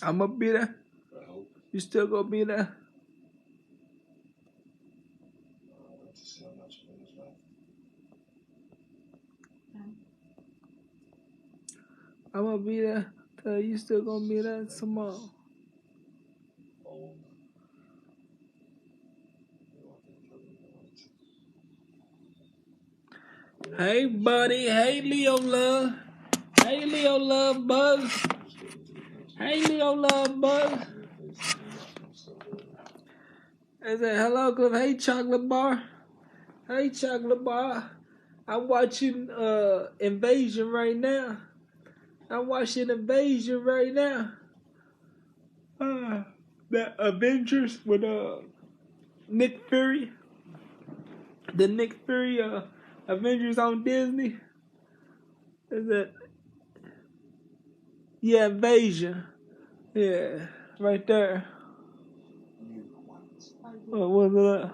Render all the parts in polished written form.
I'm gonna be there. You still gonna be there? I'm gonna be there. You still gonna be there tomorrow? Hey, buddy. Hey, Leo Love. Hey, Leo Love Buzz. Hey, Leo Love Buzz. I said, hello, Cliff. Hey, Chocolate Bar. Hey, Chocolate Bar. I'm watching Invasion right now. I'm watching Invasion right now. The Avengers with Nick Fury. The Nick Fury Avengers on Disney. Is it? Yeah, Invasion. Yeah, right there. What was it?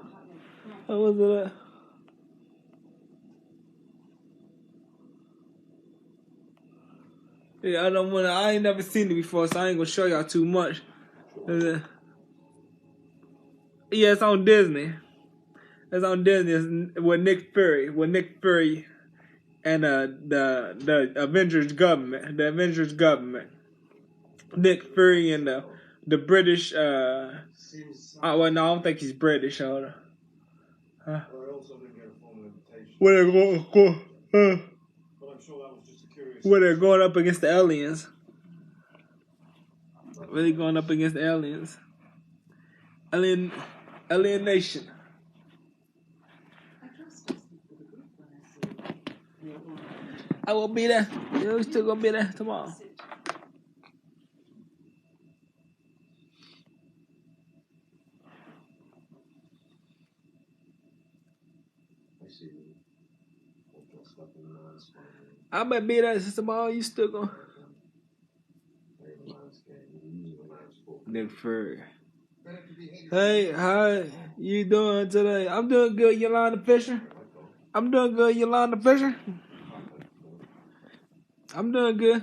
What was it? Yeah, I don't wanna. I ain't never seen it before, so I ain't gonna show y'all too much. Yeah, it's on Disney. It's on Disney. It's with Nick Fury. With Nick Fury and the Avengers government. The Avengers government. Nick Fury and the British. Well, no, I don't think he's British. Hold on. Huh? Where they go? Where they're going up against the aliens. Really going up against the aliens. Alienation. I will be there. You're still gonna be there tomorrow. I might be there tomorrow. You still gonna. Nick Fury. Hey, how you doing today? I'm doing good, Yolanda Fisher. I'm doing good, Yolanda Fisher. I'm doing good.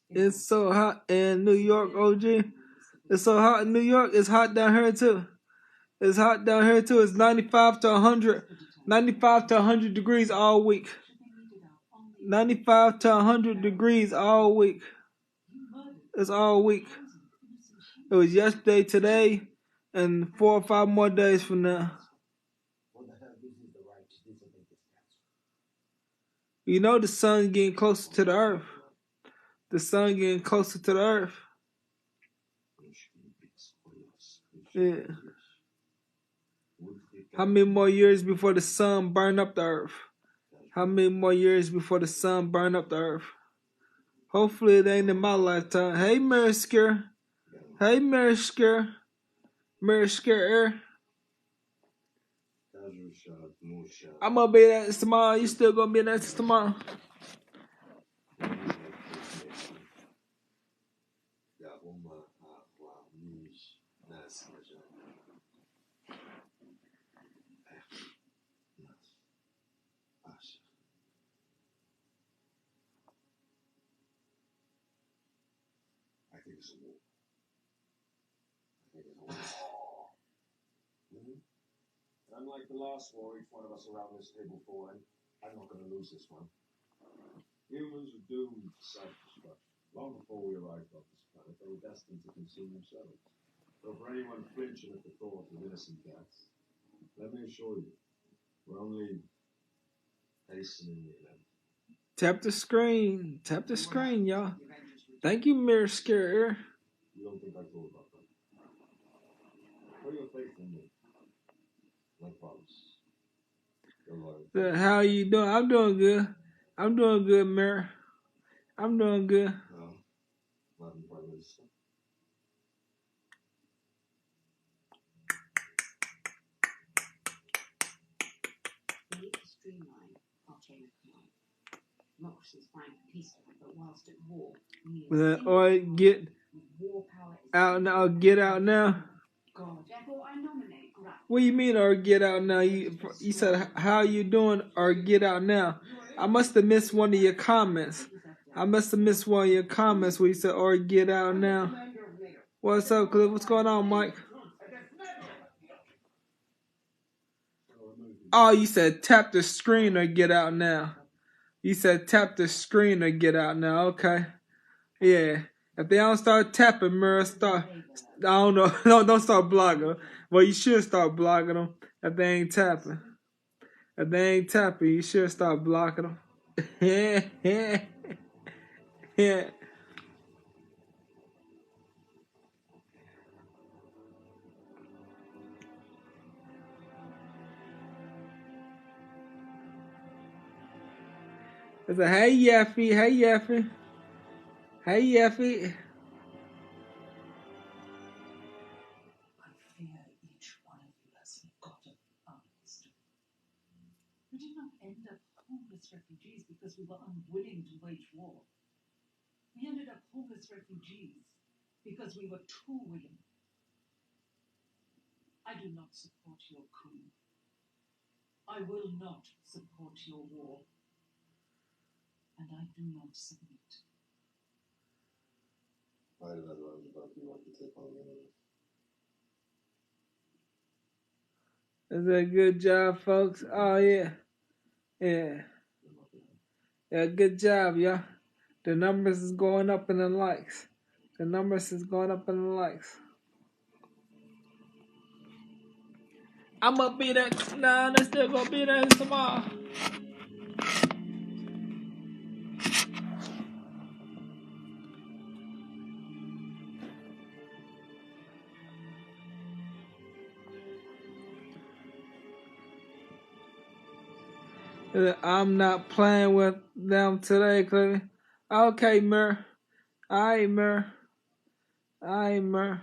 It's so hot in New York, OG. It's so hot in New York. It's hot down here too. It's hot down here too. It's 95 to 100. 95 to 100 degrees all week. 95 to 100 degrees all week. It's all week. It was yesterday, today, and 4 or 5 more days from now. You know the sun getting closer to the earth. The sun getting closer to the earth. Yeah. How many more years before the sun burn up the earth? How many more years before the sun burn up the earth? Hopefully it ain't in my lifetime. Hey, Mary Scare. Hey, Mary Scare. Mary Scare. I'm gonna be there tomorrow. You still gonna be there tomorrow? Unlike the last war, each one of us around this table fought, and I'm not going to lose this one. Humans were doomed to self-destruction. Long before we arrived on this planet, they were destined to consume themselves. So for anyone flinching at the thought of innocent deaths, let me assure you, we're only hastening the event. Tap the screen. Tap the screen, y'all. Thank you, Mary Scare. You don't think I thought about that? Put your faith in me. So how you doing? I'm doing good. I'm doing good, Mirror. I'm doing good. Nothing further. We need to streamline our chain of command. Democracy is fine at peacetime, but whilst at war, we need a single Or command get with war power is out now. Get out now. God. Therefore, I nominate Graf. What do you mean, or get out now? You said how you doing, or get out now. I must have missed one of your comments. I must have missed one of your comments where you said, or get out now. What's up, Cliff? What's going on, Mike? Oh, you said tap the screen or get out now. You said tap the screen or get out now. Okay. Yeah. If they don't start tapping, Murr, I don't know. Don't start blocking them. Well, you should start blocking them if they ain't tapping. If they ain't tapping, you should start blocking them. Yeah. I said, hey, Yeffy. Hey, Yeffy. Hey, Yeffy. I fear each one of you has forgotten our history. We did not end up homeless refugees because we were unwilling to wage war. We ended up homeless refugees because we were too willing. I do not support your coup. I will not support your war. And I do not submit. Why did I learn about you want to take on the enemy? Is that a good job, folks? Oh, yeah. Yeah. Yeah, good job, y'all. The numbers is going up in the likes. The numbers is going up in the likes. I'm gonna be there. Nah, they're still gonna be there tomorrow. I'm not playing with them today, Cleveland. Okay, Mur. Alright, Mur. Alright, Mur.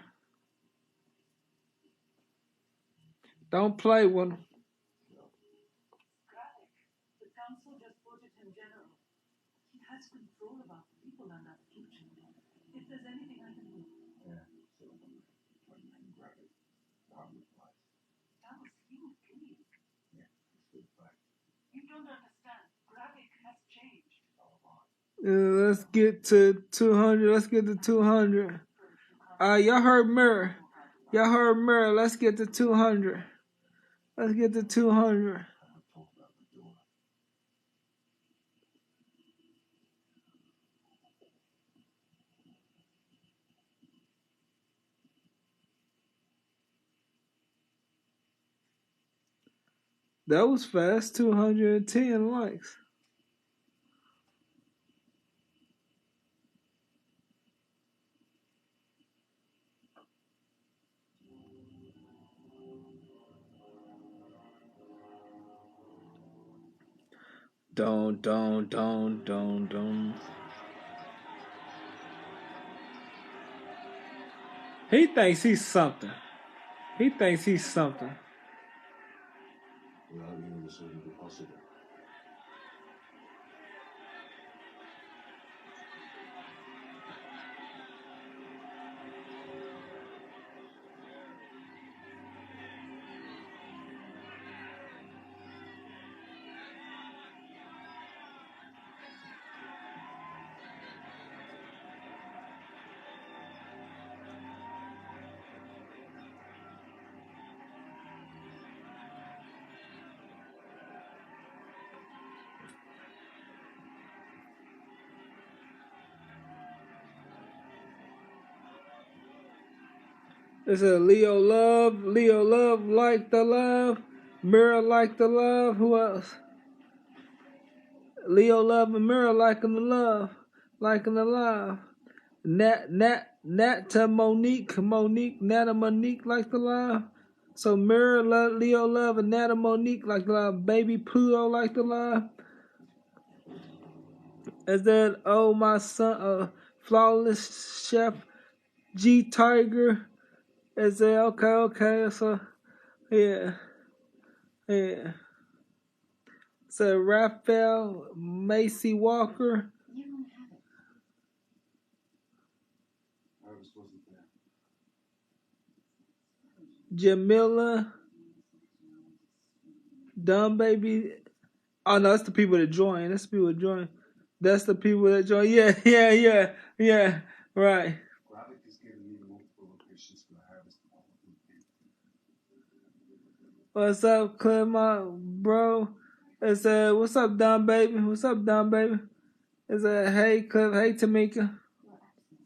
Don't play with them. The council just voted him general. He has control about the people and our future. If there's anything I can do. Yeah, so when grab it, I'll reply. Thomas, he would kill you. Yeah, it's good fact. You don't understand. Gravik has changed. Let's get to 200. Let's get to 200. Y'all heard Mur. Y'all heard Mur. Let's get to 200. Let's get to 200. That was fast. 210 likes. Don't. He thinks he's something. He thinks he's something. Without you, this wouldn't be possible. It's a Leo Love like the love. Mirror like the love. Who else? Leo Love and Mirror liking the love. Liking the love. Nat to Monique. Nata Monique like the love. So Mirror, Leo Love, and Nana Monique like the line. Baby Pluto like the line. Is that Oh My Son, Flawless Chef, G Tiger? Is that okay? So yeah. So Raphael, Macy Walker, You don't have it. Harvest wasn't there. Jamila, Dumb Baby. Oh no, that's the people that join. That's the people that join. That's the people that join. Yeah. Right. Graphic is giving me multiple locations for the harvest. What's up, Clement, bro? It's what's up, Dumb Baby? What's up, Dumb Baby? It's hey, Cliff. Hey, Tamika. Your absence.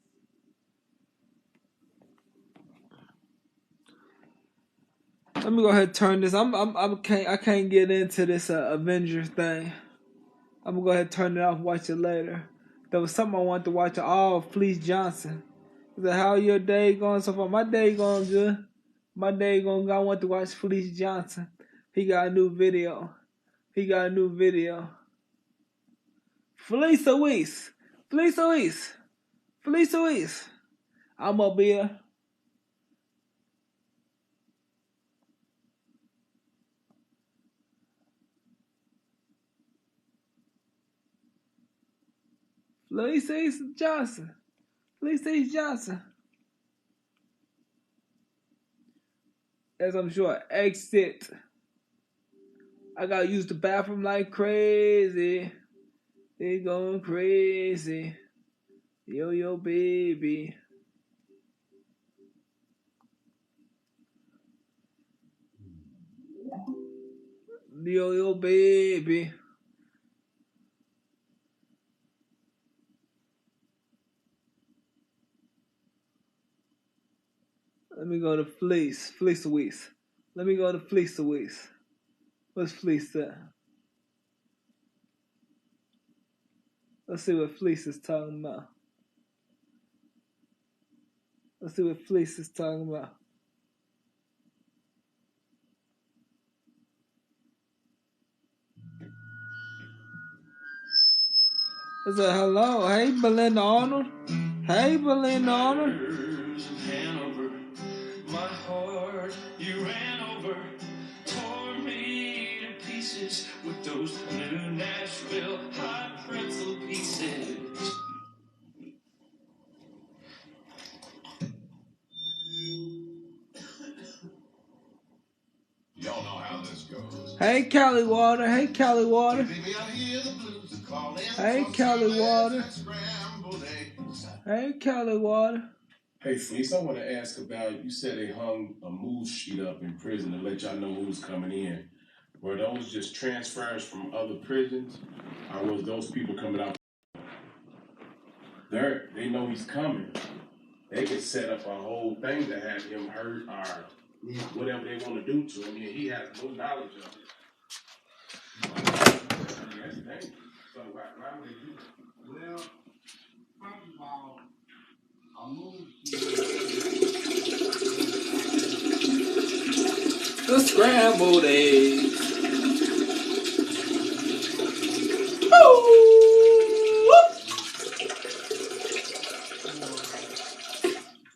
Let me go ahead and turn this. I can't get into this Avengers thing. I'm gonna go ahead and turn it off and watch it later. There was something I wanted to watch. All Fleece Johnson. Is that how your day going so far? My day going good. My day going good. I want to watch Fleece Johnson. He got a new video. Fleece Louise. I'm up here. Fleece Johnson. As I'm sure, exit. I gotta use the bathroom like crazy. They going crazy. Yo, baby. Yo, baby. Let me go to Fleece Louise. Let me go to Fleece Louise. What's Fleece at? Let's see what Fleece is talking about. Is that hello? Hey, Belinda Arnold. Hanover, my heart you ran over, tore me to pieces with those new Nashville hot pretzel pieces. Y'all know how this goes. Hey, Cali Water. Hey, Cali Water. Hey, Cali Water. Hey, Cali Water. Hey, Fleece, I want to ask about, you said they hung a move sheet up in prison to let y'all know who was coming in. Were those just transfers from other prisons? Or was those people coming out? They know he's coming. They could set up a whole thing to have him hurt or whatever they want to do to him. And he has no knowledge of it. That's dangerous. So why would they do that? Well, first of all, a move The scrambled eggs.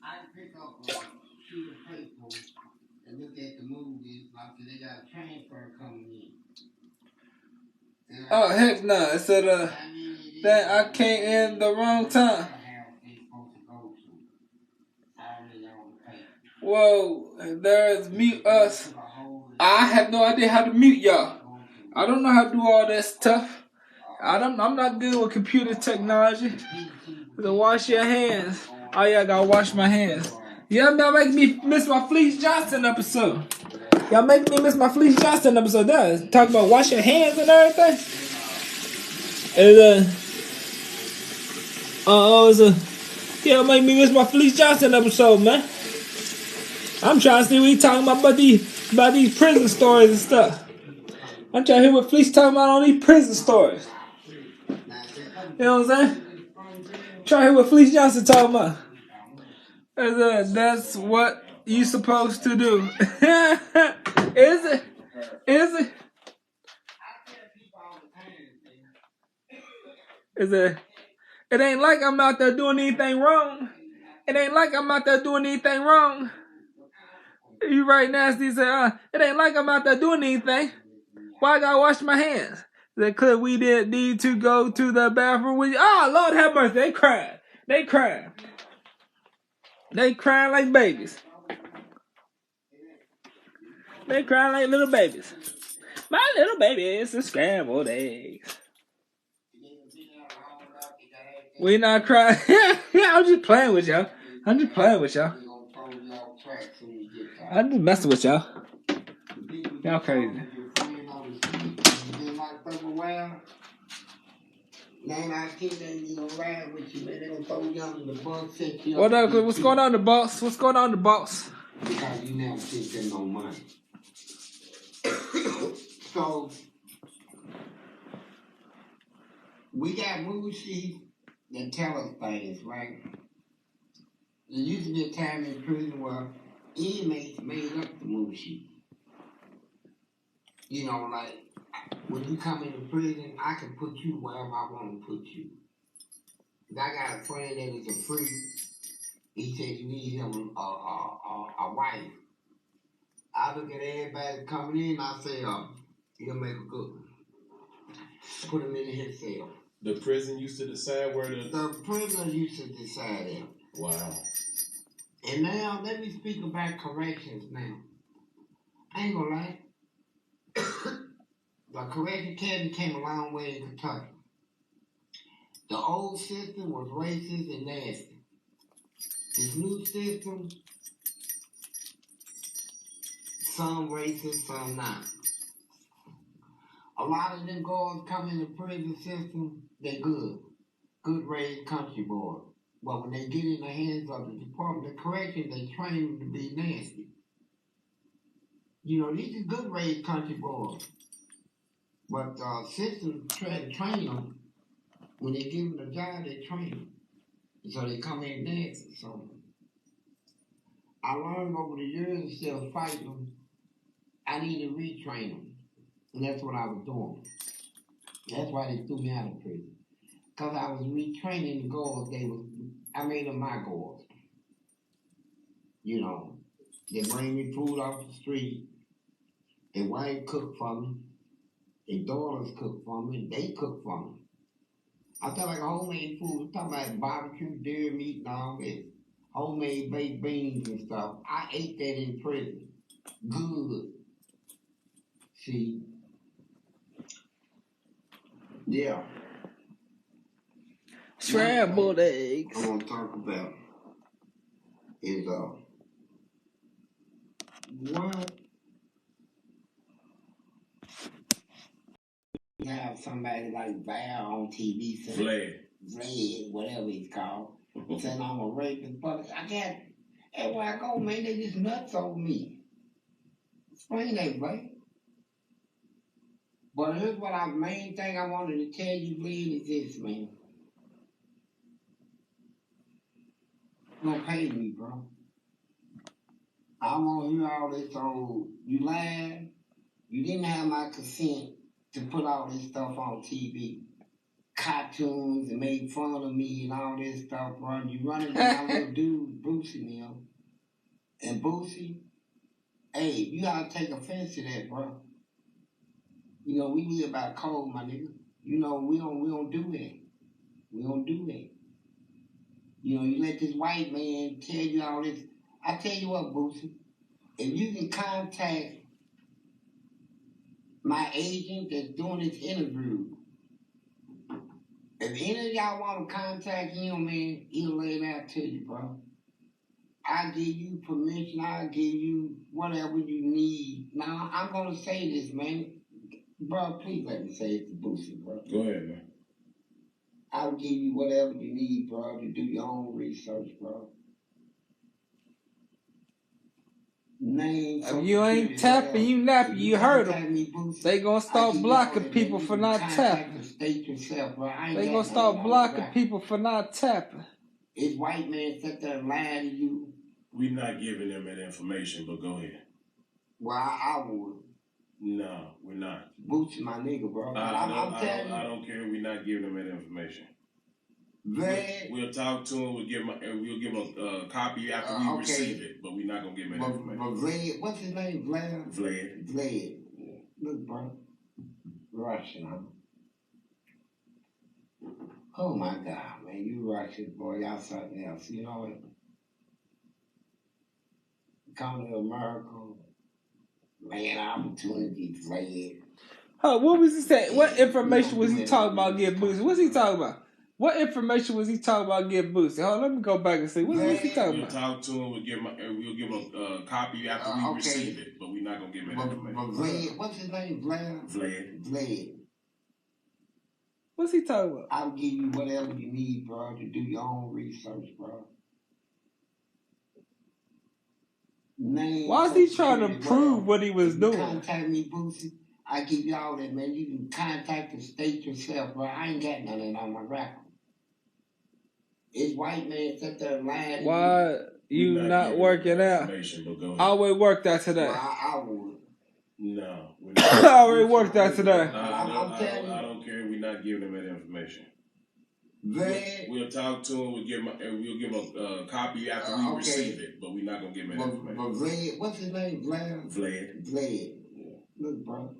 I pick up a sheet of paper and look at the movies like they got a transfer coming in. Oh, heck no. It said that I came in the wrong time. Whoa, there's mute us. I have no idea how to mute y'all. I don't know how to do all that stuff. I'm not good with computer technology. So wash your hands. Oh yeah, I gotta wash my hands. Y'all making me miss my Fleece Johnson episode. That talk about wash your hands and everything. And make me miss my Fleece Johnson episode, man. I'm trying to see what he talking about these prison stories and stuff. I'm trying to hear what Fleece talking about on these prison stories. You know what I'm saying? Try to hear what Fleece Johnson talking about. That's what you supposed to do? Is it? Is it? Is it? It ain't like I'm out there doing anything wrong. It ain't like I'm out there doing anything wrong. You right nasty say, it ain't like I'm out there doing anything. Why I gotta wash my hands? Because we didn't need to go to the bathroom with you. Oh, Lord have mercy. They crying. They crying. They crying like babies. They crying like little babies. My little baby is a scrambled eggs. We not crying. I'm just playing with y'all. I'm just playing with y'all. I'm just messing with y'all. Y'all crazy. What up? What's going on, the boss? What's going on, the boss? Because you never think there's no money. So we got movie sheets that tell us things, right? There used to be a time in prison where inmates made up the movie sheet. You know, like when you come into prison, I can put you wherever I want to put you. I got a friend that is a freak. He said you need him a wife. I look at everybody coming in, I say, he'll make a good one. Put him in his cell. The prison used to decide where The prisoner used to decide that. Wow. And now, let me speak about corrections now. I ain't gonna lie. The correction academy came a long way in Kentucky. The old system was racist and nasty. This new system, some racist, some not. A lot of them girls come in the prison system, they're good. Good raised country boys. But when they get in the hands of the Department of Corrections, they train them to be nasty. You know, these are good raised country boys. But the system try to train them. When they give them the job, they train them. So they come in nasty. So I learned over the years, instead of fighting them, I need to retrain them. And that's what I was doing. That's why they threw me out of prison. Because I was retraining the girls. I made them my girls. You know, they bring me food off the street. Their wife cook for me. Their daughters cook for me. They cook for me. I felt like homemade food. I'm talking about barbecue, dairy meat, and all this. Homemade baked beans and stuff. I ate that in prison. Good. See? Yeah. Scrambled eggs. I want to talk about is what you have somebody like Val on TV saying Vlad, whatever he's called, saying I'm a rapist, but I got everywhere I go, man, they just nuts on me. Explain that, right? But here's what main thing I wanted to tell you, Glenn, is this, man. You don't pay me, bro. I won't hear all this old, you lied. You didn't have my consent to put all this stuff on TV. Cartoons and made fun of me and all this stuff, bro. You running down little dude, Boosie now. And Boosie, hey, you gotta take offense to that, bro. You know, we live by code, my nigga. You know, we don't do that. We don't do that. You know, you let this white man tell you all this. I tell you what, Boosie, if you can contact my agent that's doing this interview, if any of y'all want to contact him, man, he'll lay it out to you, bro. I'll give you permission. I'll give you whatever you need. Now, I'm going to say this, man. Bro, please let me say it to Boosie, bro. Go ahead, man. I'll give you whatever you need, bro, to do your own research, bro. If you ain't tapping, you napping, you heard them. They gonna start blocking people for not tapping. They gonna start blocking people for not tapping. This white man sit there and lie to you. We're not giving them that information, but go ahead. Well, I would. No, we're not. Bootsy, my nigga, bro. I'm telling you. I don't care. We're not giving them that information. Vlad. We'll talk to him. We'll give him a copy after we receive it, but we're not gonna give him that information. But Vlad, what's his name? Vlad. Vlad. Yeah. Look, bro. Russian, huh? Oh my God, man, you Russian boy, y'all something else. You know what? Come to America, man, opportunities, Vlad. What was he saying? What information was he talking about getting boosted? What's he talking about? What information was he talking about getting boosted? Hold on, let me go back and see. What's he talking about? We'll talk to him. We'll give him a copy after we receive it, but we're not gonna give him that information. But Vlad, what's his name? Vlad. Vlad. What's he talking about? I'll give you whatever you need, bro, to do your own research, bro. Man, why is he trying to prove what he was doing? Contact me, Boosie. I give you all that, man. You can contact the state yourself, bro. I ain't got none of that on my record. It's white man sit there lying. Why you not working out? I already worked out today. Well, I would. No. I already worked out today. I don't care. We're not giving them that information. Vlad. We'll talk to him. We'll give him a copy after we receive it, but we're not gonna give him that information. But Vlad, what's his name? Vlad. Yeah. Look, bro.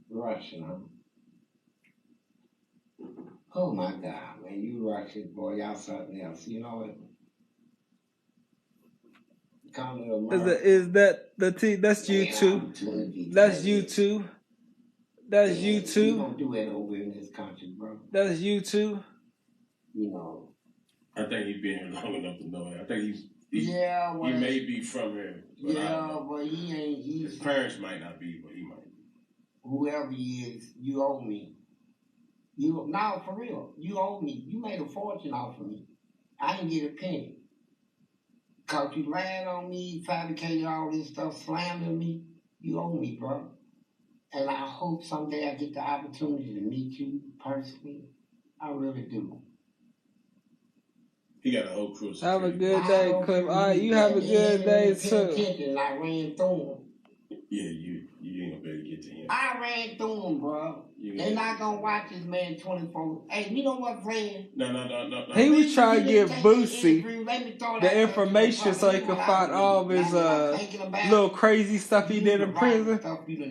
Russian, huh? Oh my God, man, you Russian boy, y'all something else. You know what? Come to America. Is that the T? That's you too. That's you too. That's you too. We don't do it over in this country, bro. That's you too. You know. I think he's been here long enough to know that. I think he may be from here. But but he ain't. His parents might not be, but he might be. Whoever he is, you owe me. No, for real. You owe me. You made a fortune off of me. I didn't get a penny. Cause you lied on me, fabricated all this stuff, slandering me. You owe me, bro. And I hope someday I get the opportunity to meet you personally. I really do. He got a whole crew. Have a good day, Cliff. All right, you have a good day too. And I ran through him. Yeah, you ain't gonna be able to get to him. I ran through him, bro. They're not gonna watch this man 24. Hey, you know what, Fred? No. He was trying to give Boosie the information so he could find all of his little crazy stuff he did in prison.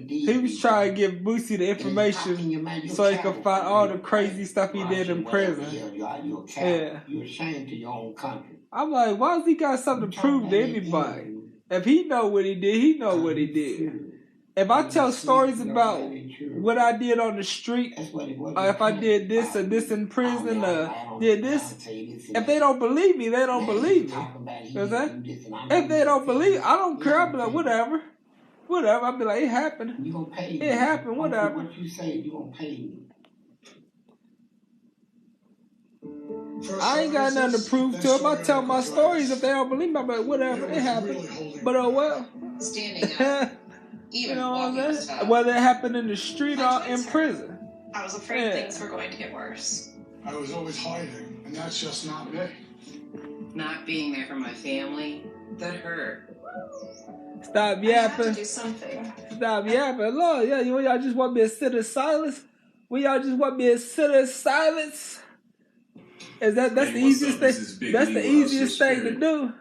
He was trying to give Boosie the information so he could find all the crazy stuff he did in prison. Yeah. You're ashamed to your own country. I'm like, why has he got something to prove to anybody? If he know what he did, he know what he did. If I tell stories about what I did on the street, or if I did this or this in prison, did this, if they don't believe me, they don't believe me. If they don't believe, I don't care. I'll be like, whatever. I'll be like, it happened. It happened, whatever. What you say, you gonna pay me. I ain't got nothing to prove to them. I tell my stories. If they don't believe me, I'm like, whatever, it happened. But oh well. Standing up. You know what I'm saying? Whether it happened in the street or in prison. I was afraid things were going to get worse. I was always hiding, and that's just not me. Not being there for my family, that hurt. Stop yapping. I had to do something. Stop yapping. Lord, yeah, y'all just want me to sit in silence? Y'all just want me to sit in silence? That's the easiest thing? That's the easiest thing to do.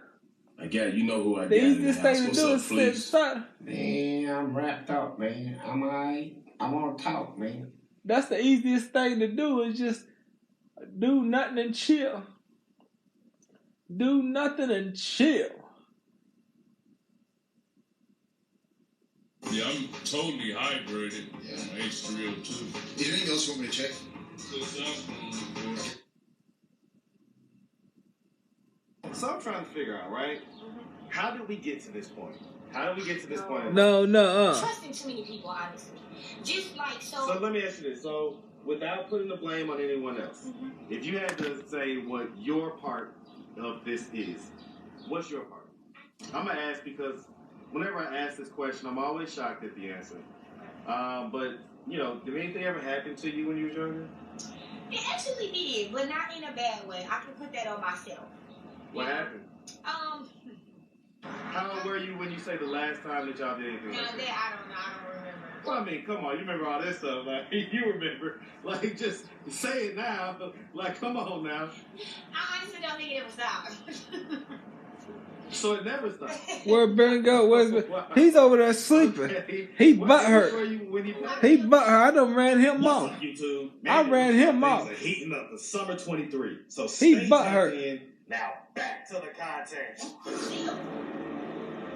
I got you know who I got. The easiest thing to do is sit in silence. Man, I'm wrapped up, man. I'm alright. I want to talk, man. That's the easiest thing to do is just do nothing and chill. Do nothing and chill. Yeah, I'm totally hydrated. Yeah. My H3O2. Is there anything else you want me to check? So I'm trying to figure out, right? How did we get to this point? No. Trusting too many people, honestly. Just like so. So let me ask you this. So without putting the blame on anyone else, if you had to say what your part of this is, what's your part? I'm gonna ask because whenever I ask this question, I'm always shocked at the answer. But you know, did anything ever happen to you when you was younger? It actually did, but not in a bad way. I can put that on myself. What happened? How old were you when you say the last time that y'all did anything Now like that that? I don't know. I don't remember. Well, I mean, come on, you remember all this stuff. Like, you remember. Like, just say it now. Like, come on now. I honestly don't think it ever stopped. So it never stopped. Where Ben go? Where's Ben? He's over there sleeping. Okay. He What butt age hurt. were you when you passed? He butt hurt. I done ran him What's off. up, YouTube? I ran him off. Things are heating up. The summer 23. So He stay butt tapped hurt. in. Now back to the content.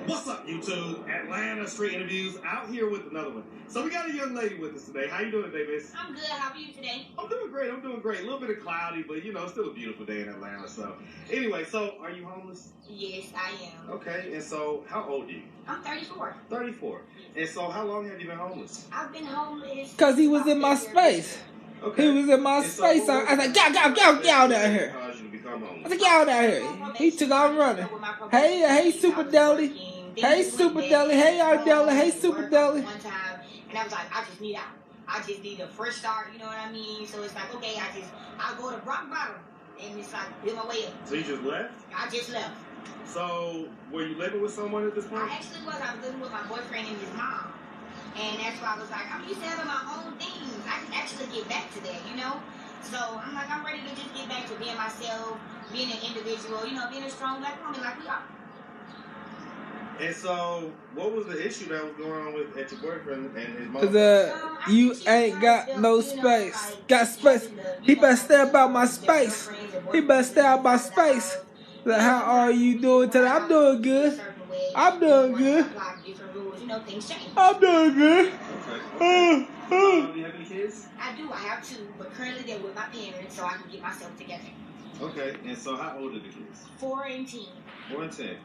What's up, YouTube? Atlanta Street Interviews out here with another one. So we got a young lady with us today. How you doing today, miss? I'm good. How are you today? I'm doing great. I'm doing great. A little bit of cloudy, but you know, still a beautiful day in Atlanta. So anyway, so are you homeless? Yes, I am. Okay, and so how old are you? I'm 34. 34. And so how long have you been homeless? I've been homeless. Because he was in my space. Okay. He was in my And so space. what I was said, the get out that here. caused you to become I homeless? said, get out here. He took off running. Hey, Super Deli. Hey, Super Deli. Hey, our Deli. Hey, Super Deli. One time, and I was like, I just need out. I just need a fresh start, you know what I mean? So it's like, okay, I'll go to rock bottom, and it's like, build my way up. So you just left? I just left. So were you living with someone at this point? I actually was. I was living with my boyfriend and his mom. And that's why I was like, I'm used to having my own things. I can actually get back to that, you know? So I'm like, I'm ready to just get back to being myself, being an individual, you know, being a strong black woman like we are. And so, what was the issue that was going on with at your boyfriend and his mom? Cause you ain't got no space. Got space. He better stay about my space. He better stay out my space. Like, how are you doing today? I'm doing good. I'm doing good. I'm doing good. Okay. Do you have any kids? I do. I have two, but currently they're with my parents, so I can get myself together. Okay. And so, how old are the kids? 4 and 10. 4 and 10.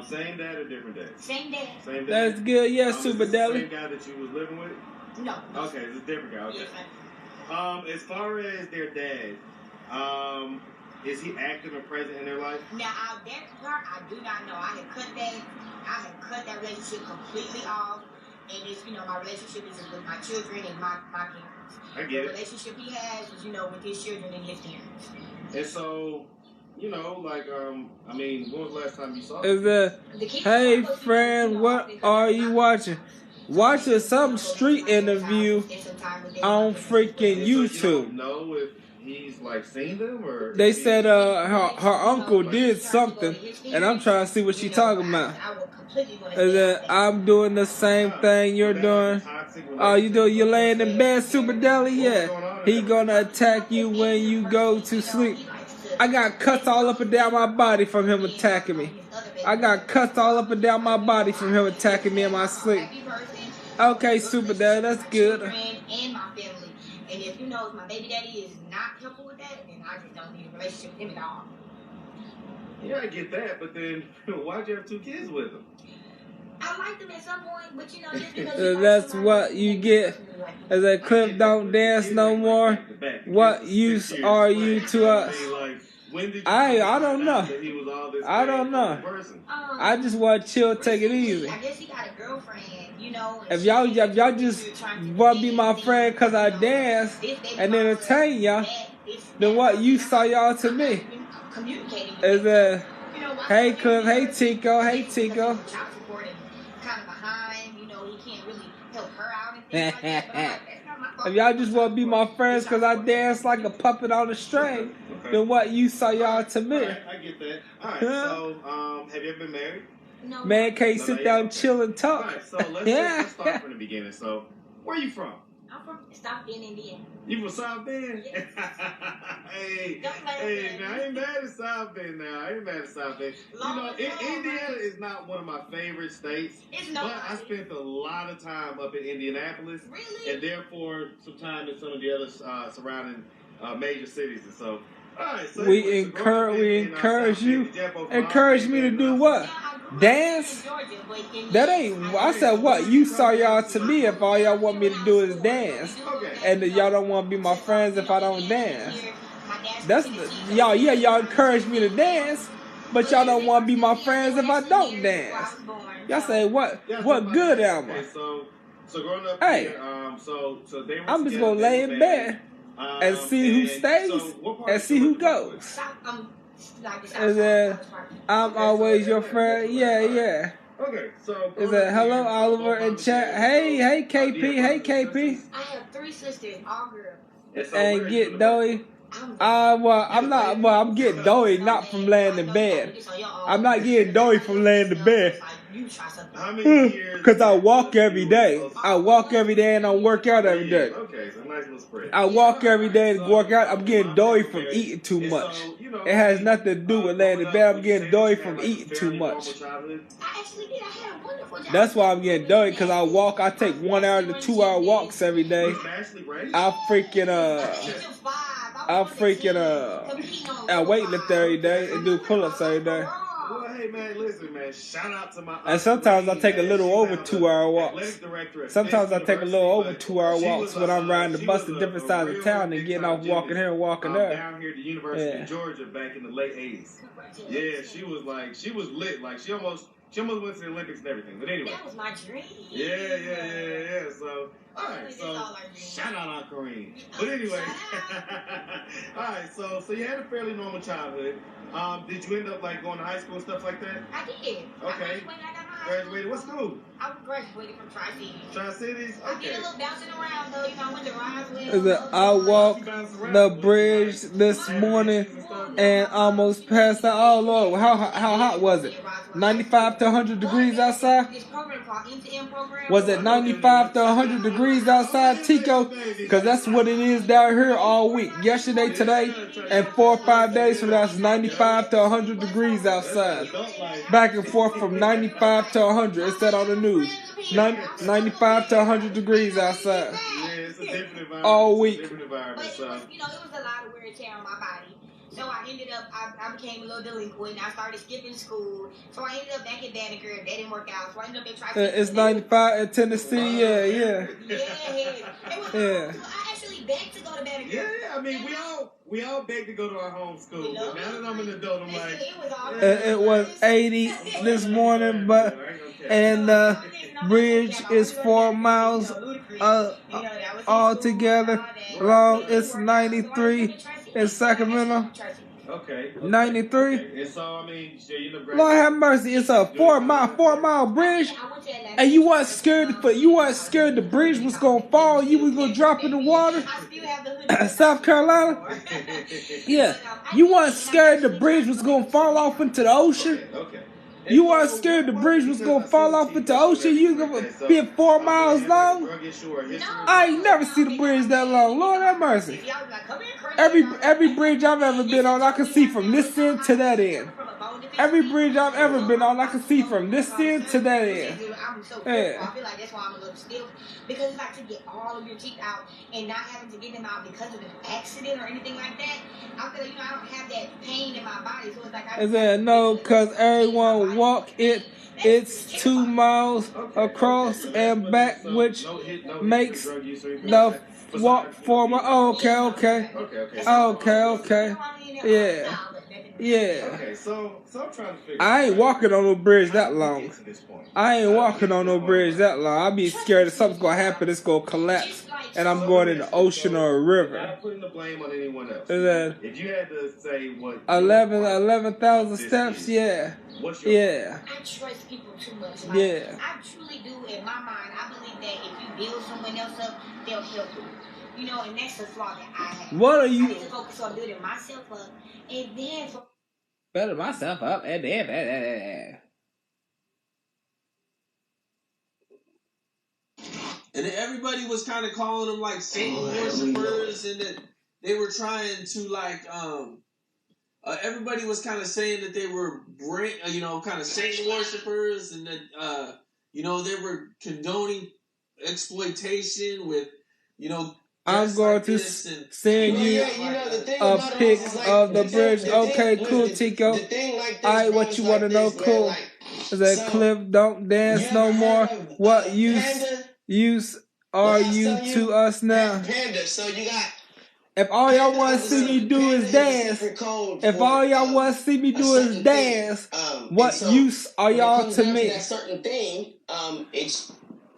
Same dad or different dad? Same dad. Same dad. That's good. Yes, Is Super this the Deli. same guy that you was living with? No. Okay, it's a different guy. Okay. Yes, As far as their dad, is he active and present in their life? now, that part, I do not know. I had cut that relationship completely off. And it's, you know, my relationship is with my children and my parents. I get the it. relationship he has is, you know, with his children and his parents. And so, you know, like, I mean, when was the last time you saw Is him? hey friend, what are you watching? Watching some street interview on freaking And so you YouTube. don't know if he's like seen them or They said her uncle did something, and I'm trying to see what she talking about. Is that I'm doing the same thing you're doing? Oh, you laying in bed, Super Deli? Yeah. He gonna attack you when you go to sleep. I got cuts all up and down my body from him attacking me. I got cuts all up and down my body from him attacking me in my sleep. Okay, Super Deli, that's good. And my family. And if you know if my baby daddy is not helpful with that, then I just don't need a relationship with him at all. Yeah, I get that, but then why'd you have 2 kids with him? I liked him at some point, but you know, just because That's what you get. As a Cliff don't dance no more. What use are you to us? I don't know. I don't know. I just want to chill, take it easy. I guess he got a girlfriend, you know. If y'all just want to be my friend because I dance and entertain y'all, then what use saw y'all to me? Is hey Cliff, hey Tico, hey Tico. If y'all just want to be my friends because I dance like a puppet on a string, then what you saw y'all to me? Right, I get that. All right, so have you ever been married? No. Man can't sit down, chill, and talk. All right, so let's start from the beginning. So, where are you from? I'm from South Bend, Indiana. You from South Bend? Yes. hey, now I ain't mad at South Bend now. I ain't mad at South Bend. You know, Indiana is not one of my favorite states. It's not. But I spent a lot of time up in Indianapolis. Really? And therefore, some time in some of the other surrounding major cities. And so, all right. So we encourage me to do what? Dance? That ain't. I said what? You saw y'all to me if all y'all want me to do is dance, and y'all don't want to be my friends if I don't dance. That's y'all. Yeah, y'all encourage me to dance, but y'all don't want to be my friends if I don't dance. Y'all say what? What good am I? So growing up hey, here, so they were I'm just gonna lay in bed and see who stays and see who goes. like the Is South that I'm always your friend? Yeah, yeah. Okay, so Is that hello Oliver in chat? Hey KP, hey KP. I have 3 sisters, all girls. And get doughy. Well, I'm getting doughy not from laying in bed. I'm not getting doughy from laying in bed. How many years? Cause I walk every day. I walk every day and I work out every day. Okay, so nice little spread. I walk every day and work out. I'm getting doughy from eating too much. It has nothing to do with laying in bed. I'm getting doughy from eating too much. I actually did. I had a wonderful job. That's why I'm getting doughy, cause I walk. I take 1 hour to 2 hour walks every day. I freaking I weightlift every day and do pull-ups every day. Well, hey man, listen man, shout out to my. And sometimes I take a little over 2 hour walks. Sometimes I take a little over 2 hour walks when I'm riding the bus to different sides of town and getting off walking here and walking there. Down here at the University of Georgia back in the late 80s. Yeah, she was lit. Like she almost went to the Olympics and everything. But anyway. That was my dream. Yeah. So, alright, so shout out on Kareem. But anyway. Alright, so you had a fairly normal childhood. Did you end up like going to high school and stuff like that? I did. Okay. Graduated what school? I graduated from Tri-Cities. Tri-Cities? Okay. I did a little bouncing around though, I went to Roswell. I walked the bridge this morning and almost passed out. Oh Lord, how hot was it? 95 to 100 degrees outside? This program called NTM program. Was it 95 to 100 degrees outside, Tico? Because that's what it is down here all week. Yesterday, today, and 4 or 5 days from now, it's 95 to 100 degrees outside. Back and forth from 95 to 100. It's that on the news. 95 to 100 degrees outside. Yeah, it's a different environment. All week. But it was, it was a lot of wear and tear on my body. So I ended up, I became a little delinquent. I started skipping school. So I ended up back at Banneker. That didn't work out. So I ended up in Tri-Cities. It's 95 in Tennessee. Yeah. It was I actually begged to go to Banneker. Yeah. I mean, we all begged to go to our home school. But now that I'm an adult, I'm like, it was 80 this morning, but and the bridge is 4 miles all together long. It's 93 in Sacramento. Okay. 93. And so I mean, Lord have mercy, it's a 4 mile bridge. And you weren't scared the bridge was gonna fall, you was gonna drop in the water. South Carolina? Yeah. You weren't scared the bridge was gonna fall off into the ocean? Okay. You weren't scared the bridge was gonna fall off into the ocean? You gonna be 4 miles long? I ain't never seen the bridge that long. Lord have mercy. Every bridge I've ever been on, I can see from this end to that end. Every bridge I've ever been on, I can see from this end to that end. I'm so careful. I feel like that's why I'm a little stiff. Because it's like to get all of your teeth out and not having to get them out because of an accident or anything like that. I feel like, I don't have that pain in my body. So it's like Is that no, because everyone walk it. It's 2 miles across and back, which makes the walk 4 miles. Oh, okay. Yeah. Okay, so I'm trying to figure. I ain't walking on no bridge that long. I be scared that something's gonna happen. It's gonna collapse, and I'm going in the ocean or a river. Not putting the blame on anyone else. Is if you had to say what 11,000 steps, yeah. I trust people too much. Like, yeah. I truly do. In my mind, I believe that if you build someone else up, they'll help you. And that's a flaw that I have. What are you? I need to focus on building myself up, and then building myself up, and then. And then everybody was kind of calling them like Satan worshipers, and that they were trying to everybody was kind of saying that they were kind of Satan worshipers, and that they were condoning exploitation with I'm going to send you a pic of the bridge. Okay, cool, Tico. Alright, what you want to know? Cool. Is that Cliff don't dance no more? What use are you to us now? If all y'all want to see me do is dance, what use are y'all to me?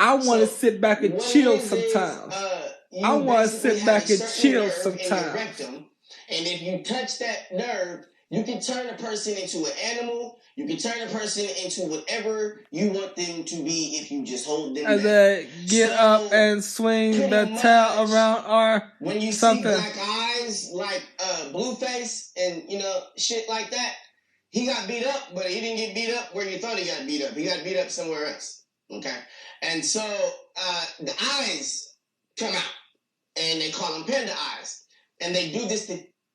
I want to sit back and chill sometimes. And if you touch that nerve, You can turn a person into an animal. You can turn a person into whatever you want them to be if you just hold them And back. then get up and swing the towel around or when you something. see black eyes like Blueface and shit like that, he got beat up, but he didn't get beat up where you thought he got beat up. He got beat up somewhere else. Okay, and so the eyes come out, and they call them panda eyes, and they do this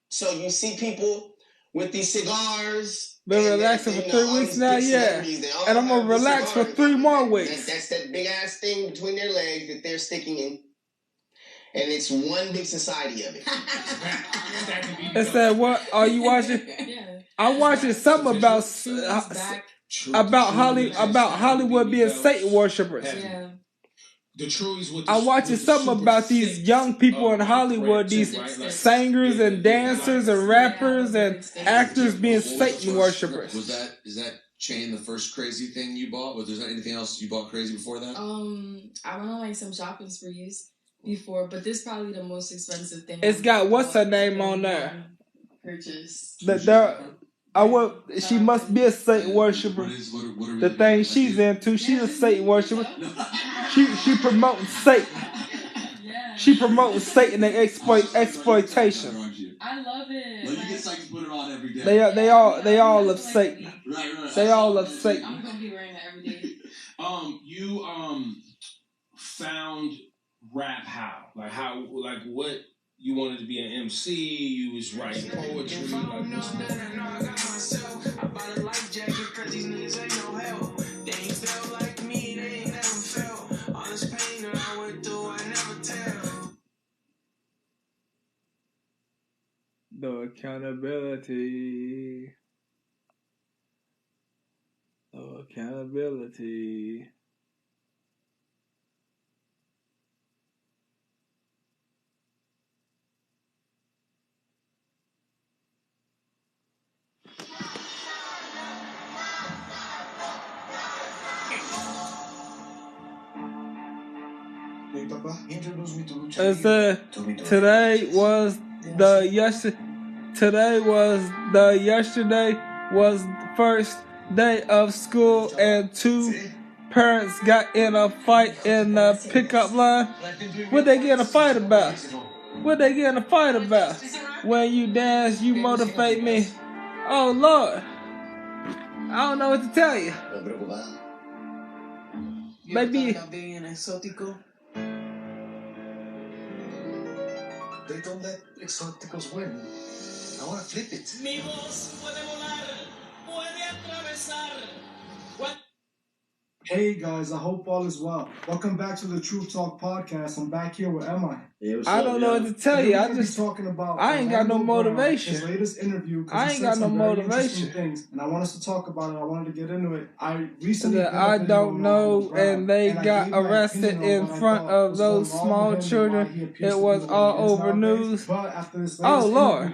so you see people with these cigars. Been relaxing for 3 weeks now, yeah. And I'm gonna relax for 3 more weeks. That's that big ass thing between their legs that they're sticking in. And it's one big society of it. It said, what are you watching? Yeah. I'm watching something about Hollywood being Satan worshippers. Yeah. The Truies with I'm watching something about these young people in Hollywood, these singers and dancers and rappers and actors being Satan worshippers. Is that chain the first crazy thing you bought? Was there anything else you bought crazy before that? I went on like some shopping sprees before, but this is probably the most expensive thing. It's got what's her name on there? Purchase. She must be a Satan worshiper. The thing she's into, she's a Satan worshiper. She promoting Satan. Yeah. She promoting Satan and exploitation. I love it. Well, you get psyched to put it on every day. They all love Satan. Right. They all love Satan. I'm gonna be wearing that every day. You found rap how? Like what? You wanted to be an MC, you was writing poetry. I bought a life jacket cause these niggas ain't no help. They ain't felt like me, they ain't never felt. All this pain that I went through, I never tell. The accountability. The accountability. Today was first day of school and 2 parents got in a fight in the pickup line. What they get in a fight about? When you dance, you motivate me. Oh Lord, I don't know what to tell you. Maybe. They don't let exóticos win. I want to flip it. Mi voz puede volar, puede atravesar. Hey guys, I hope all is well. Welcome back to the Truth Talk podcast. I'm back here with MI. I don't know what to tell you. I ain't got no motivation. His latest interview. I ain't got no motivation. Things, and I want us to talk about it. I wanted to get into it. I recently. I don't know, and they got arrested in front of those small children. It was all over news. Oh Lord!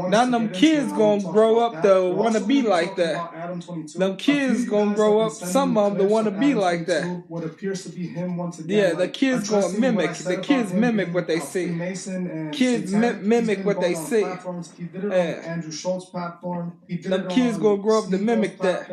Now them kids gonna grow up to wanna be like that. Them kids gonna grow up. Some of them to wanna be like that. What appears to be him once again. Yeah, the kids gonna mimic. The kids mimic what they see. Kids mimic what they see. He did it on the Andrew Schultz platform. Them kids gonna grow up to mimic that.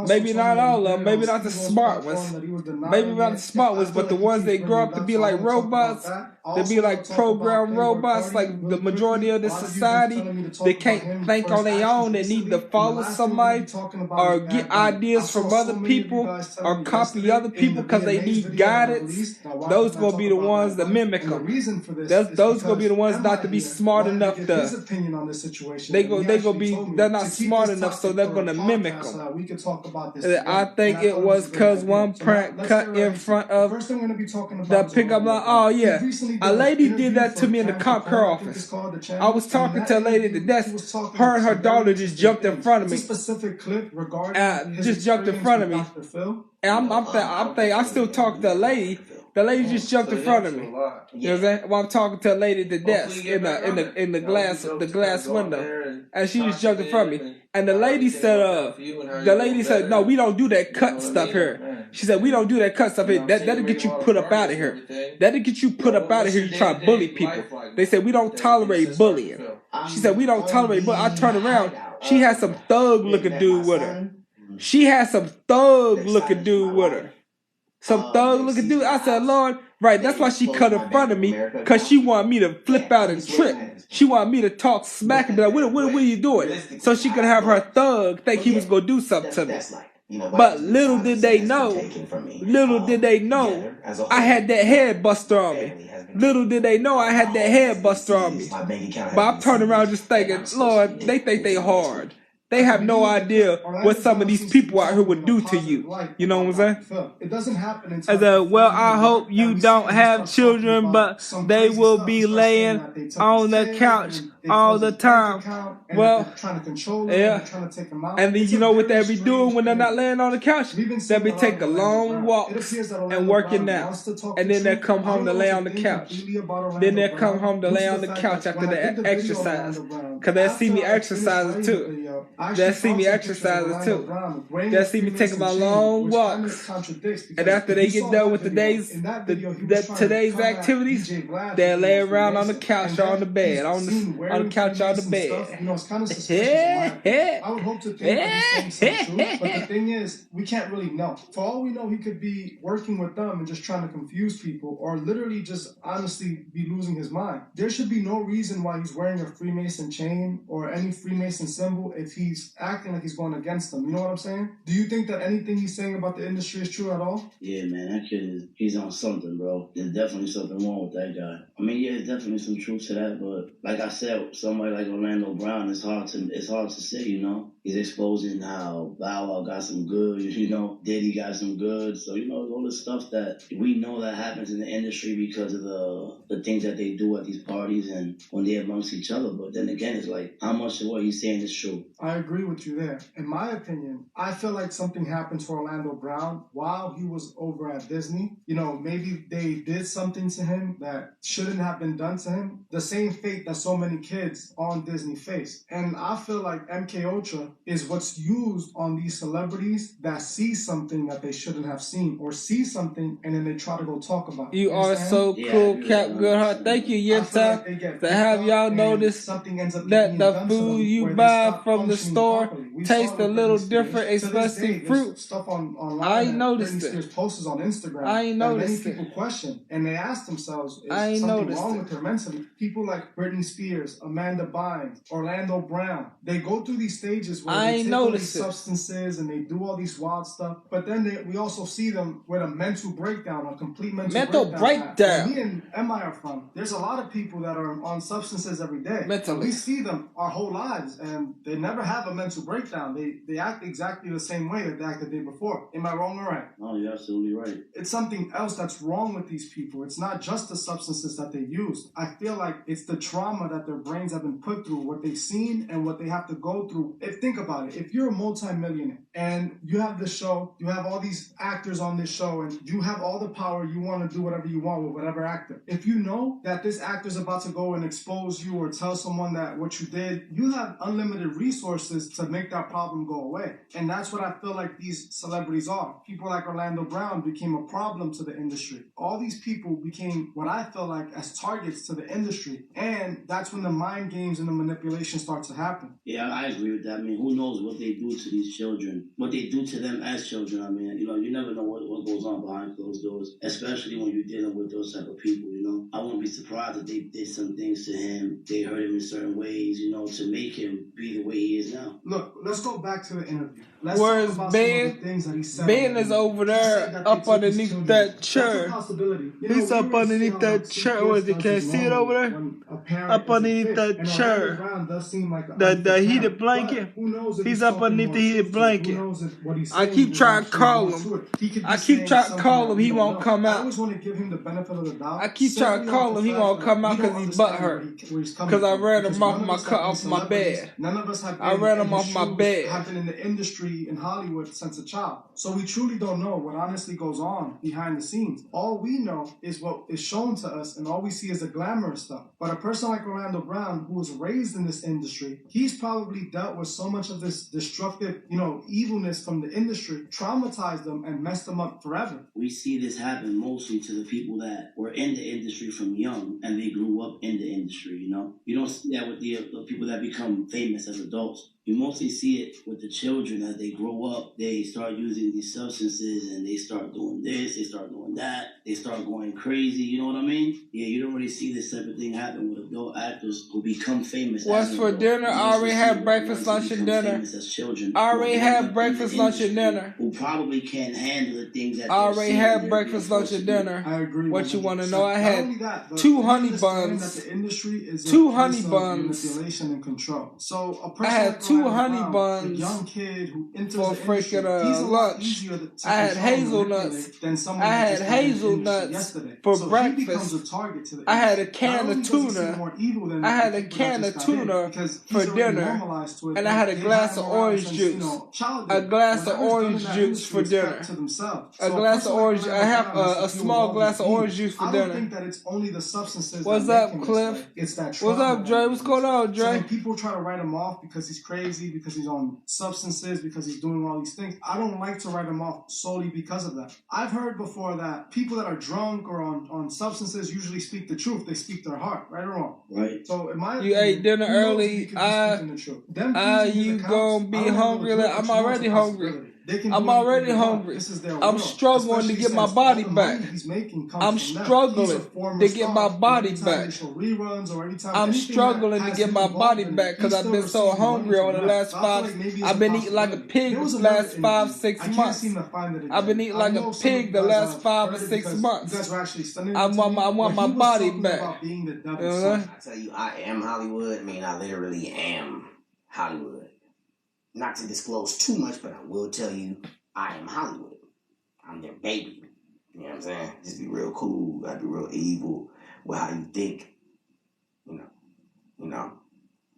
Maybe not all of them. Maybe not the smart ones. Maybe not the smart ones, but the ones they grow up to be like robots. They be like programmed robots, like the majority of the society. They can't think on their own. They need to follow somebody or get ideas from other people or copy other people because they need guidance. Those gonna be the ones that mimic them. Those gonna be the ones not to be smart enough to. They're not smart enough, so they're gonna mimic them. I think it was because one prank cut in front of the pickup line. Oh yeah, a lady did that to me in the cop car office. I was talking to a lady at the desk. Her and her daughter just jumped in front of me. Just jumped in front of me. And I'm thinking, I still talk to a lady. The lady just jumped in front of me. You know what I'm saying? While I'm talking to a lady at the desk in the glass window, and she just jumped in front of me. And the lady said, no, we don't do that cut stuff here. She said, we don't do that cut stuff here. That'll get you put up out of here. That'll get you put up out of here. You try to bully people. They said we don't tolerate bullying. She said, we don't tolerate, but I turned around. She had some thug looking dude with her. She had some thug looking dude with her. Some thug looking dude. I said, Lord, right, that's why she cut in front of me, because she wanted me to flip out and trip. She wanted me to talk smack and be like, what are you doing? So she could have her thug think he was going to do something to me. But little did they know, I had that head buster on me. Little did they know I had that head buster on me. But I'm turning around just thinking, Lord, they think they hard. They have no idea what some of these people out here would do to you. You know what I'm saying? It doesn't happen until I said, well, I hope you don't have children, but they will be laying on the couch all the time. Well, trying to control them, yeah. trying to take them out. And then you know what they be doing when they're not laying on the couch? They be taking long walks and working out. And then they come home to lay on the couch. Then they come home to lay on the couch after the exercise. Because they see me exercising too. They'll see me exercising too. They'll see me taking my long walks. And after they get done with today's activities, they'll lay around on the couch or on the bed, on the couch or on the bed. You know, it's kind of suspicious. I would hope to think that he's saying some truth, but the thing is, we can't really know. For all we know, he could be working with them and just trying to confuse people, or literally just honestly be losing his mind. There should be no reason why he's wearing a Freemason chain or any Freemason symbol if he's acting like he's going against them. You know what I'm saying? Do you think that anything he's saying about the industry is true at all? Yeah, man, that kid he's on something, bro. There's definitely something wrong with that guy. I mean, yeah, there's definitely some truth to that, but like I said, somebody like Orlando Brown, it's hard to say, you know. He's exposing how Bow Wow got some good, you know, Diddy got some good. So, you know, all the stuff that we know that happens in the industry because of the things that they do at these parties and when they're amongst each other. But then again, it's like, how much of what he's saying is true? I agree with you there. In my opinion, I feel like something happened to Orlando Brown while he was over at Disney. You know, maybe they did something to him that shouldn't have been done to him. The same fate that so many kids on Disney face. And I feel like MK Ultra is what's used on these celebrities that see something that they shouldn't have seen, or see something and then they try to go talk about it. You are so cool, Cap Goodheart. Thank you, Yenta, to have y'all notice that the food you buy from the store tastes a little different, especially fruit. Stuff online. I ain't noticed it. Posters on Instagram. I ain't noticed it. Many people question and they ask themselves, is I ain't something noticed wrong it. with her mentally? People like Britney Spears, Amanda Bynes, Orlando Brown, they go through these stages where they take all these substances and they do all these wild stuff, but then we also see them with a mental breakdown, a complete mental breakdown. Me and MI are from, there's a lot of people that are on substances every day. Mentally. We see them our whole lives and they never have a mental breakdown. They act exactly the same way that they acted the day before. Am I wrong or right? No, you're absolutely right. It's something else that's wrong with these people. It's not just the substances that they used. I feel like it's the trauma that their brains have been put through, what they've seen and what they have to go through. Think about it. If you're a multi-millionaire and you have this show, you have all these actors on this show, and you have all the power, you want to do whatever you want with whatever actor. If you know that this actor's about to go and expose you or tell someone that what you did, you have unlimited resources to make that problem go away. And that's what I feel like these celebrities are. People like Orlando Brown became a problem to the industry. All these people became what I feel like as targets to the industry. And that's when the mind games and the manipulation starts to happen. Yeah, I agree with that. I mean, who knows what they do to these children, what they do to them as children. I mean, you know, you never know what goes on behind closed doors, especially when you're dealing with those type of people, you know. I wouldn't be surprised if they did some things to him, they hurt him in certain ways, you know, to make him be the way he is now. Look, let's go back to the interview. Let's Where's talk about Ben? some of the things that he said. Ben is over there, up underneath that chair. He's up underneath that chair. What is it? Can you see it over there? Up underneath that chair. The heated blanket. He's up underneath the heated blanket. I keep trying to call him. I keep trying to call him. He won't come out. I always want to give him the benefit of the doubt. I keep trying to call him. He won't come out because he's butthurt. Because I ran him off my bed. None of us have I ran him off my bed. have been in the industry industry in Hollywood since a child. So we truly don't know what honestly goes on behind the scenes. All we know is what is shown to us, and all we see is the glamorous stuff. But a person like Orlando Brown, who was raised in this industry, he's probably dealt with so much of this destructive, evilness from the industry, traumatized them and messed them up forever. We see this happen mostly to the people that were in the industry from young and they grew up in the industry, You don't see that with the people that become famous as adults. You mostly see it with the children as they grow up. They start using these substances and they start doing this, they start doing that, they start going crazy, you know what I mean? Yeah, you don't really see this type of thing happen with adult actors who become famous. What's for dinner? I already had breakfast, lunch, and dinner. As children, I already had breakfast, lunch, and dinner. Who probably can't handle the things that I already had breakfast, lunch, and dinner. I agree. What you want to know? I had 2 honey buns. 2 honey buns. Manipulation and control. So a person I had 2 honey buns. A young kid who enters for the industry, he's a lot easier to I had hazelnuts. Than someone I had that hazelnuts for so breakfast. He becomes a target to the I had a can of tuna. I had a can of tuna for dinner, and I had a glass of orange juice. A glass of orange juice for dinner. A glass of orange. I have a small glass of orange juice for dinner. I don't think that it's only the substances. What's up, Cliff? It's that. What's up, Dre? What's going on, Dre? So when people try to write him off because he's crazy, because he's on substances, because he's doing all these things, I don't like to write him off solely because of that. I've heard before that people that are drunk or on substances usually speak the truth. They speak their heart, right or wrong. Right. So in my you opinion, ate dinner early. You gonna be hungry? I'm already hungry. I'm already hungry. I'm struggling to get my body back. I'm struggling to get my body back. I'm struggling to get my body back because I've been so hungry over the last 5. I've been eating like a pig the last 5-6 months. I've been eating like a pig the last 5 or 6 months. I want my body back. I tell you, I am Hollywood. I mean, I literally am Hollywood. Not to disclose too much, but I will tell you, I am Hollywood. I'm their baby. You know what I'm saying? Just be real cool. I'd be real evil with how you think. You know.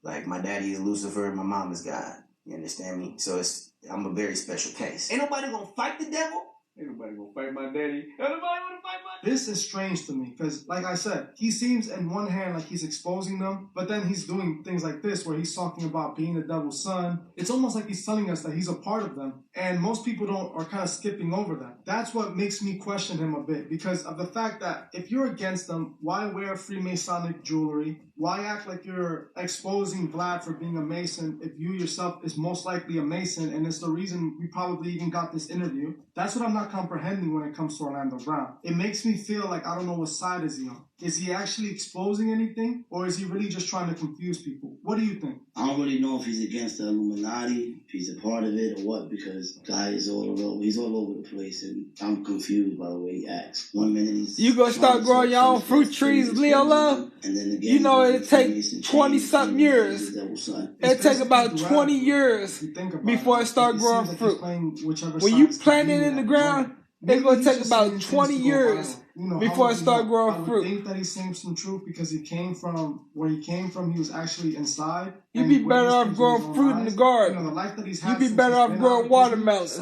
Like my daddy is Lucifer, my mom is God. You understand me? So I'm a very special case. Ain't nobody gonna fight the devil. Ain't nobody gonna fight my daddy. Ain't nobody wanna fight my daddy. This is strange to me because, like I said, he seems in one hand like he's exposing them, but then he's doing things like this where he's talking about being the devil's son. It's almost like he's telling us that he's a part of them, and most people are kind of skipping over that. That's what makes me question him a bit because of the fact that if you're against them, why wear Freemasonic jewelry? Why act like you're exposing Vlad for being a Mason if you yourself is most likely a Mason and it's the reason we probably even got this interview? That's what I'm not comprehending when it comes to Orlando Brown. It makes me feel like I don't know what side is he on. Is he actually exposing anything or is he really just trying to confuse people? What do you think? I don't really know if he's against the Illuminati, if he's a part of it or what, because guy is he's all over the place and I'm confused by the way he acts. 1 minute he's... You gonna start growing your own fruit trees, Leo Love? And then again, it takes 20-something years. It takes about 20 years before it start growing fruit. When you plant it in the ground, it's going to take about 20 years before it start growing fruit. I think that he's saying some truth because he came from where he came from. He was actually inside. You'd be better off growing fruit in the garden. The life that he's You'd be better off growing watermelons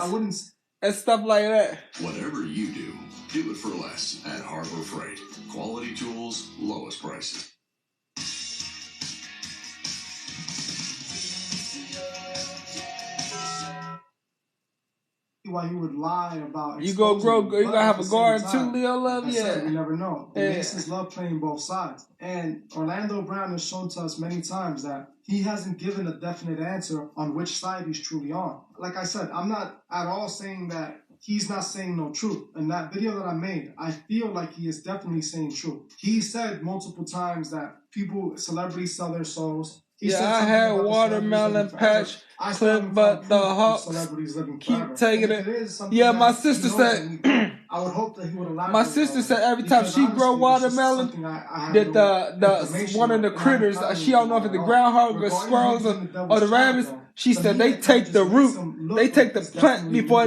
and stuff like that. Whatever you do it for less at Harbor Freight. Quality tools, lowest prices. Why he would lie about you gonna have a garden too, Leo Love? Yeah, we never know. The Masons love playing both sides, and Orlando Brown has shown to us many times that he hasn't given a definite answer on which side he's truly on. Like I said, I'm not at all saying that he's not saying no truth. In that video that I made, I feel like he is definitely saying truth. He said multiple times that celebrities sell their souls. I had watermelon patch clip, but the Hawks keep taking it. Yeah, my sister said. I would hope that he would allow. My sister said every time she grow watermelon, that the one of the critters, she don't know if it's the groundhog or squirrels or the rabbits. She said they take the root, they take the plant before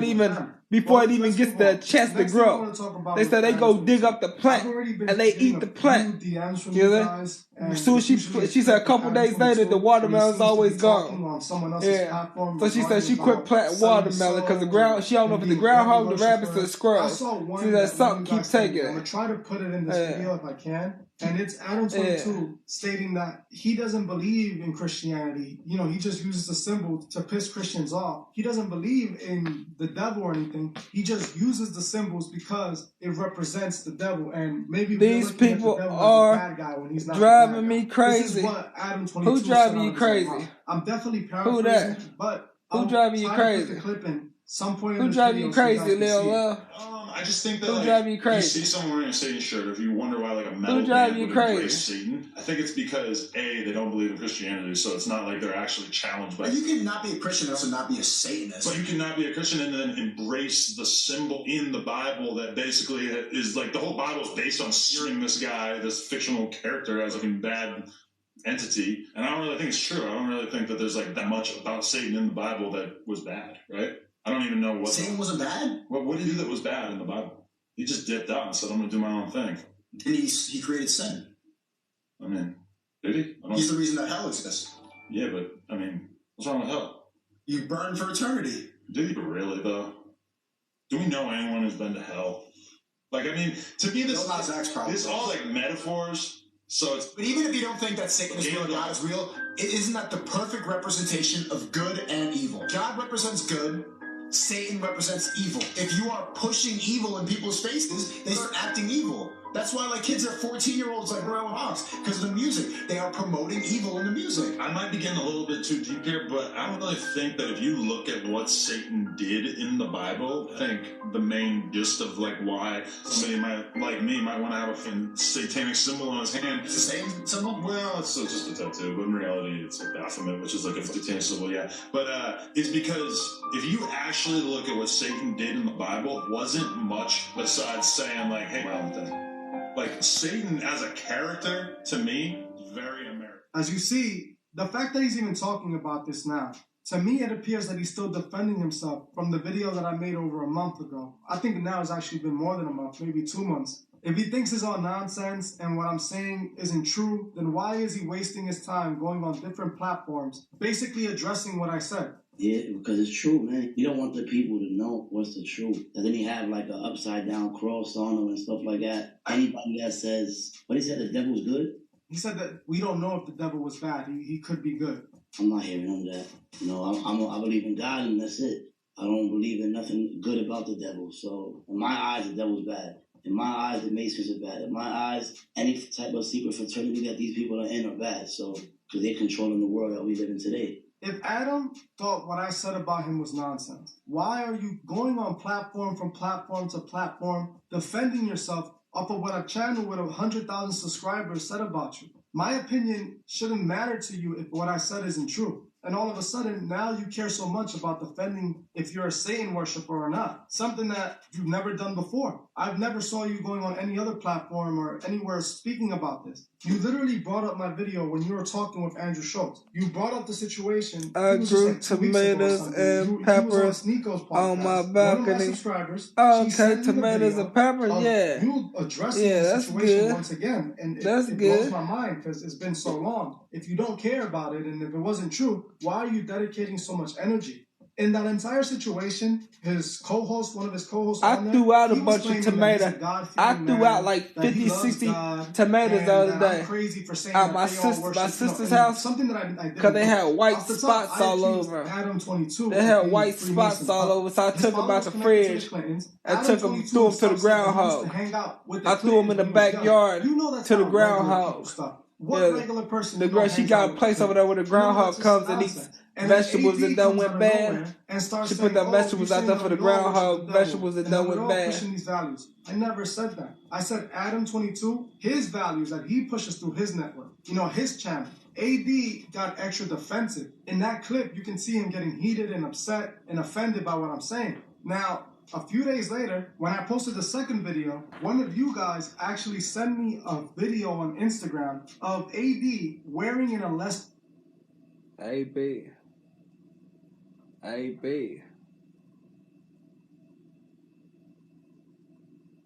it even gets the chance to grow. They said they go dig up the plant and they eat the plant. You know? And So she said a couple days later the watermelon's always gone. On someone else's platform, so she said she quit planting watermelon because the ground. She don't know if it's the groundhog, the rabbits, or the squirrels. I saw one. She said something keep taking it. I'm gonna try to put it in this video if I can. And it's Adam 22 stating that he doesn't believe in Christianity. You know, he just uses the symbol to piss Christians off. He doesn't believe in the devil or anything. He just uses the symbols because it represents the devil. And maybe these people are bad guy when he's not driving me crazy. This is what Adam 22 Who driving you crazy? I'm definitely paraphrasing. Who that? But who driving you crazy? Some point who driving you crazy, Lil? I just think that who driving you crazy? You see someone wearing a Satan shirt, if you wonder why like a metal who driving band you would crazy? embrace Satan, I think it's because A, they don't believe in Christianity, so it's not like they're actually challenged by. But you can not be a Christian and also not be a Satanist. But you cannot be a Christian and then embrace the symbol in the Bible that basically is like the whole Bible is based on searing this guy, this fictional character, as a bad entity. And I don't really think it's true. I don't really think that there's like that much about Satan in the Bible that was bad, right? I don't even know what Satan wasn't bad. What did he do that was bad in the Bible? He just dipped out and said, "I'm going to do my own thing." And he created sin. I mean, did he? He's the reason that hell exists. Yeah, but I mean, what's wrong with hell? You burn for eternity. Did he really though? Do we know anyone who's been to hell? Like, I mean, to me, this is all like metaphors. So it's. But even if you don't think that Satan is real or God is real, isn't that the perfect representation of good and evil? God represents good. Satan represents evil. If you are pushing evil in people's faces, they start acting evil. That's why like kids are 14-year-olds like Royal Hawks, because of the music. They are promoting evil in the music. I might be getting a little bit too deep here, but I don't really think that if you look at what Satan did in the Bible, I think the main gist of like why somebody might want to have a satanic symbol on his hand. It's the same symbol? Well, it's just a tattoo, but in reality it's a Baphomet, which is like a satanic symbol, yeah. But it's because if you actually look at what Satan did in the Bible, it wasn't much besides saying like, hey, my own thing. Like, Satan as a character, to me, is very American. As you see, the fact that he's even talking about this now, to me it appears that he's still defending himself from the video that I made over a month ago. I think now it's actually been more than a month, maybe 2 months. If he thinks it's all nonsense and what I'm saying isn't true, then why is he wasting his time going on different platforms, basically addressing what I said? Yeah, because it's true, man. You don't want the people to know what's the truth. And then he have like an upside down cross on him and stuff like that. Anybody that says, what he said, the devil's good? He said that we don't know if the devil was bad. He could be good. I'm not hearing none of that. You know, I believe in God and that's it. I don't believe in nothing good about the devil. So in my eyes, the devil's bad. In my eyes, the Masons are bad. In my eyes, any type of secret fraternity that these people are in are bad. So, because they're controlling the world that we live in today. If Adam thought what I said about him was nonsense, why are you going on platform from platform to platform, defending yourself off of what a channel with 100,000 subscribers said about you? My opinion shouldn't matter to you if what I said isn't true. And all of a sudden, now you care so much about defending if you're a Satan worshiper or not. Something that you've never done before. I've never saw you going on any other platform or anywhere speaking about this. You literally brought up my video when you were talking with Andrew Schultz. You brought up the situation. I grew tomatoes and peppers on my balcony. Okay, tomatoes and peppers, yeah. You addressing the situation once again. And it blows my mind because it's been so long. If you don't care about it and if it wasn't true, why are you dedicating so much energy? In that entire situation, his co-host, one of his co-hosts, I threw out a bunch of tomatoes. I threw out like 50, 60 tomatoes the other day. I'm crazy for saying at my sister's house. Something that I did. Because they had white spots all over. Adam 22. They had white spots all over. So I took them out the fridge and threw them to the groundhog. I threw them in the backyard to the groundhog. What regular person? The girl, she got a place over there where the groundhog comes and eats vegetables that done went bad. She put the vegetables out there for the groundhog, vegetables that done went bad. Pushing these values. I never said that. I said Adam 22, his values that he pushes through his network, his channel. AD got extra defensive. In that clip, you can see him getting heated and upset and offended by what I'm saying. Now, a few days later, when I posted the second video, one of you guys actually sent me a video on Instagram of AD wearing an less. AB.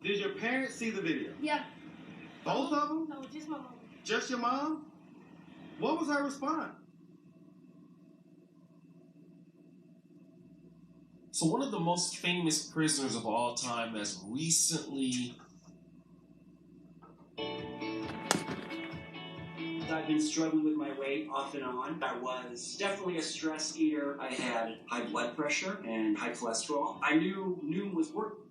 Did your parents see the video? Yeah. Both of them? No, just my mom. Just your mom? What was her response? So one of the most famous prisoners of all time has recently... I've been struggling with my weight off and on. I was definitely a stress eater. I had high blood pressure and high cholesterol. I knew Noom was working.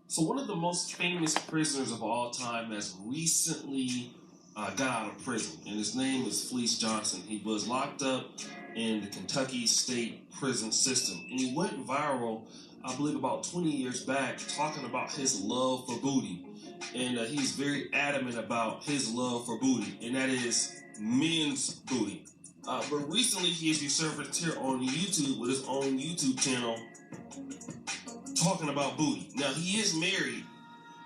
So one of the most famous prisoners of all time has recently got out of prison, and his name is Fleece Johnson. He was locked up in the Kentucky State prison system, and he went viral, I believe, about 20 years back, talking about his love for booty. And he's very adamant about his love for booty, and that is men's booty. But recently he has resurfaced here on YouTube with his own YouTube channel talking about booty. Now, he is married,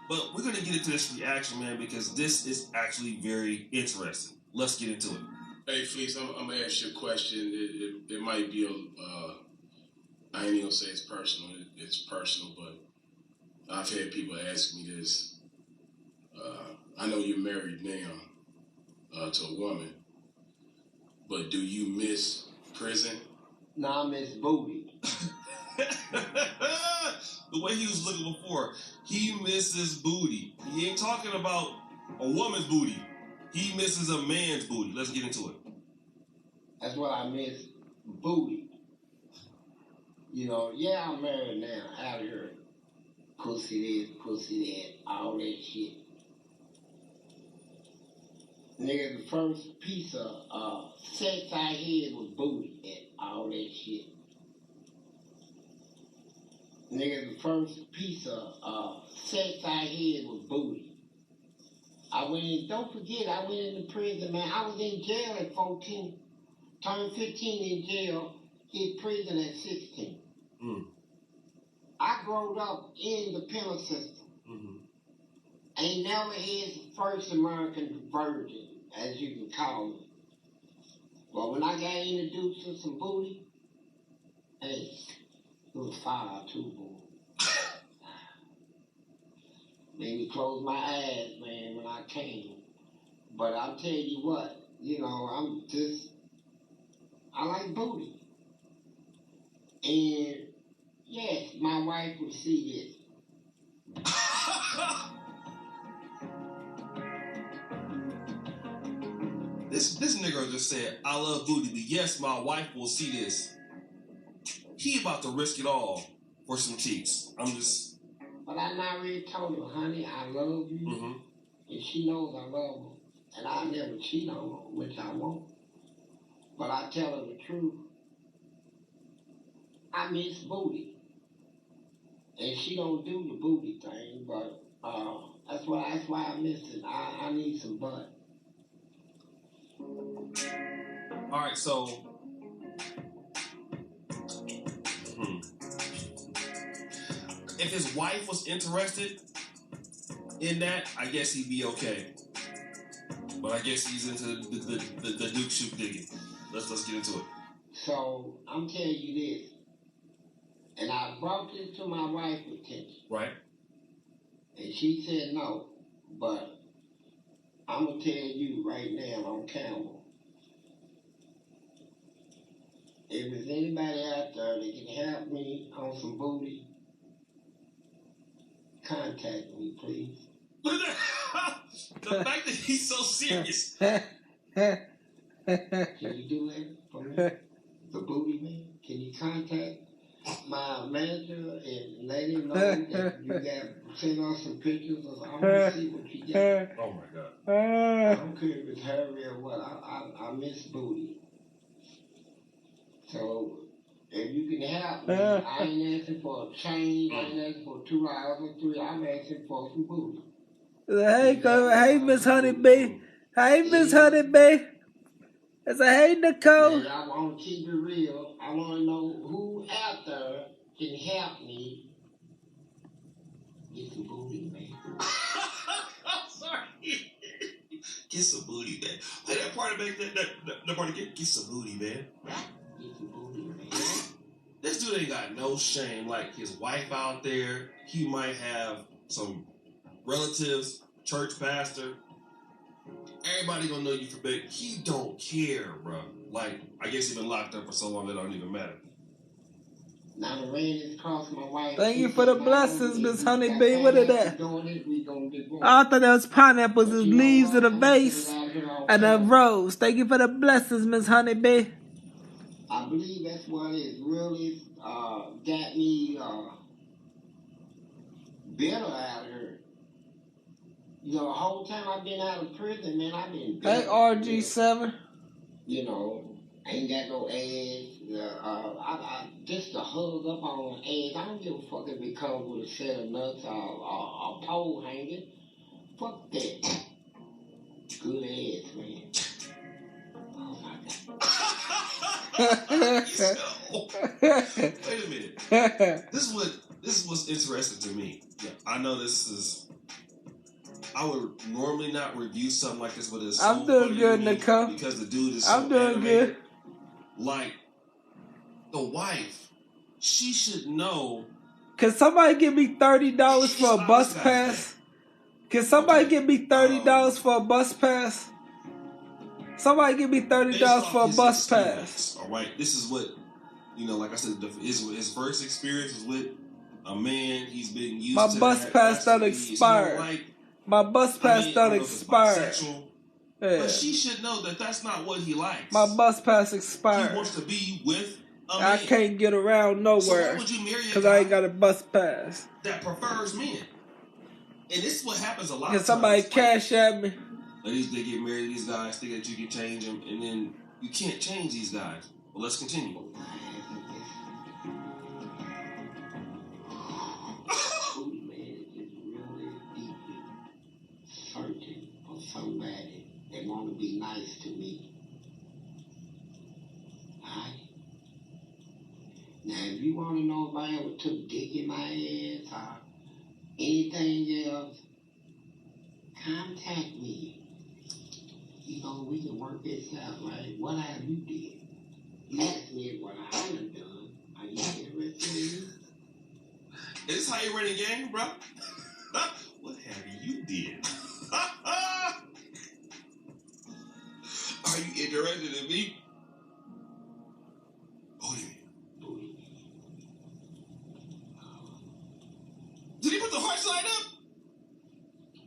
but we're going to get into this reaction, man, because this is actually very interesting. Let's get into it. Hey, Fleece, I'm going to ask you a question. It might be I ain't even going to say it's personal. It's personal, but I've had people ask me this. I know you're married now to a woman, but do you miss prison? Nah, I miss booty. The way he was looking before, he misses booty. He ain't talking about a woman's booty. He misses a man's booty. Let's get into it. That's what I miss, booty. You know, yeah, I'm married now, out of here. Pussy this, pussy that, all that shit. Nigga, the first piece of sex I had was booty and all that shit. Nigga, the first piece of sex I had was booty. I went in, don't forget, I went into prison, man. I was in jail at 14, turned 15 in jail, hit prison at 16. I growed up in the penal system. Ain't never had the first American virgin, as you can call it. But when I got introduced to some booty, hey, it was fire too, boy. Made me close my eyes, man, when I came. But I'll tell you what, you know, I like booty. And yes, my wife would see this. This nigga just said, I love booty, but yes, my wife will see this. He about to risk it all for some cheeks. But I already told her, honey, I love you. And she knows I love her. And I never cheat on her, which I won't. But I tell her the truth. I miss booty. And she don't do the booty thing, but that's why I miss it. I need some butt. All right, so if his wife was interested in that, I guess he'd be okay. But I guess he's into the Duke shoot digging. Let's get into it. So I'm telling you this, and I brought this to my wife's attention. Right. And she said no, but I'm gonna tell you right now on camera. If there's anybody out there that can help me on some booty, contact me, please. Look at that! The fact that he's so serious. Can you do that for me? The booty man? Can you contact my manager and let him know that you got send us some pictures of I want to see what you got. Oh my God. I don't care if it's hairy or what. I miss booty. So if you can help me, I ain't asking for a chain, I ain't asking for 2 hours or 3. I'm asking for some booty. Hey, Miss Honeybee. Hey, Miss Honeybee. I say, hey, Nicole. Man, I want to keep it real. I want to know who out there can help me get some booty, man. I'm sorry. Get some booty, man. Play that part back that part again. Get some booty, man. Get some booty, man. This dude ain't got no shame. Like his wife out there, he might have some relatives, church pastor. Everybody gonna know you for big. He don't care, bro. Like, I guess he been locked up for so long it don't even matter. Now the rain is across my wife. Thank you for the blessings, Miss Honeybee. What is that? I thought that was pineapples, and leaves in a vase, and a rose. Thank you for the blessings, Miss Honeybee. I believe that's what it really got me bitter out here. You know, the whole time I've been out of prison, man, I've been bitter. Hey, RG7. You know, ain't got no ass. I just to hug up on ass. I don't give a fuck if it comes with a set of nuts or a pole hanging. Fuck that. Good ass, man. Oh my God. Wait a minute. This is what's interesting to me. Yeah, I know this is. I would normally not review something like this, but it's so I'm doing funny good, to me Nicole. because the dude is so I'm doing animated. good. Like the wife, she should know. Can somebody give me $30 for a bus pass? Can somebody give me $30 for a bus pass? Somebody give me $30 for a bus pass. All right, this is what like I said. His first experience was with a man. He's been used. My to bus that. pass done expired. My bus pass done expired. Yeah. But she should know that that's not what he likes. My bus pass expired. He wants to be with a I man can't get around nowhere why would you marry a because guy I ain't got a bus pass. that prefers men. And this is what happens a lot Can of somebody times. cash at me? Ladies, they get married to these guys, think that you can change them, and then you can't change these guys. Well, let's continue. Searching for somebody that want to be nice to me. Alright? Now, if you want to know if I ever took dick in my ass or anything else, contact me. You know, we can work this out, right? What have you did? Ask me what I haven't done. Are you interested in me? Is this how you run a game, bro? What have you did? Are you interested in me? Booty. Did he put the heart sign up?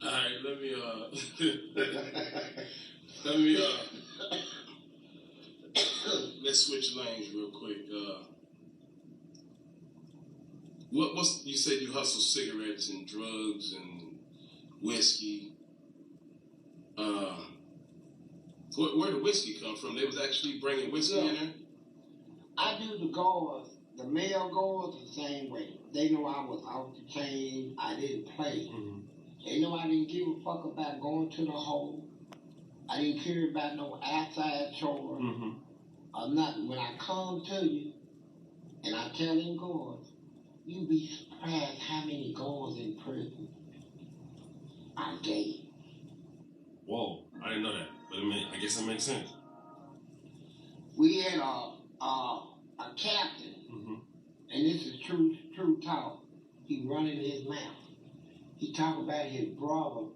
Alright, let me let's switch lanes real quick. What's you said you hustle cigarettes and drugs and whiskey. Where the whiskey come from? They was actually bringing whiskey in there? I do the guards, the male guards the same way. They know I was off the chain. I didn't play. Mm-hmm. They know I didn't give a fuck about going to the hole. I didn't care about no outside chores or nothing. When I come to you and I tell them guards, you'd be surprised how many guards in prison are gay. Whoa, I didn't know that. But I guess that makes sense. We had a captain, and this is true talk. He running his mouth. He talk about his brother.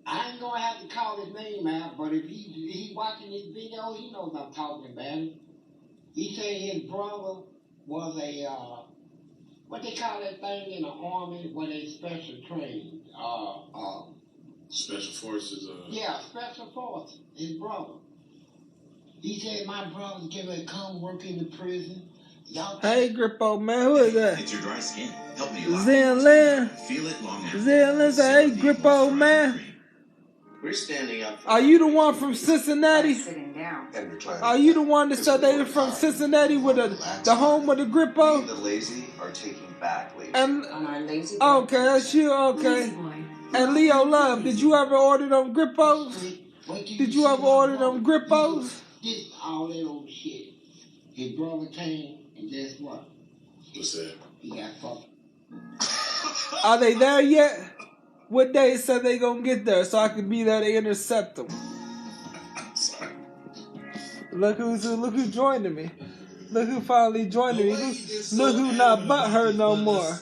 I ain't gonna have to call his name out, but if he watching this video, he knows I'm talking about him. He said his brother was a what they call that thing in the army where they special trained. Special forces. Yeah, special forces. His brother. He said my brother's gonna come work in the prison. Y'all Hey, Grippo, man, who is that? It's your dry skin. Help me Zen Lin. Feel it long after. Zen Lin say, hey, Grippo, man. We're standing up. Are you the one from Cincinnati? Sitting down. And reclining. Are you the one that said they were from Cincinnati with the home of the Grippo? The lazy are taking back lazy. And our lazy. okay, that's you. Okay. And Leo Love, did you ever order them Grippos? Did you ever order them Grippos? This all that old shit. His brother came, and guess what? What's that? He got fucked. Are they there yet? What day said they gonna get there so I could be there to intercept them? Sorry. Look who joined me. Look who finally joined me. Look who not butthurt no more.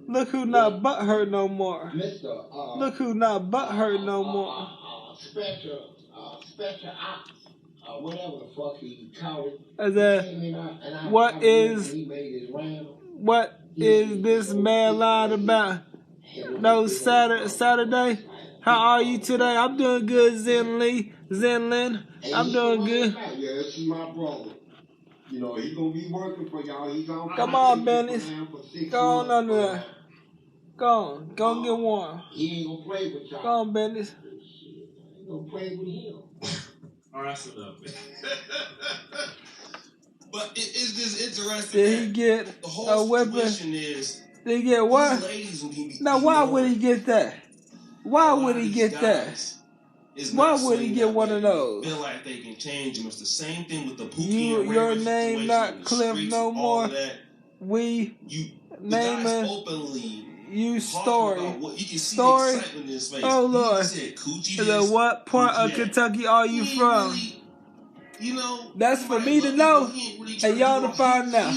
Look who not butthurt no more. Look who not butthurt no more. special ops, whatever the fuck he called it. As a, what is this man lying about? No, Saturday. How are you today? I'm doing good, Zenlin. I'm doing good. Yeah, this is my brother. You know, he gonna be working for y'all. He gonna come on, Benny. Go on under there. Go on, get warm. He ain't gonna play with y'all. Go on, Benny. He gonna play with him. All right, shut up, man. But it's just interesting. Did he get the whole a weapon? Is, did he get what? Now, why would he get that? Why would he get that? Why would he get one of those? Feel like they can change him. It's the same thing with the Pookie and your name not Cliff no more. We naming openly. You story. You can see story. The excitement in his face. Oh Lord. He said, what part of Kentucky are you from? Really, you know, that's for me to know, and y'all to find out.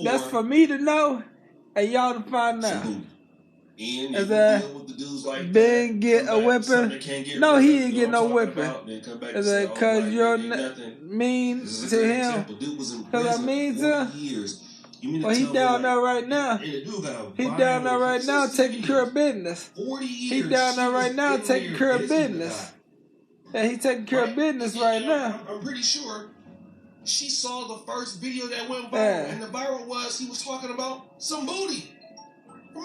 That's for me to know, and y'all to find out. As Ben get a weapon? No, he didn't get no weapon. As a cause you're mean to him. Cause I mean to him. Well, he down there right now. He down there right now taking care of business. He down there right now taking care of business. And he taking care of business right now. I'm pretty sure she saw the first video that went viral, and the viral was he was talking about some booty.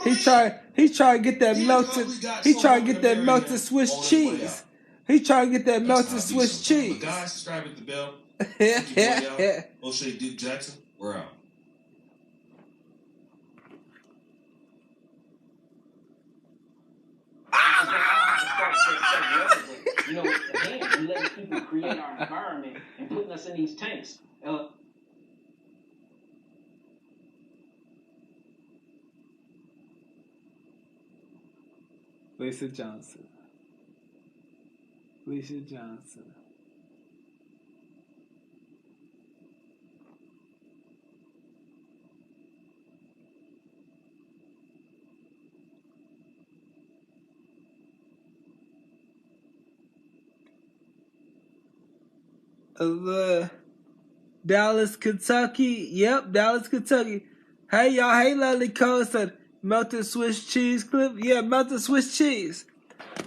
He tried to get that melted. He tried to get that melted Swiss cheese. He tried to get that melted Swiss cheese. Guys, subscribe at the bell. O'Shea Duke Jackson, we're out. You know, again, we letting people create our environment and putting us in these tanks. Lisa Johnson. Dallas, Kentucky. Yep, Dallas, Kentucky. Hey, y'all. Hey, Lovely Cole said, melted Swiss cheese clip. Yeah, melted Swiss cheese.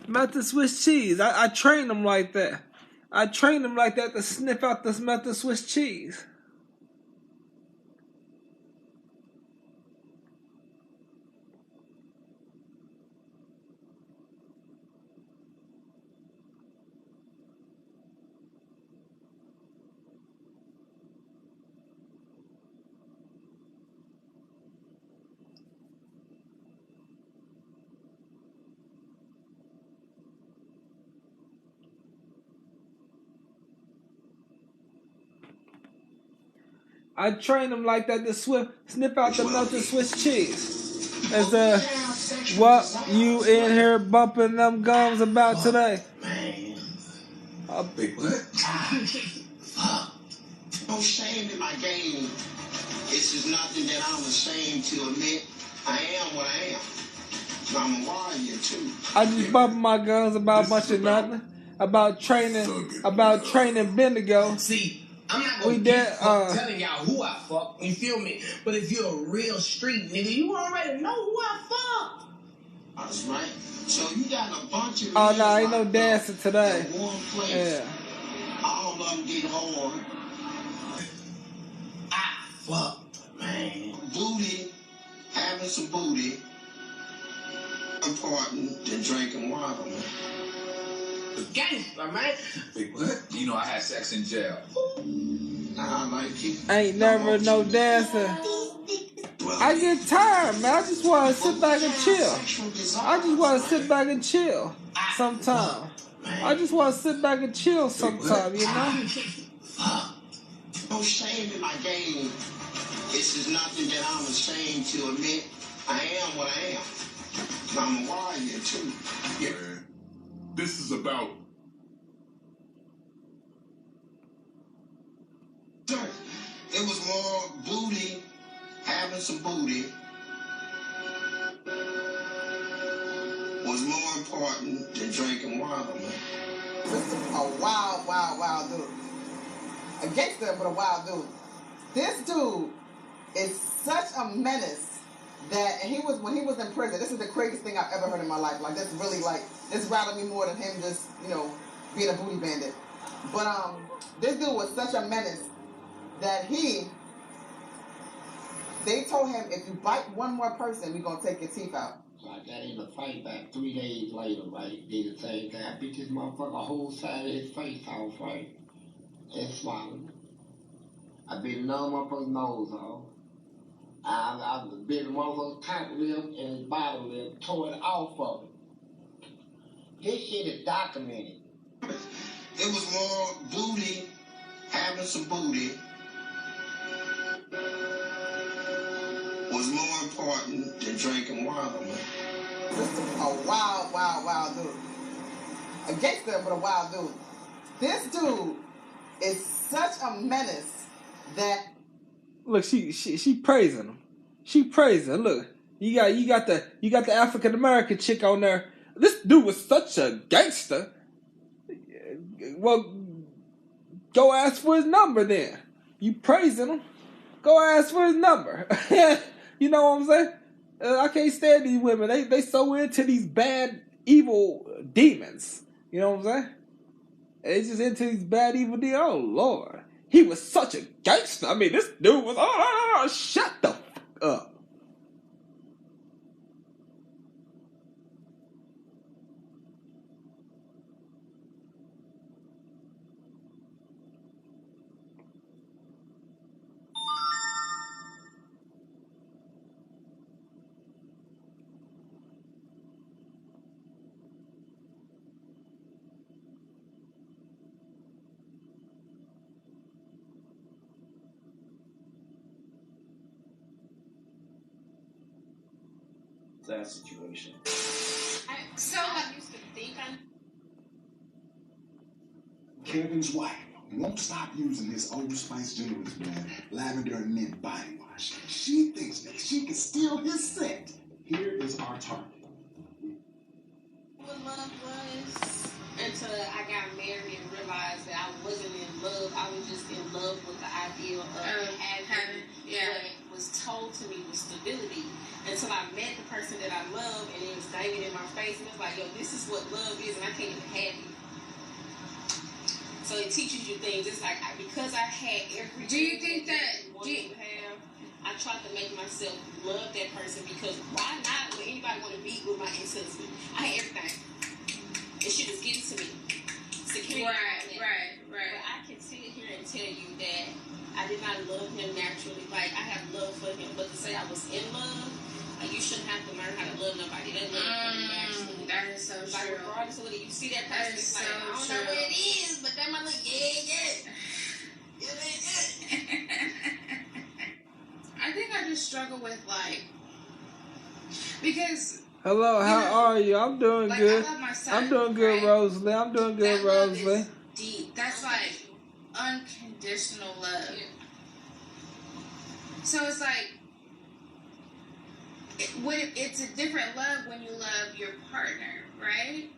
Melted Swiss cheese. I trained them like that. I trained them like that to sniff out this melted Swiss cheese. I trained them like that to sniff out the melted Swiss cheese. As what you in here bumping them gums about today? Big what? No shame in my game. This is nothing that I'm ashamed to admit. I am what I am. I'm a warrior too. I just bumping my gums about a bunch of nothing. About training Bendigo. See, I'm not gonna keep telling y'all who I fuck, you feel me? But if you're a real street nigga, you already know who I fuck. That's right. So you got a bunch of oh no, ain't no dancing today. One place. Yeah. All of them get hard. I fuck, man. Booty, having some booty. Important to drinking water, man. Gangster, man. Wait, what? You know I had sex in jail. I like it. Ain't never no dancing. I get tired, man. I just want to sit back and chill. I just want to sit back and chill sometime. I just want to sit back and chill sometime, you know? No shame in my game. This is nothing that I'm ashamed to admit. I am what I am. I'm a warrior, too. Yeah. This is about... It was more booty, having some booty. Was more important than drinking water, man. This is a wild dude. A gangster, but a wild dude. This dude is such a menace that, and when he was in prison, this is the craziest thing I've ever heard in my life. Like, this really, this rattled me more than him just, being a booty bandit. But, this dude was such a menace that they told him, if you bite one more person, we're going to take your teeth out. So I got in a fight back 3 days later, right? Did the same thing. I beat this motherfucker whole side of his face off, right? And swallowed. I bit another motherfucker's nose off. I bit the motherfucker's top lip and his bottom lip, tore it off of him. This shit is documented. It was more booty, having some booty, was more important than drinking water, man. This is a wild dude. A gangster, but a wild dude. This dude is such a menace that... Look, she praising him. She praising. Look, you got the African American chick on there. This dude was such a gangster. Well, go ask for his number then. You praising him? Go ask for his number. You know what I'm saying? I can't stand these women. They so into these bad, evil demons. You know what I'm saying? They just into these bad, evil demons. Oh, Lord. He was such a gangster. I mean, this dude was, shut the fuck up. That situation. I'm so not used to think I'm. Kevin's wife won't stop using his Old Spice Gentleman's brand lavender and mint body wash. She thinks that she can steal his scent. Here is our target. What love was until I got married and realized that I wasn't in love. I was just in love with the idea of having what was told to me was stability. Until I met the person that I love and it was banging in my face and it was like, yo, this is what love is and I can't even have you. So it teaches you things. It's like, because I had everything. Do you think that I tried to make myself love that person because why not would anybody want to be with my ex-husband? I had everything. It shit was given to me. Security. Right. But I can sit here and tell you that I did not love him naturally. Like, I have love for him. But to say I was in love, you shouldn't have to learn how to love nobody. That love comes naturally. That is so like, true. Regardless of whether you see that person, it's like, I don't know what it is, but that might look, I think I just struggle with, because... Hello, how are you? I'm doing good. I love my son, I'm doing good, right? Rosalie. I'm doing good, that love Rosalie. is deep. That's unconditional love. Yeah. So it's it's a different love when you love your partner, right?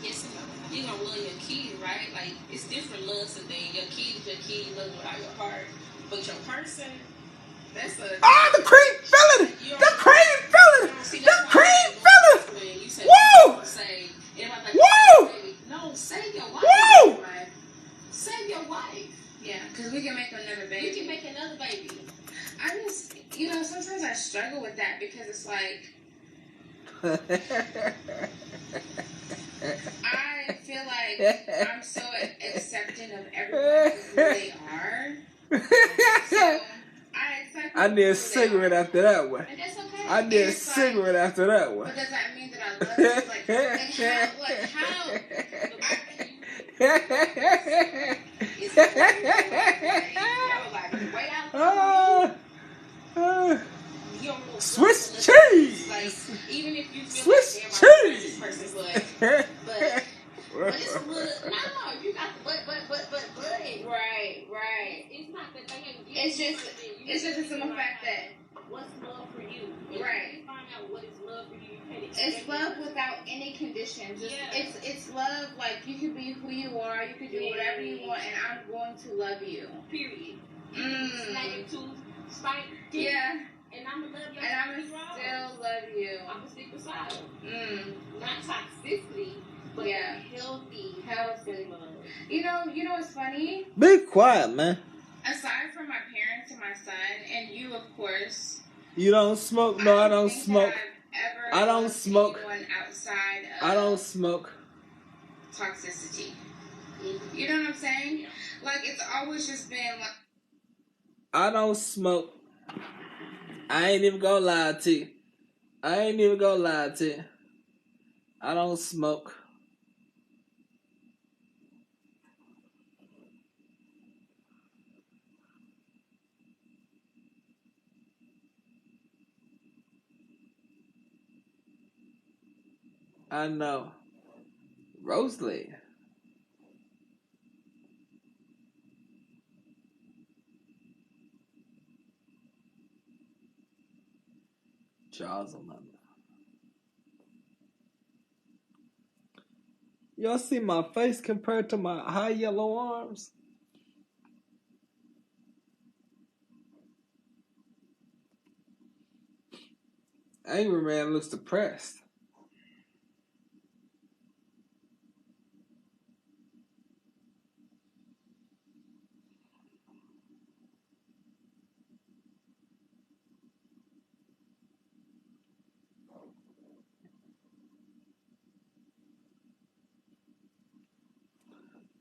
Yes, you're gonna love your kid, right? Like, it's different loves and things. Your kid is your kid, you love them without your heart. But your person, that's a... the cream feeling! The cream feeling! The cream feeling! Woo! Woo! No, save your wife. Woo! Save your wife. Yeah, because we can make another baby. We can make another baby. I just, sometimes I struggle with that because it's like, I feel like I'm so accepting of everyone who they are. So I need a cigarette after that one. And that's okay. I need a cigarette after that one. But does that mean that I love you? Swiss cheese. Like, even if you feel Swiss like cheese. this person's like, but it's a little, no, you got but. Right. It's not that they ain't. It's just the simple fact that what's love for you. Right. If you find out what is love for you. You can't expect It's love without any conditions. It's love, like you can be who you are, you can do whatever you want, and I'm going to love you. Period. Spank tooth, spank. Yeah. And I'm gonna love you. And I'm gonna still love you. I'm gonna stick beside you. Not toxicity, but healthy love. You know what's funny? Be quiet, man. Aside from my parents and my son, and you, of course. You don't smoke? No, I don't smoke. I don't smoke. Outside of I don't smoke. Toxicity. You know what I'm saying? Like, it's always just been like. I don't smoke. I ain't even gonna lie to you. I don't smoke. I know. Rosalie. Charles Amanda. Y'all see my face compared to my high yellow arms? Angry Man looks depressed.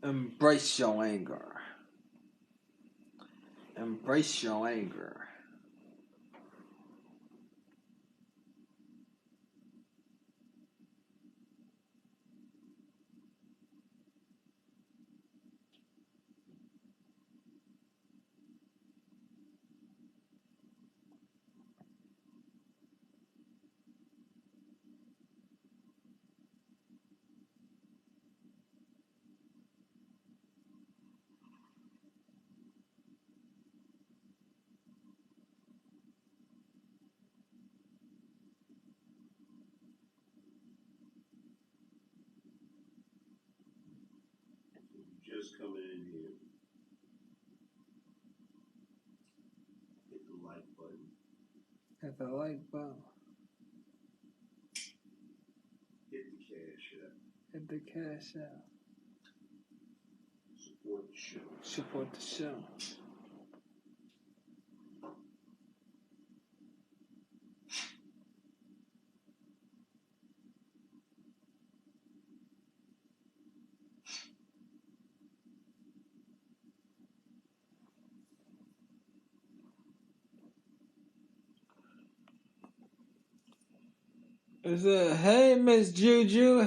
Embrace your anger. Embrace your anger. Just coming in here. Hit the like button. Hit the like button. Hit the cash app. Hit the cash out. Support the show. Support the show. Is it, hey, Miss Juju?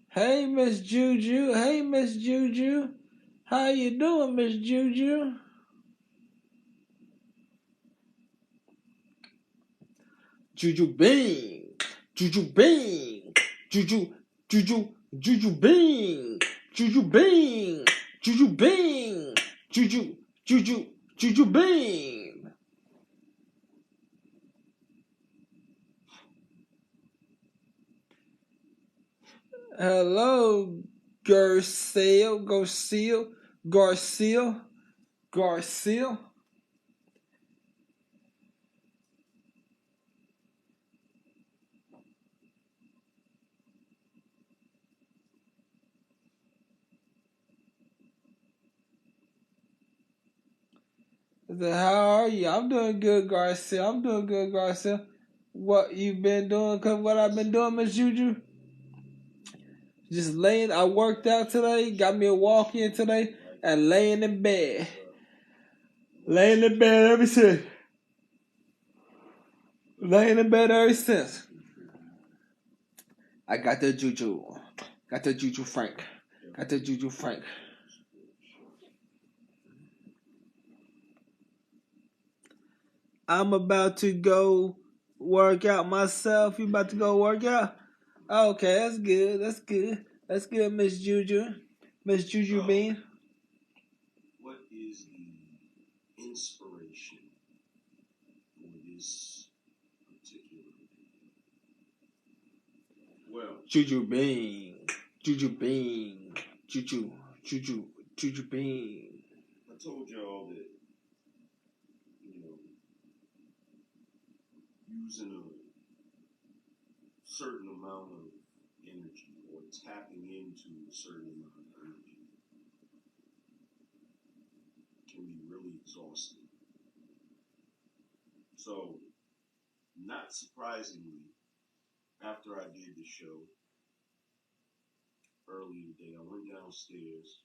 Hey, Miss Juju? Hey, Miss Juju? How you doing, Miss Juju? Juju Bing! Juju Bing! Juju Bing! Juju Bing! Juju Bing! Juju Bing! Hello, Garcia. I said, how are you? I'm doing good, Garcia. What you been doing? Cause what I've been doing, Miss Juju? Just laying. I worked out today. Got me a walk in today, and laying in bed. Laying in bed ever since. I got the Juju. Got the Juju Frank. I'm about to go work out myself. You about to go work out? Okay, that's good. That's good, Miss Juju. Miss Juju Bean. What is the inspiration for this particular video? Juju Bean. Juju Bean. Juju Bean. I told y'all that, using a certain amount of energy or tapping into a certain amount of energy can be really exhausting. So, not surprisingly, after I did the show earlier today, I went downstairs.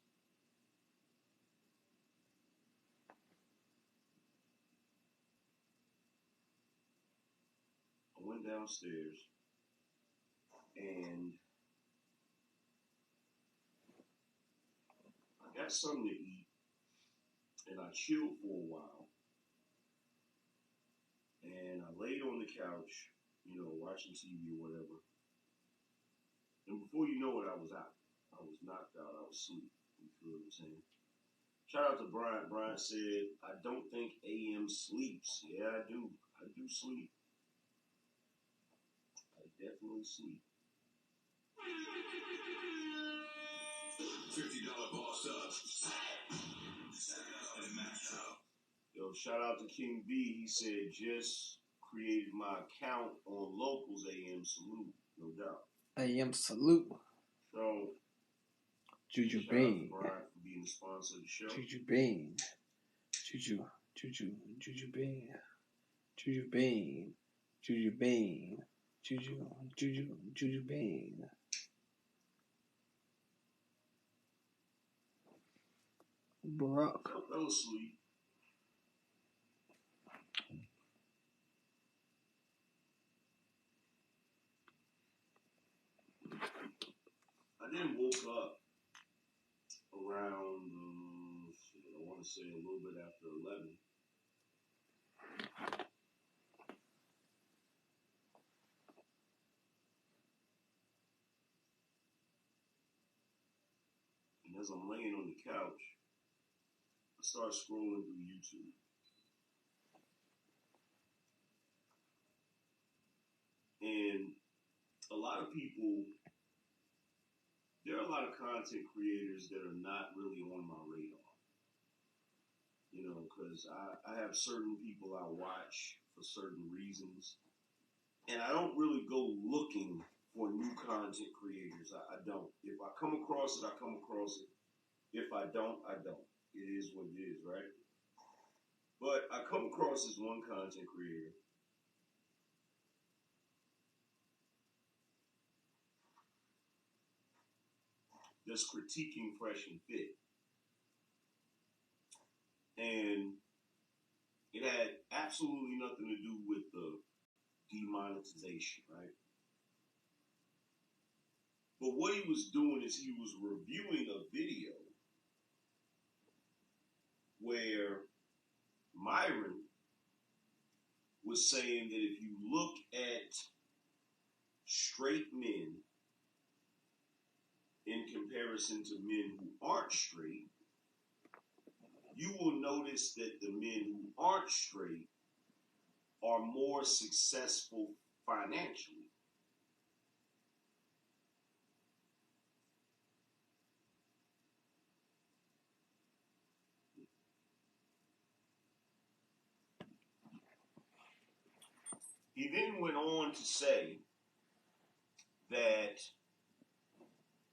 And I got something to eat, and I chilled for a while. And I laid on the couch, watching TV or whatever. And before you know it, I was out. I was knocked out. I was asleep. You feel what I'm saying? Shout out to Brian. Brian said, I don't think AM sleeps. Yeah, I do. I do sleep. I definitely sleep. $50 boss up. Yo, shout out to King B. He said, just created my account on Locals AM. Salute, no doubt. AM salute. So, Juju shout Bean. out to Brian for being the sponsor of the show. Juju Bean. Juju Bean. Juju Bean. Juju Bean. Juju Bean. Barack. I fell asleep. I then woke up around, I want to say a little bit after 11. And as I'm laying on the couch, I start scrolling through YouTube. And a lot of people, there are a lot of content creators that are not really on my radar. Because I have certain people I watch for certain reasons. And I don't really go looking for new content creators. I don't. If I come across it, I come across it. If I don't, I don't. It is what it is, right? But I come across this one content creator. That's critiquing Fresh and Fit. And it had absolutely nothing to do with the demonetization, right? But what he was doing is he was reviewing a video where Myron was saying that if you look at straight men in comparison to men who aren't straight, you will notice that the men who aren't straight are more successful financially. He then went on to say that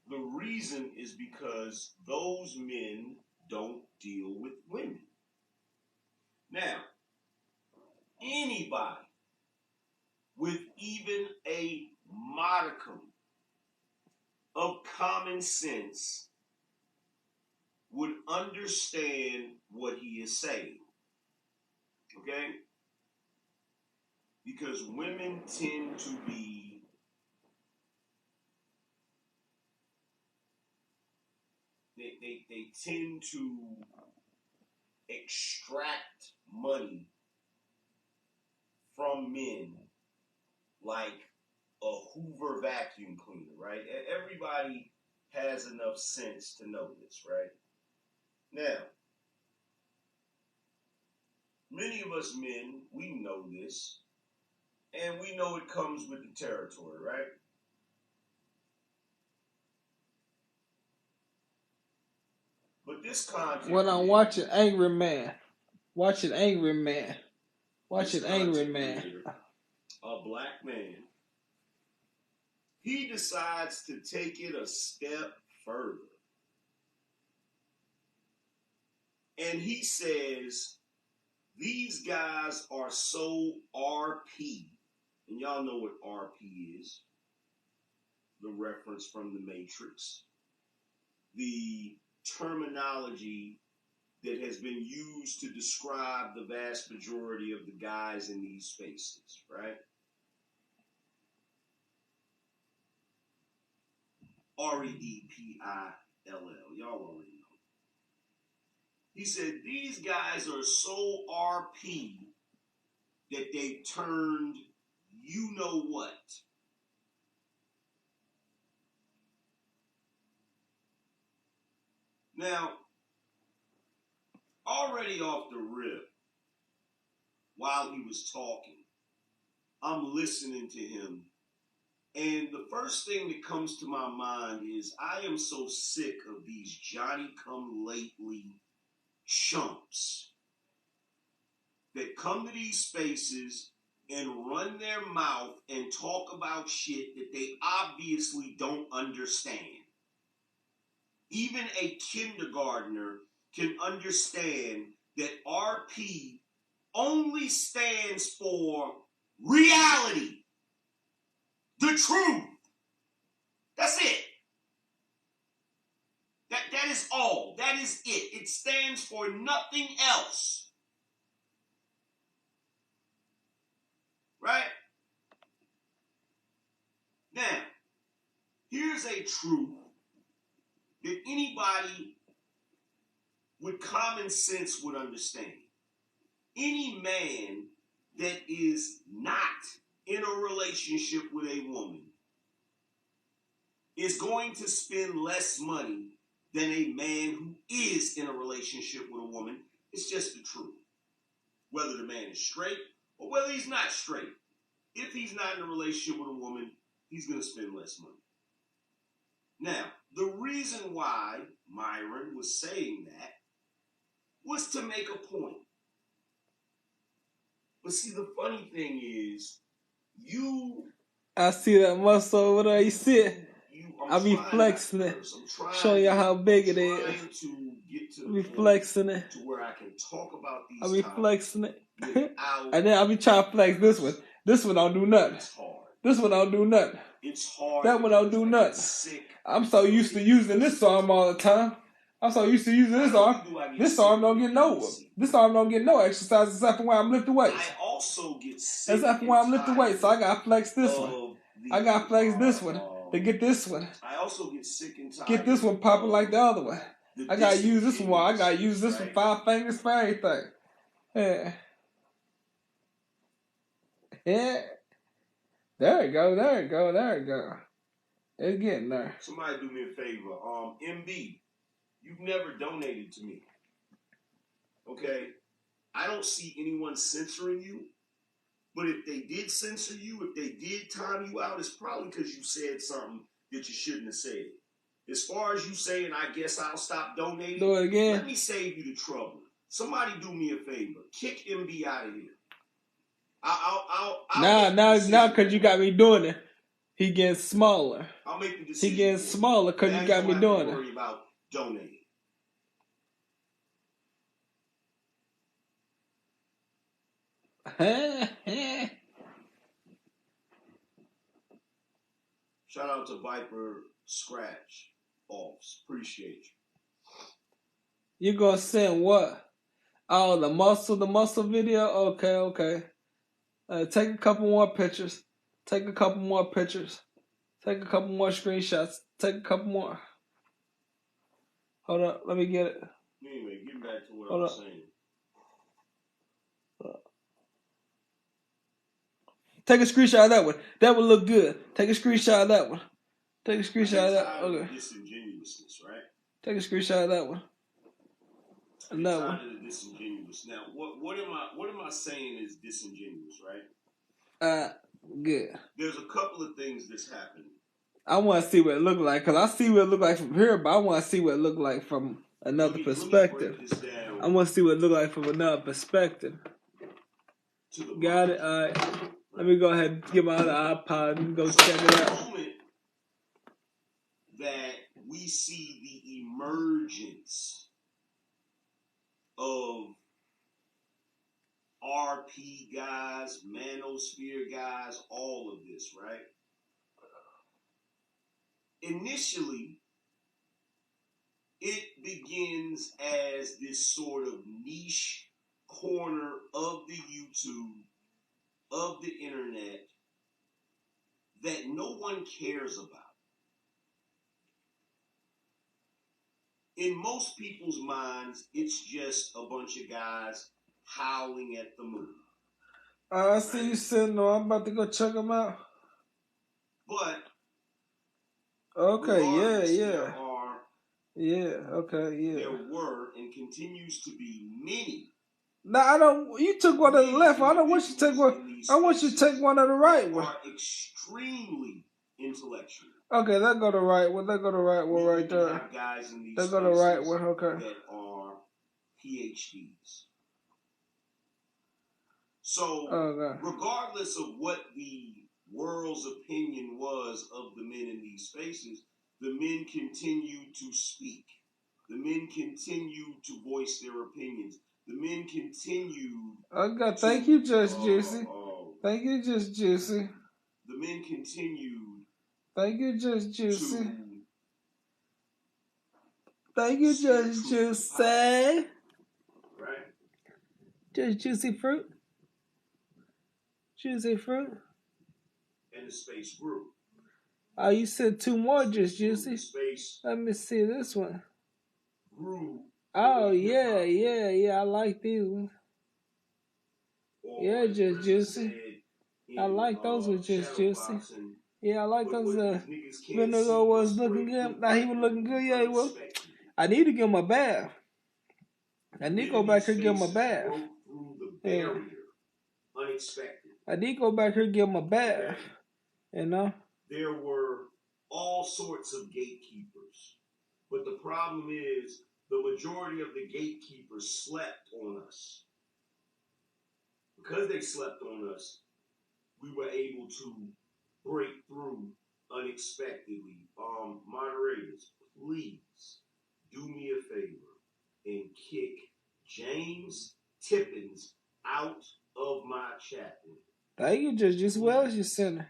the reason is because those men don't deal with women. Now, anybody with even a modicum of common sense would understand what he is saying. Okay? Because women tend to be they tend to extract money from men like a Hoover vacuum cleaner, right? Everybody has enough sense to know this, right? Now, many of us men, we know this, and we know it comes with the territory, right? But this content. When I'm watching Angry Man. Watching Angry Man. Watching Angry Man. A black man. He decides to take it a step further. And he says, these guys are so RP. And y'all know what RP is. The reference from The Matrix. The terminology that has been used to describe the vast majority of the guys in these spaces, right? REDPILL. Y'all already know. He said, these guys are so RP that they've turned you know what. Now, already off the rip, while he was talking, I'm listening to him. And the first thing that comes to my mind is I am so sick of these Johnny-come-lately chumps that come to these spaces and run their mouth and talk about shit that they obviously don't understand. Even a kindergartner can understand that RP only stands for reality. The truth. That's it. That is all. That is it. It stands for nothing else. Right? Now, here's a truth that anybody with common sense would understand. Any man that is not in a relationship with a woman is going to spend less money than a man who is in a relationship with a woman. It's just the truth. Whether the man is straight or whether he's not straight. If he's not in a relationship with a woman, he's going to spend less money. Now, the reason why Myron was saying that was to make a point. But see, the funny thing is, I see that muscle over there. You see it? I be flexing it. Showing you how big it is. I be flexing it. To where I can talk about these I be flexing it. And then I be trying to flex this one. This one don't do nothing. This one don't do nothing. It's hard. That one don't do nothing. I'm so used to using this arm all the time. I'm so used to using this arm. This arm don't get no. This arm don't get no exercise except for when I'm lifting weights. I also get sick. Except for when I'm lifting weights, so I gotta flex this one. I gotta flex this one to get this one. I also get sick and tired. Get this one popping like the other one. I gotta use this one. I gotta use this with 5 fingers for everything. Yeah. Yeah. There you go. There you go. There you go. It's getting there. Somebody do me a favor. MB, you've never donated to me. Okay? I don't see anyone censoring you. But if they did censor you, if they did time you out, it's probably because you said something that you shouldn't have said. As far as you saying, I guess I'll stop donating. Do it again. Let me save you the trouble. Somebody do me a favor. Kick MB out of here. Now, because you got me doing it, he getting smaller. I'll make the decision. He getting smaller because you got me doing it. Worry about donating. Shout out to Viper Scratch Offs. Appreciate you. You gonna send what? Oh, the muscle video? Okay. Take a couple more pictures. Take a couple more pictures. Take a couple more screenshots. Take a couple more. Hold up, let me get it. Anyway, getting back to what I was saying. Take a screenshot of that one. That would look good. Take a screenshot of that one. Take a screenshot of that. Okay. Disingenuousness, right? Take a screenshot of that one. Another one. Disingenuous. Now, what am I saying is disingenuous, right? Good. There's a couple of things that's happened. I want to see what it look like because I see what it look like from here, but I want to see what it look like from another perspective. I want to see what it look like from another perspective. Got it? All right. Let me go ahead and get my other iPod and go check it out. That we see the emergence of RP guys, manosphere guys, all of this, right? Initially, it begins as this sort of niche corner of the YouTube, of the internet, that no one cares about. In most people's minds, it's just a bunch of guys howling at the moon. I see you sitting there. I'm about to go check them out. But okay, yeah. There were and continues to be many. No, I don't. You took one to the left. I don't want you to take one. I want you to take one to the right one. Are extremely intellectual. Okay, let go to the right one. Let go to the right one right there. Let go to the right one. Okay. That are PhDs. So, regardless of what the world's opinion was of the men in these spaces, the men continue to speak. The men continue to voice their opinions. The men continue. Thank you, Just Juicy. Thank you, Just Juicy. The men continue. Thank you, Just Juicy. Thank you, Just Juicy. Right. Just Juicy Fruit. Juicy Fruit. And the space grew. Oh, you said two more Just Juicy. Space. Let me see this one. Grew. Oh, yeah. I like these ones. Yeah, Just Juicy. I like those with Just Juicy. Yeah, I like those. Vinegar was looking good. Now he was looking good. Yeah, he was. I need to give him a bath. I need to go back here and give him a bath. Yeah. Unexpected. I need to go back here and give him a bath. You know? There were all sorts of gatekeepers. But the problem is the majority of the gatekeepers slept on us. Because they slept on us, we were able to break through unexpectedly. Moderators, please do me a favor and kick James Tippins out of my chat room. Thank you, Just Juicy. Well, as your center.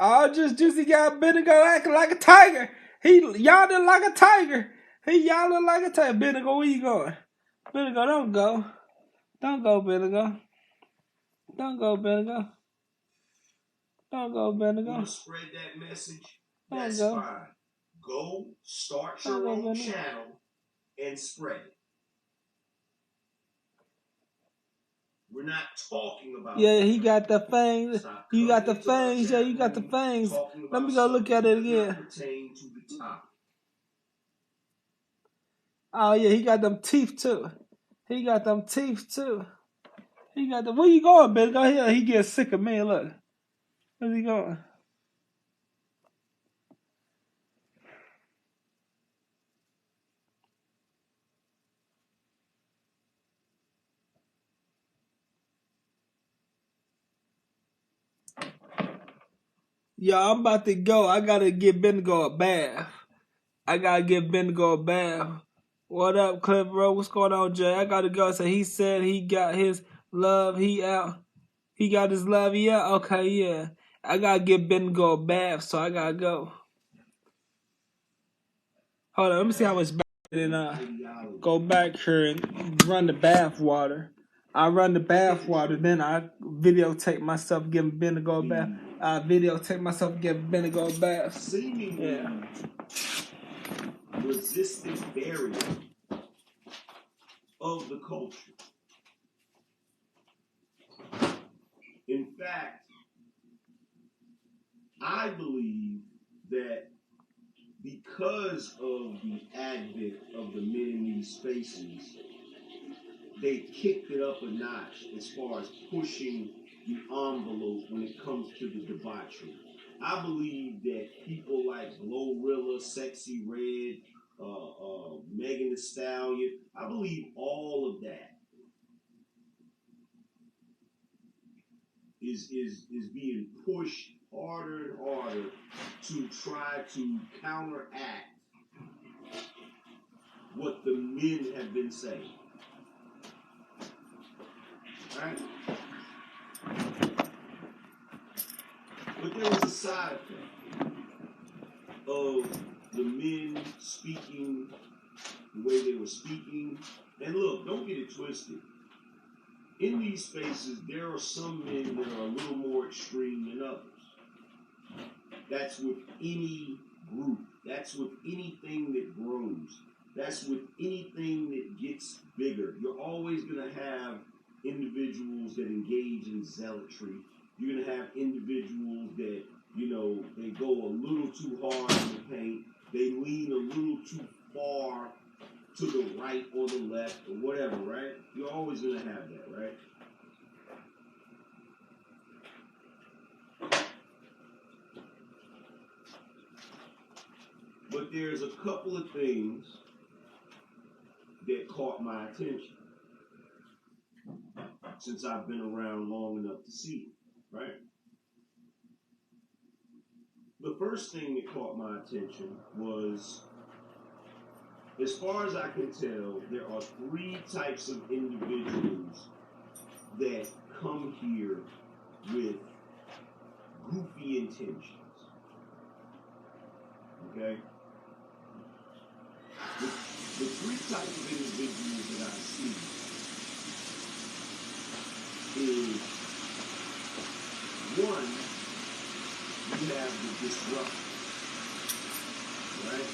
Oh, Just Juicy got Benego acting like a tiger. He yawning like a tiger. He yawning like a tiger. Benego, where you going? Benego, don't go. Don't go, Benego. Don't go, Benego. Don't go, Benego. Want to spread that message? That's fine. Go start your own channel and spread it. We're not talking about. Yeah, he got the fangs. You got the fangs. Yeah, you got the fangs. Let me go look at it again. Pertain to the topic. Oh yeah, he got them teeth too. He got them teeth too. He got the. Where you going, Ben? Go here. He gets sick of me. Look. Where's he going? Yo, I'm about to go. I gotta give Benego a bath. I gotta give Benego a bath. What up, Cliff, bro? What's going on, Jay? I gotta go. So he said he got his love. He out. He got his love. He out. Okay, yeah. I gotta give Benego a bath, so I gotta go. Hold on, let me see how much bath and go back here and run the bath water. I run the bath water, then I videotape myself giving Benego a bath. I videotape myself giving Benego a bath. Seemingly resistant barrier of the culture. In fact, I believe that because of the advent of the men in these spaces, they kicked it up a notch as far as pushing the envelope when it comes to the debauchery. I believe that people like Glorilla, Sexy Red, Megan Thee Stallion. I believe all of that is being pushed harder and harder to try to counteract what the men have been saying. Right? But there was a side effect of the men speaking the way they were speaking. And look, don't get it twisted. In these spaces, there are some men that are a little more extreme than others. That's with any group. That's with anything that grows. That's with anything that gets bigger. You're always going to have individuals that engage in zealotry. You're going to have individuals that, you know, they go a little too hard in the paint. They lean a little too far to the right or the left or whatever, right? You're always going to have that, right? But there's a couple of things that caught my attention since I've been around long enough to see it, right? The first thing that caught my attention was, as far as I can tell, there are 3 types of individuals that come here with goofy intentions. Okay? The 3 types of individuals that I see is, 1, you have the disruptor, right?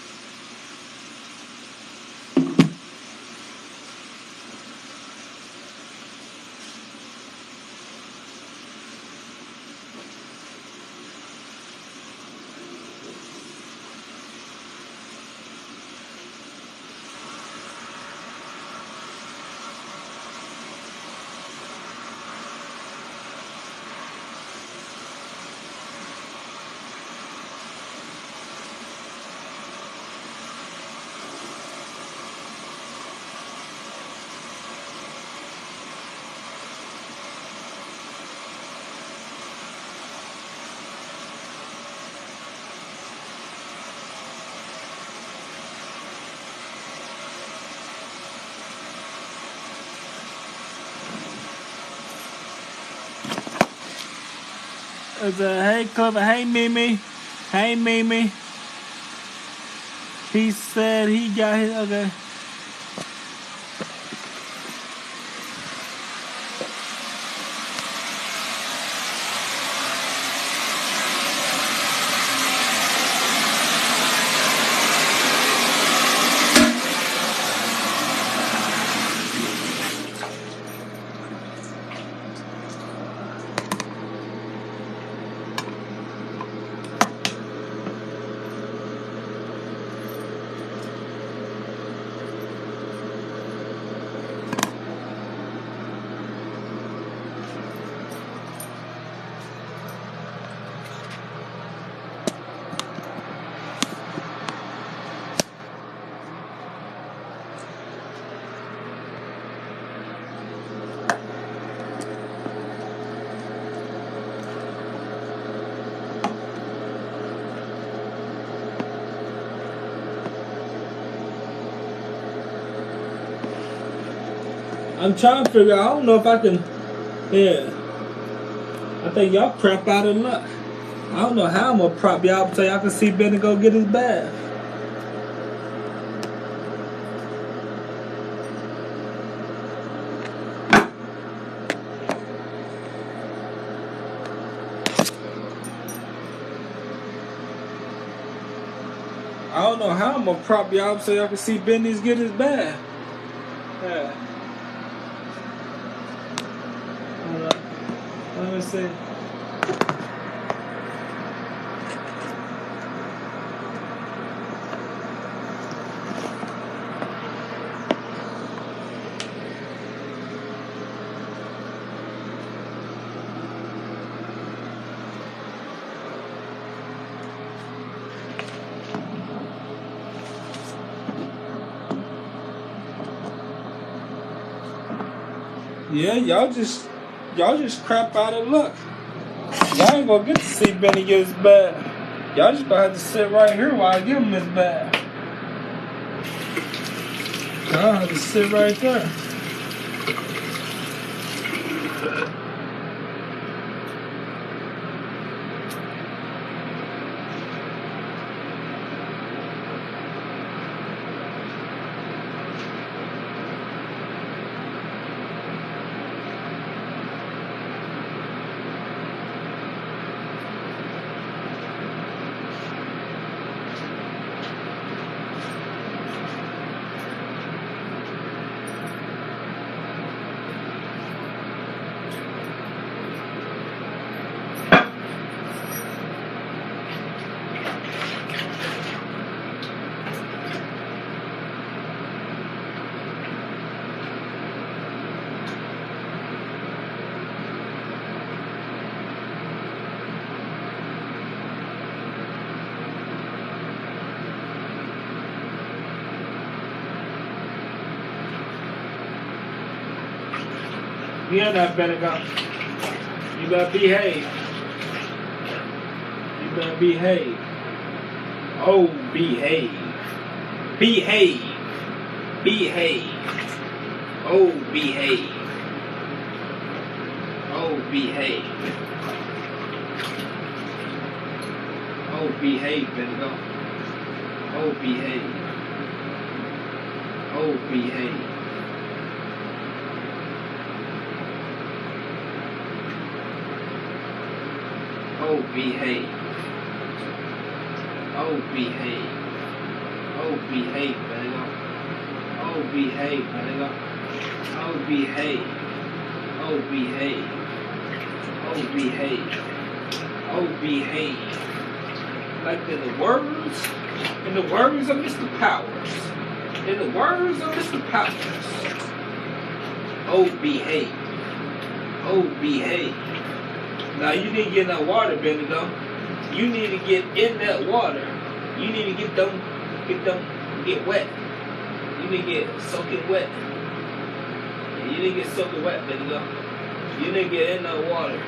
It's a hey Clever, hey Mimi, hey Mimi. He said he got his, okay. I'm trying to figure out, I don't know if I can, yeah. I think y'all crap out of luck. I don't know how I'm going to prop y'all up so y'all can see Benny go get his bath. I don't know how I'm going to prop y'all up so y'all can see Benny's get his bath. Yeah. Let me see. Yeah, y'all just crap out of luck. Y'all ain't gonna get to see Benny get his bag. Y'all just gonna have to sit right here while I give him his bag. Y'all have to sit right there. Yeah, that better go. You better behave. You better behave. Oh, behave. Behave. Behave. Oh, behave. Oh, behave. Oh, behave, better go. Oh, behave. Oh, behave. Oh, behave. Oh, behave. Oh, behave, better. Oh, behave, better. Oh, behave. Oh, behave. Oh, behave. Oh, behave. Like in the words of Mr. Powers. In the words of Mr. Powers. Oh, behave. Oh, behave. Now you need to get in that water, Bendigo. You need to get in that water. You need to get wet. You need to get soaking wet. You need to get soaking wet, Bendigo. You need to get in that water.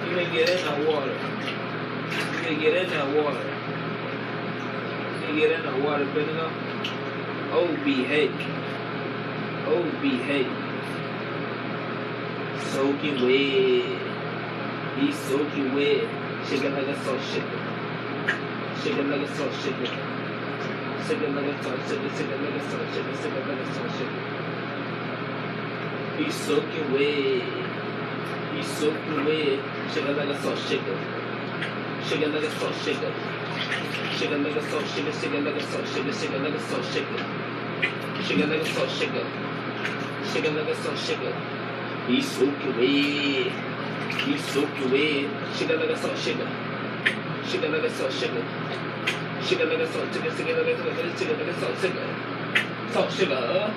You need to get in that water. You need to get in that water. You need to get in that water, Bendigo. Oh, behave. Oh, behave. Soaking wet. He's soaking wet. Shake it like a salt shaker. Shake it like a salt shaker. Shake it like a salt shaker. Shake it like a salt shaker. Shake it like a salt shaker. He's soaking wet. He's soaking wet. Shake it like a salt shaker. Shake it like a salt shaker. Shake it like a salt shaker. Shake it like a salt shaker. Shake it like a salt shaker. Shake it like a salt shaker. Shake it like a salt shaker. He's soaking wet. He's soaking wet. Shake it like a salt shaker. Shake it like a salt shaker. Shake it like a salt shaker. Shake it like a salt shaker. Salt shaker.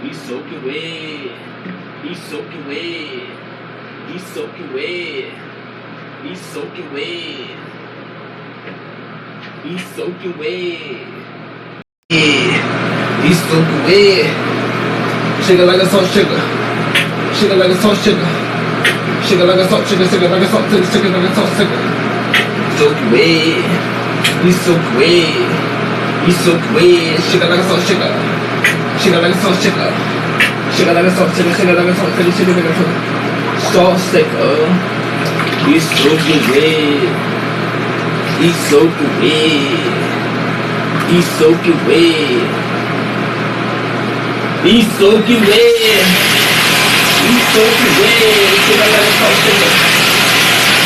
He's soaking wet. He's soaking wet. He's soaking wet. He's soaking wet. He's soaking wet. He's soaking wet. Shake it like a salt shaker. Shake it like a salt shaker. Shake it like a salt shaker. Shake it like a salt shaker. Shake it like a salt shaker. Soaking wet. He's soaking wet. He's soaking wet. Shake it like a salt shaker. Shake it like a salt shaker. Shake it like a salt shaker. Shake it like a salt shaker. Shake it like a salt shaker. He's soaking wet. He's soaking wet. He's soaking wet. He's soaking wet. He's soaking wet. Shake it like a salt shaker.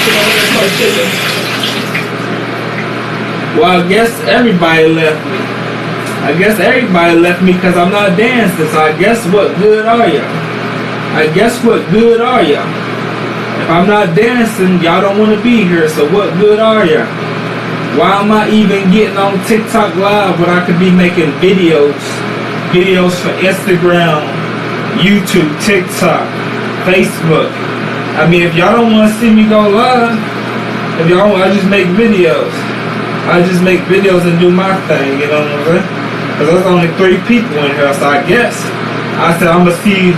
Shake it like a salt shaker. Well, I guess everybody left me. I guess everybody left me because I'm not dancing. So I guess what good are ya? I guess what good are ya? If I'm not dancing, y'all don't want to be here. So what good are ya? Why am I even getting on TikTok live when I could be making videos? Videos for Instagram, YouTube, TikTok, Facebook. I mean, if y'all don't want to see me go live, if y'all want, I just make videos. I just make videos and do my thing, you know what I'm saying? Because there's only 3 people in here, so I guess I said I'm gonna see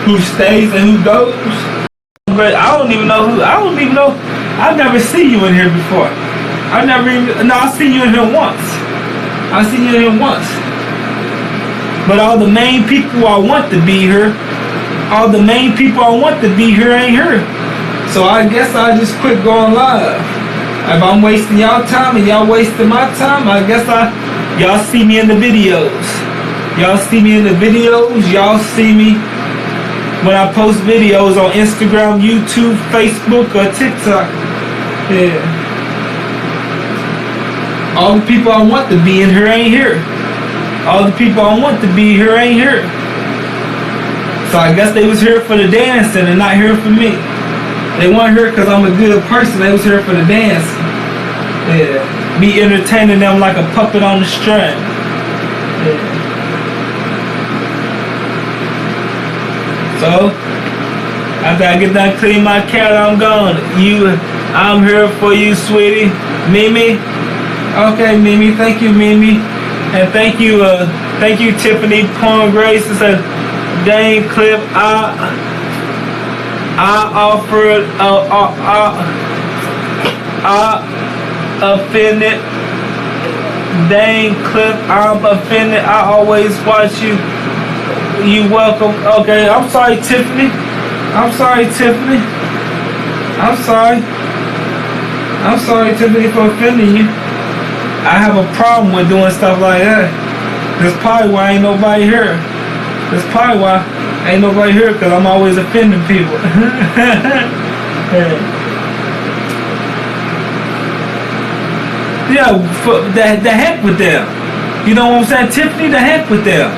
who stays and who goes. But I don't even know who. I've never seen you in here before. I've seen you in here once. I've seen you in here once. But all the main people I want to be here, ain't here. So I guess I just quit going live. If I'm wasting y'all time and y'all wasting my time, I guess y'all see me in the videos. Y'all see me when I post videos on Instagram, YouTube, Facebook, or TikTok. Yeah. All the people I want to be in here ain't here. All the people I want to be here ain't here. So I guess they was here for the dancing and not here for me. They weren't here because I'm a good person. They was here for the dancing. Yeah. Me entertaining them like a puppet on the string. Yeah. So, after I get done cleaning my cat, I'm gone. I'm here for you, sweetie. Mimi? Okay, Mimi. Thank you, Mimi. And thank you, Tiffany Porn Grace. It's a dang clip. I offered, offended. Dang clip, I'm offended. I always watch you. You welcome. Okay, I'm sorry, Tiffany. I'm sorry, Tiffany, for offending you. I have a problem with doing stuff like that. That's probably why ain't nobody here. Because I'm always offending people. Yeah, the heck with them. You know what I'm saying, Tiffany? The heck with them.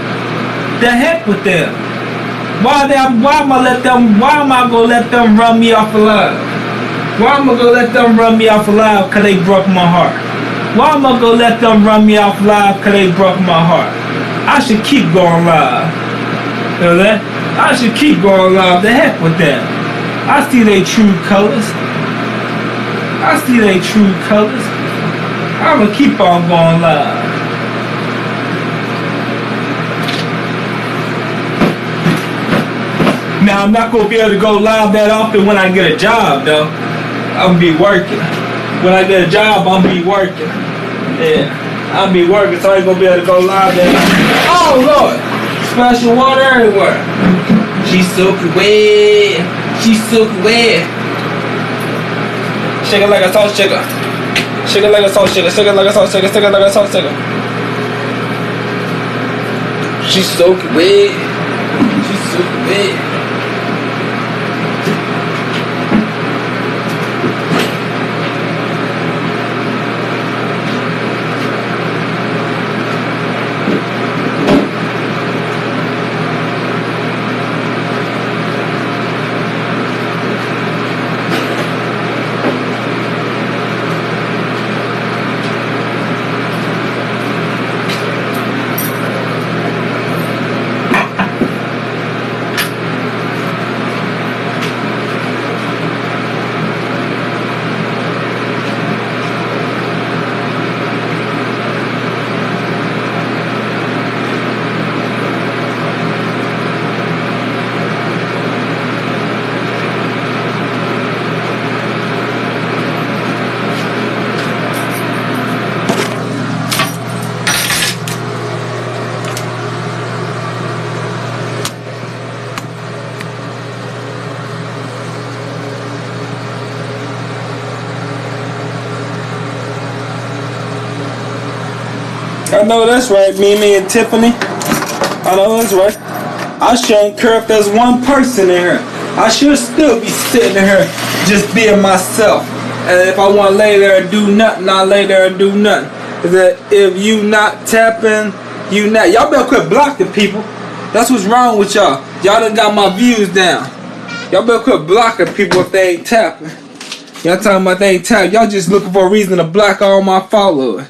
Why am I gonna let them run me off alive? Why am I gonna let them run me off alive because they broke my heart? Why am I gonna let them run me off live because they broke my heart? I should keep going live. You know that? I should keep going live. The heck with them. I see their true colors. I'm gonna keep on going live. Now, I'm not going to be able to go live that often when I get a job, though. I'm going to be working. When I get a job, I'm going to be working. Yeah, I'll be working, so I ain't going to be able to go live that often. Oh, Lord! Splashing water everywhere. She's soaking wet. Shake it like a salt shaker. Shake it like a salt shaker. She's soaking wet. I know that's right, Mimi and Tiffany. I know that's right. I shouldn't care if there's one person in here. I should still be sitting in here just being myself. And if I want to lay there and do nothing, I'll lay there and do nothing. Is that if you not tapping, you not. Y'all better quit blocking people. That's what's wrong with y'all. Y'all done got my views down. Y'all better quit blocking people if they ain't tapping. Y'all talking about they ain't tapping. Y'all just looking for a reason to block all my followers.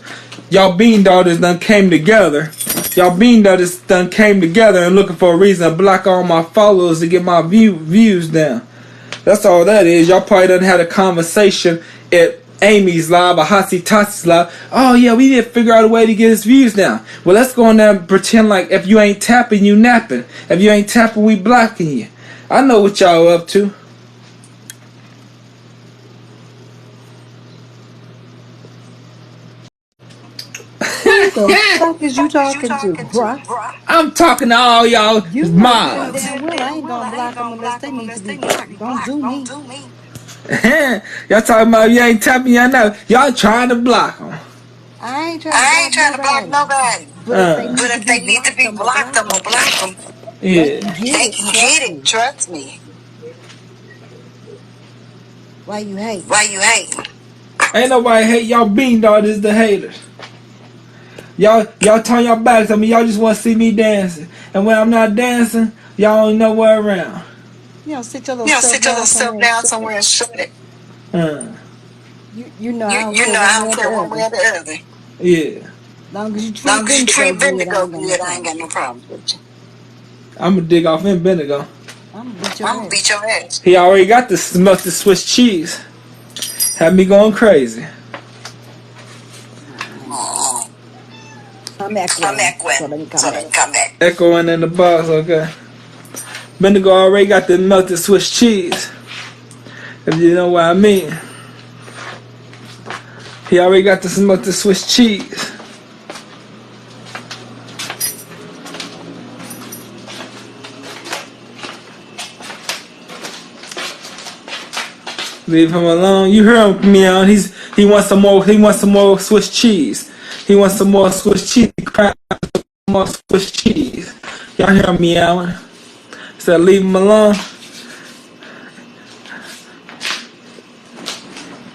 Y'all bean daughters done came together. And looking for a reason to block all my followers to get my views down. That's all that is. Y'all probably done had a conversation at Amy's live or Hotsie Tossie's live. Oh yeah, we need to figure out a way to get his views down. Well, let's go in there and pretend like if you ain't tapping, you napping. If you ain't tapping, we blocking you. I know what y'all up to. Who the fuck is you talking to, bruh? I'm talking to all y'all You know good mods. damn well I ain't gonna block them unless they need to be blocked. Don't do me. Y'all talking about you ain't tapping y'all now. Y'all trying to block them. I ain't trying to block nobody. But if they need to be blocked, I'm gonna block them. Yeah. They can get it, trust me. Why you hating? Ain't nobody hate y'all. Bean dog is the haters. Y'all turn your backs on me. Y'all just want to see me dancing. And when I'm not dancing, y'all ain't nowhere around. You know, sit your little self down somewhere and shut it. You know I don't care one way or the other. Yeah. Long as you treat Bendigo good, I ain't got no problems with you. I'm going to dig off in Bendigo. I'm gonna beat your ass. He already got the smelted Swiss cheese. Had me going crazy. I'm echoing. So let me come back. Echoing in the box, okay. Bendigo already got the melted Swiss cheese. If you know what I mean. He already got the melted Swiss cheese. Leave him alone. You heard him meow. He wants some more. He wants some more Swiss cheese. He wants some more Swiss cheese. More Swiss cheese. Y'all hear him meowing? So leave him alone.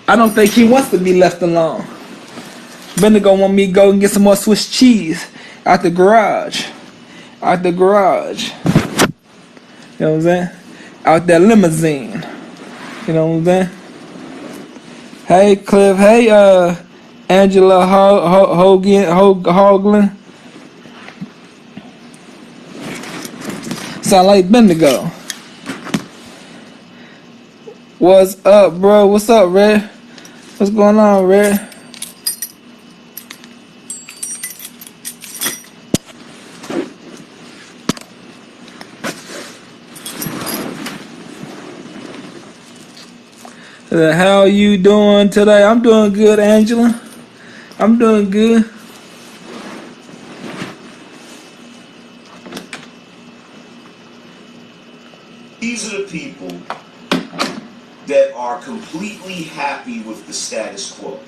I don't think he wants to be left alone. Bendigo want me to go and get some more Swiss cheese out the garage. Out the garage. You know what I'm saying? Out that limousine. You know what I'm saying? Hey, Cliff. Hey, Angela Hoagland. Sound like Bendigo. What's up, bro? What's up, Red? What's going on, Red? How you doing today? I'm doing good, Angela. I'm doing good. These are the people that are completely happy with the status quo.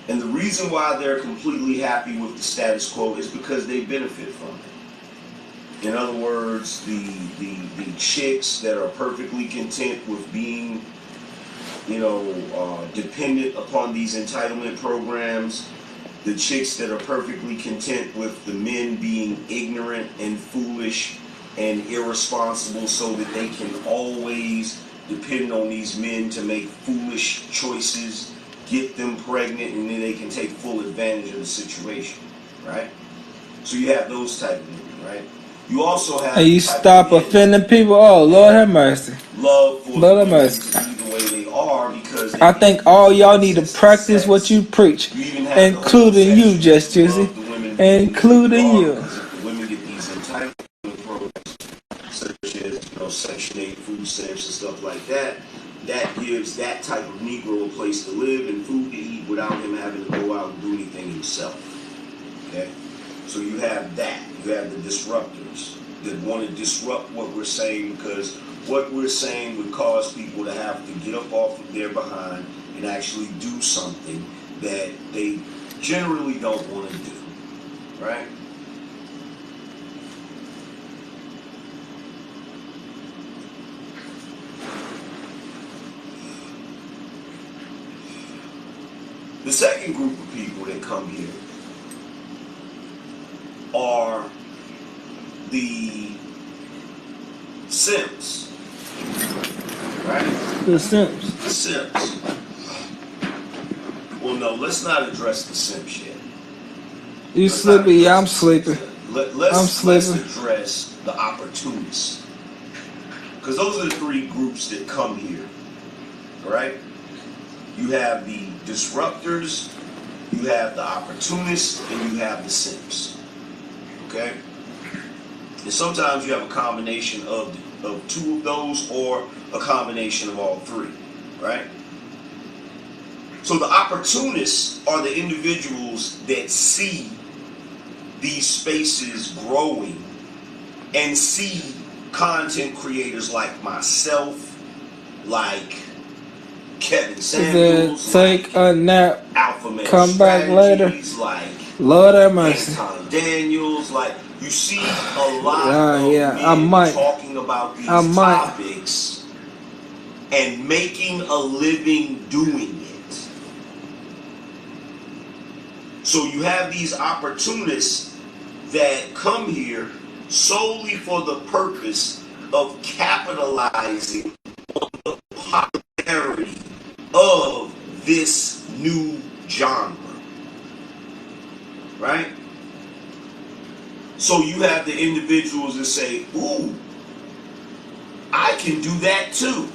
And the reason why they're completely happy with the status quo is because they benefit from it. In other words, the chicks that are perfectly content with being, dependent upon these entitlement programs, the chicks that are perfectly content with the men being ignorant and foolish and irresponsible so that they can always depend on these men to make foolish choices, get them pregnant, and then they can take full advantage of the situation, right? So you have those type of men, right? You also have... Hey, you stop offending people? Oh, Lord have mercy. Love for Lord have mercy. to be the way they are because... I think all y'all need to practice what you preach, including you, Just Juicy, including you. Women get these entitlement programs, such as Section 8 food stamps and stuff like that. That gives that type of Negro a place to live and food to eat without him having to go out and do anything himself. Okay, so you have that. You have the disruptors that want to disrupt what we're saying because what we're saying would cause people to have to get up off of their behind and actually do something that they generally don't want to do, right? The second group of people that come here are the simps, right? The simps. The simps. Well, no, let's not address the simps yet. You sleepy? Yeah, I'm sleeping. Let's address the opportunists. Because those are the three groups that come here, right? You have the disruptors, you have the opportunists, and you have the simps. Okay? And sometimes you have a combination of two of those or a combination of all three, right? So the opportunists are the individuals that see these spaces growing and see content creators like myself, like Kevin Samuels, take a nap, Alpha Male come back later. like Lord have mercy. Anton Daniels, like you see a lot of men talking about these topics and making a living doing it. So you have these opportunists that come here solely for the purpose of capitalizing on the popularity of this new genre, right? So you have the individuals that say, ooh, I can do that too.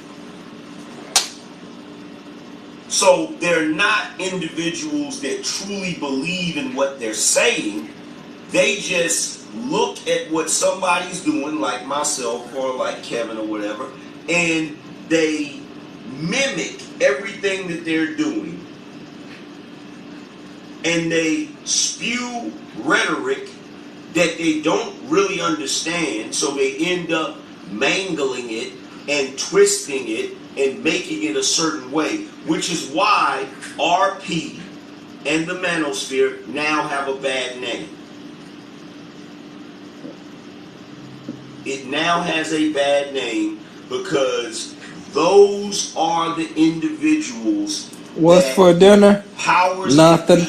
So they're not individuals that truly believe in what they're saying. They just look at what somebody's doing, like myself or like Kevin or whatever, and they mimic everything that they're doing. And they spew rhetoric that they don't really understand, so they end up mangling it and twisting it and making it a certain way, which is why RP and the Manosphere now have a bad name. It now has a bad name because those are the individuals. What's for dinner? Nothing.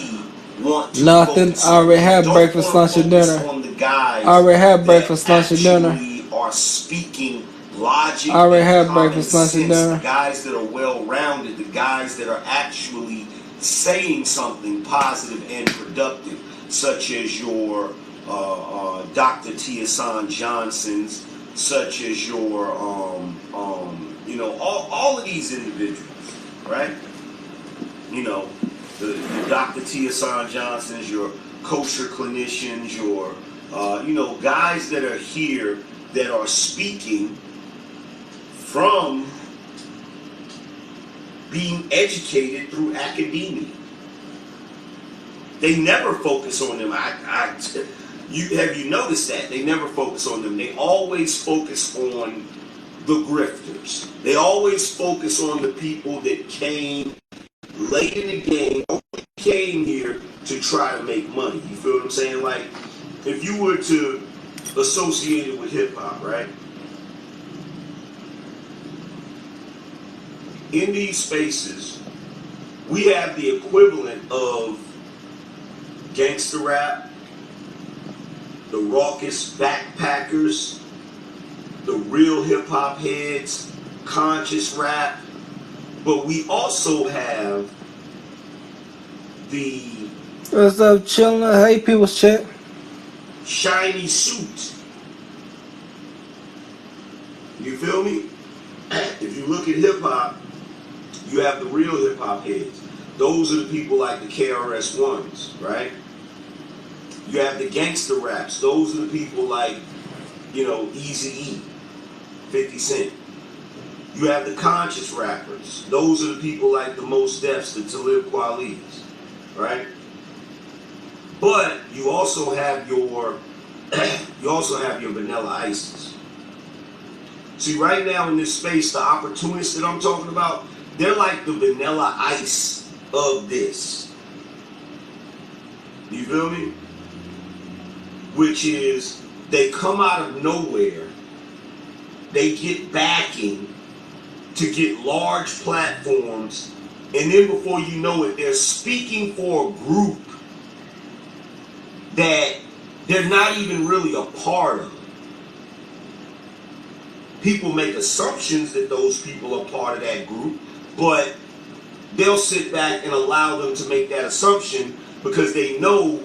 Nothing. I already had breakfast, lunch, and dinner. I already had breakfast, lunch, and dinner. Are speaking logic. I already had breakfast, lunch, and dinner. The guys that are well-rounded, the guys that are actually saying something positive and productive, such as your Dr. Tiasan Johnsons, such as your you know, all of these individuals, right? You know, your Dr. Tiasan Johnsons, your kosher clinicians, your you know, guys that are here that are speaking from being educated through academia. They never focus on them. Have you noticed that? They never focus on them. They always focus on the grifters. They always focus on the people that came late in the game, only came here to try to make money. You feel what I'm saying? Like, if you were to associate it with hip-hop, right? In these spaces, we have the equivalent of gangster rap, the raucous backpackers, the real hip-hop heads, conscious rap, but we also have the What's up, chillin'? Hey, people's chat. shiny suit. You feel me? If you look at hip-hop, you have the real hip-hop heads. Those are the people like the KRS-Ones, right? You have the gangster raps. Those are the people like, you know, Eazy-E, 50 Cent. You have the conscious rappers. Those are the people like the Mos Defs, the Talib Kweli's, right? But you also have your Vanilla Ices. See, right now in this space, the opportunists that I'm talking about, they're like the Vanilla Ice of this. You feel me? Which is, they come out of nowhere, they get backing to get large platforms, and then before you know it, they're speaking for a group that they're not even really a part of. People make assumptions that those people are part of that group, but they'll sit back and allow them to make that assumption because they know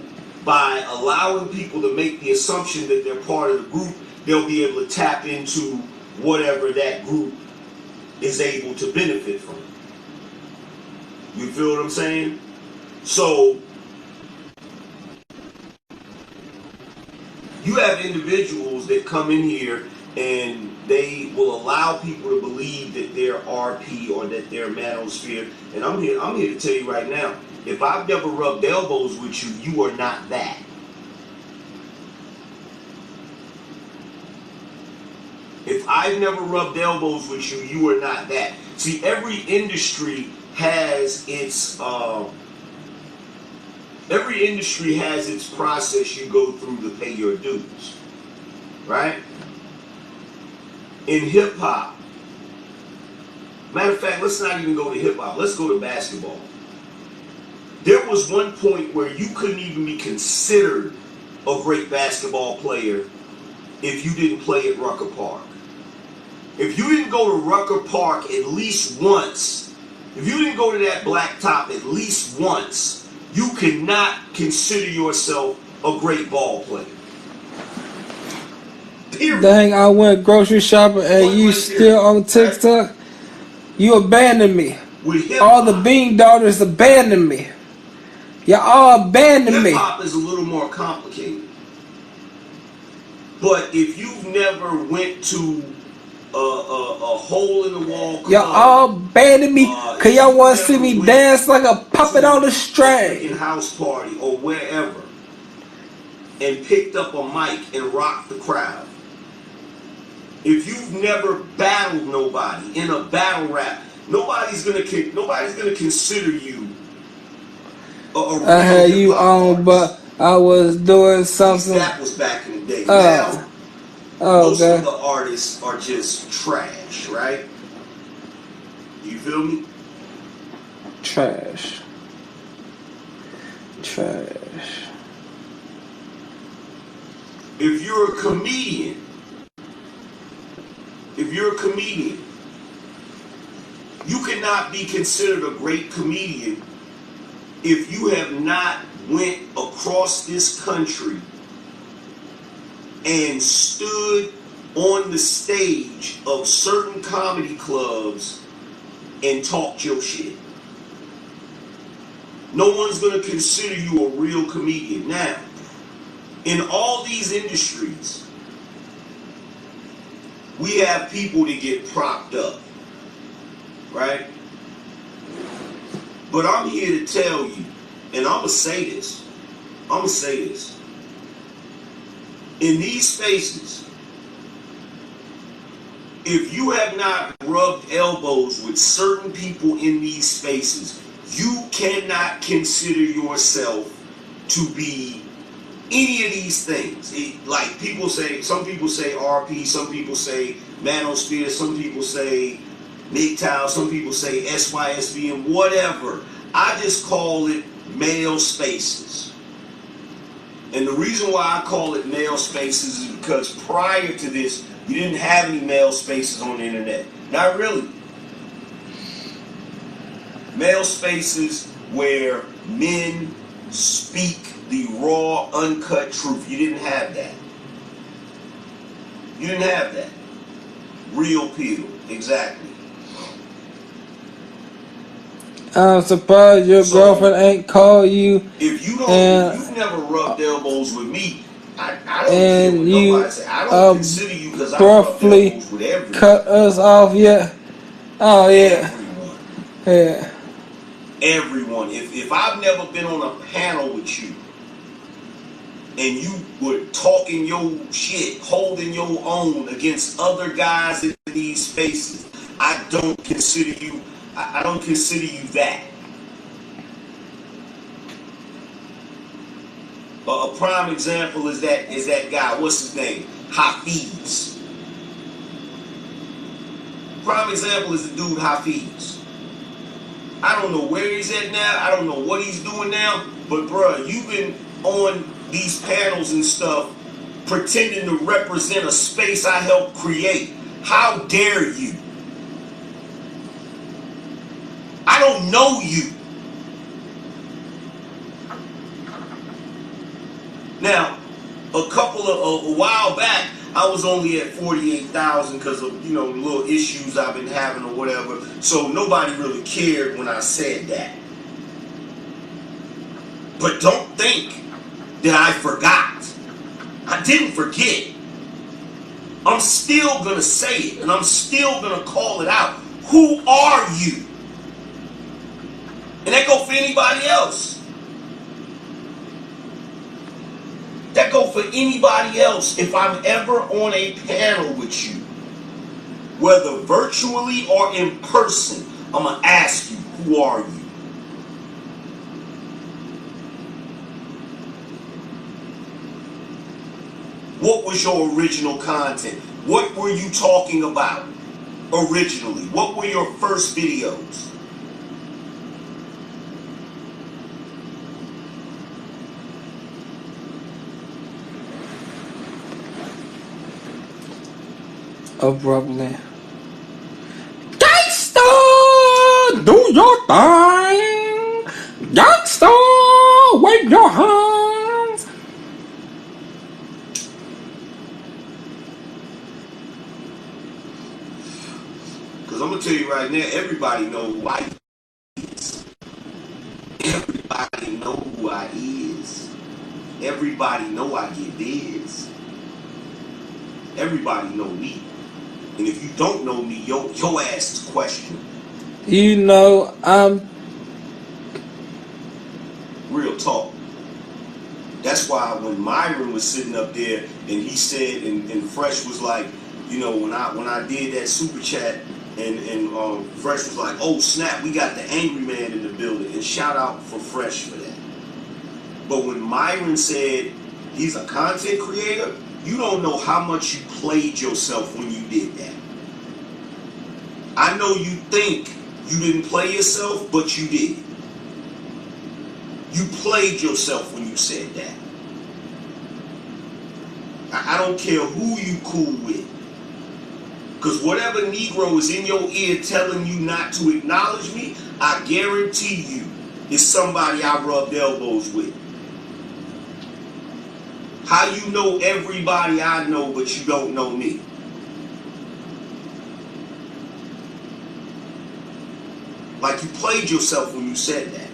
by allowing people to make the assumption that they're part of the group, they'll be able to tap into whatever that group is able to benefit from. You feel what I'm saying? So you have individuals those that come in here and they will allow people to believe that they're RP or that they're manosphere. And I'm here to tell you right now, if I've never rubbed elbows with you, you are not that. If I've never rubbed elbows with you, you are not that. See, every industry has its process you go through to pay your dues, right? In hip hop, matter of fact, let's not even go to hip hop. Let's go to basketball. There was one point where you couldn't even be considered a great basketball player if you didn't play at Rucker Park. If you didn't go to Rucker Park at least once, if you didn't go to that blacktop at least once, you cannot consider yourself a great ball player. Period. Dang, I went grocery shopping and you still on TikTok? You abandoned me. All the Bean Daughters abandoned me. Y'all all abandoned me. Hip-hop is a little more complicated. But if you've never went to a hole in the wall club, y'all all abandoned me because y'all want to see me dance like a puppet on a string. House party or wherever, and picked up a mic and rocked the crowd. If you've never battled nobody in a battle rap, nobody's gonna consider you a real I had you hip-hop on, artist. but I was doing something. That was back in the day. Now, most of the artists are just trash, right? You feel me? Trash. If you're a comedian, you cannot be considered a great comedian if you have not went across this country and stood on the stage of certain comedy clubs and talked your shit. No one's going to consider you a real comedian. Now, in all these industries, we have people that get propped up, right? But I'm here to tell you, and I'm going to say this. In these spaces, if you have not rubbed elbows with certain people in these spaces, you cannot consider yourself to be any of these things. Like people say, some people say RP, some people say Manosphere, some people say MGTOW, some people say SYSBM, whatever. I just call it male spaces. And the reason why I call it male spaces is because prior to this, you didn't have any male spaces on the internet. Not really. Male spaces where men speak the raw, uncut truth. You didn't have that. You didn't have that. Real people. Exactly. I'm surprised your girlfriend ain't called you. If you don't, if you've never rubbed elbows with me, I don't care what nobody say. I don't consider you because I rubbed elbows with everyone. Cut us off yet? Oh yeah. Yeah. Everyone. If I've never been on a panel with you and you were talking your shit, holding your own against other guys in these spaces, I don't consider you. I don't consider you that. A prime example is that guy. What's his name? Hafiz. Prime example is the dude Hafiz. I don't know where he's at now. I don't know what he's doing now. But bruh, you've been on these panels and stuff pretending to represent a space I helped create. How dare you? I don't know you. Now, a while back, I was only at 48,000 because of, little issues I've been having or whatever. So nobody really cared when I said that. But don't think that I forgot. I didn't forget. I'm still going to say it, and I'm still going to call it out. Who are you? And that go for anybody else. That go for anybody else. If I'm ever on a panel with you, whether virtually or in person, I'm going to ask you, who are you? What was your original content? What were you talking about originally? What were your first videos? Abruptly. Gangsta! Do your thing! Gangsta! Wave your hands! Because I'm going to tell you right now, everybody know who I is. Everybody know who I is. Everybody know I get this. Everybody know me. And if you don't know me, your ass is questioned. You know, Real talk. That's why when Myron was sitting up there and he said, and Fresh was like, you know, when I did that super chat, and Fresh was like, oh snap, we got the angry man in the building. And shout out for Fresh for that. But when Myron said he's a content creator, you don't know how much you played yourself when you did that. I know you think you didn't play yourself, but you did. You played yourself when you said that. I don't care who you cool with. Because whatever Negro is in your ear telling you not to acknowledge me, I guarantee you is somebody I rubbed elbows with. How you know everybody I know, but you don't know me? Like you played yourself when you said that.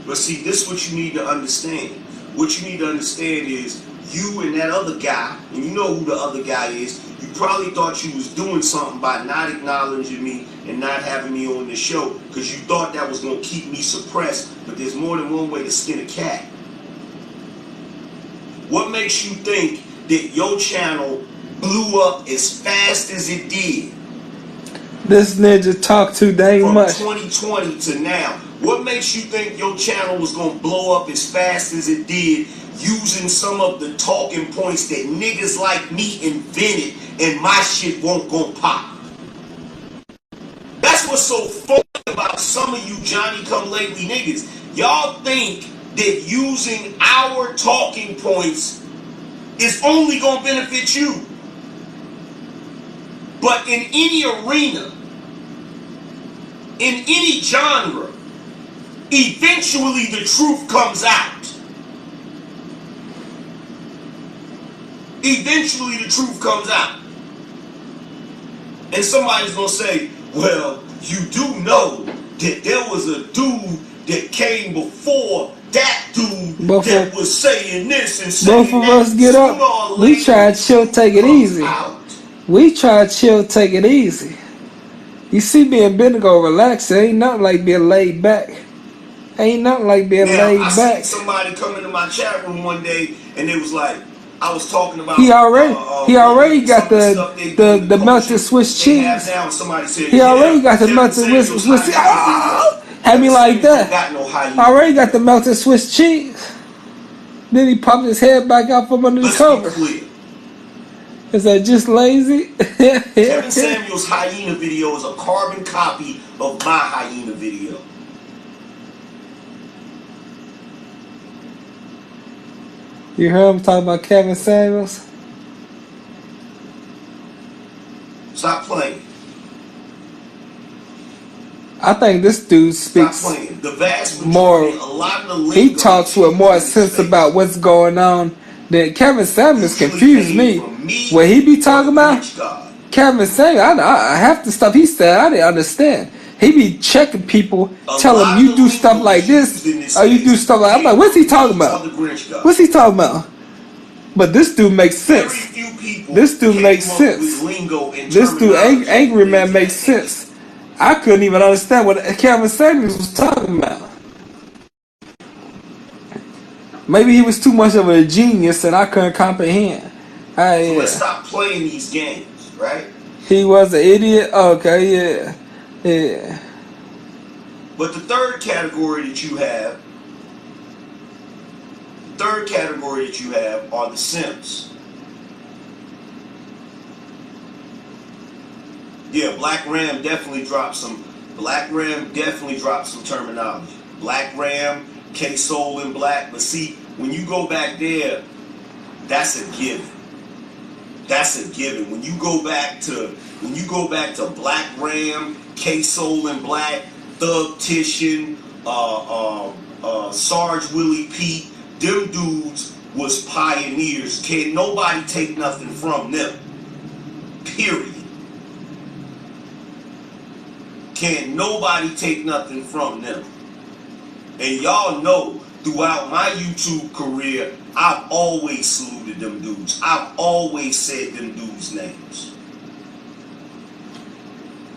But see, this is what you need to understand. What you need to understand is you and that other guy, and you know who the other guy is, you probably thought you was doing something by not acknowledging me and not having me on the show because you thought that was going to keep me suppressed. But there's more than one way to skin a cat. What makes you think that your channel blew up as fast as it did? This nigga talk too dang much. From 2020 to now. What makes you think your channel was going to blow up as fast as it did using some of the talking points that niggas like me invented and my shit won't go pop? That's what's so funny about some of you Johnny-come-lately niggas. Y'all think that using our talking points is only going to benefit you. But in any arena, in any genre, eventually the truth comes out. Eventually the truth comes out. And somebody's going to say, well, you do know that there was a dude that came before that dude that was saying this and saying both of that. us get up. We try to chill, take it easy. We try to chill, take it easy. You see me and Bendigo relax. It ain't nothing like being laid back. Ain't nothing like being laid back. I seen somebody come into my chat room one day and it was like, I was talking about he already got the melted Swiss cheese. He already got the melted Swiss cheese. Had me like that. Already got the melted Swiss cheese. Then he popped his head back out from under the cover. Is that just lazy? Kevin Samuels' hyena video is a carbon copy of my hyena video. You heard him talk about Kevin Samuels? Stop playing. I think this dude speaks more. He talks with more sense about what's going on than Kevin Samuels. Confused me. What he be talking about? Kevin Samuels, I have to stop. He said I didn't understand. he be checking people, tell them you do stuff like this, or you do stuff like. I'm like, what's he talking about? What's he talking about? But this dude makes sense. This dude makes sense. This dude, Angry Man, makes sense. I couldn't even understand what Kevin Samuels was talking about. Maybe he was too much of a genius and I couldn't comprehend. So let's stop playing these games, right? He was an idiot? Okay, yeah. Yeah. But the third category that you have are the simps. Yeah, Black Ram definitely dropped some terminology. Black Ram, K-Soul and Black. But see, when you go back there, that's a given. That's a given. When you go back to Black Ram, K-Soul and Black, Thug Titian, Sarge Willie Pete, them dudes was pioneers. Can't nobody take nothing from them. Period. Can't nobody take nothing from them. And y'all know, throughout my YouTube career, I've always saluted them dudes. I've always said them dudes' names.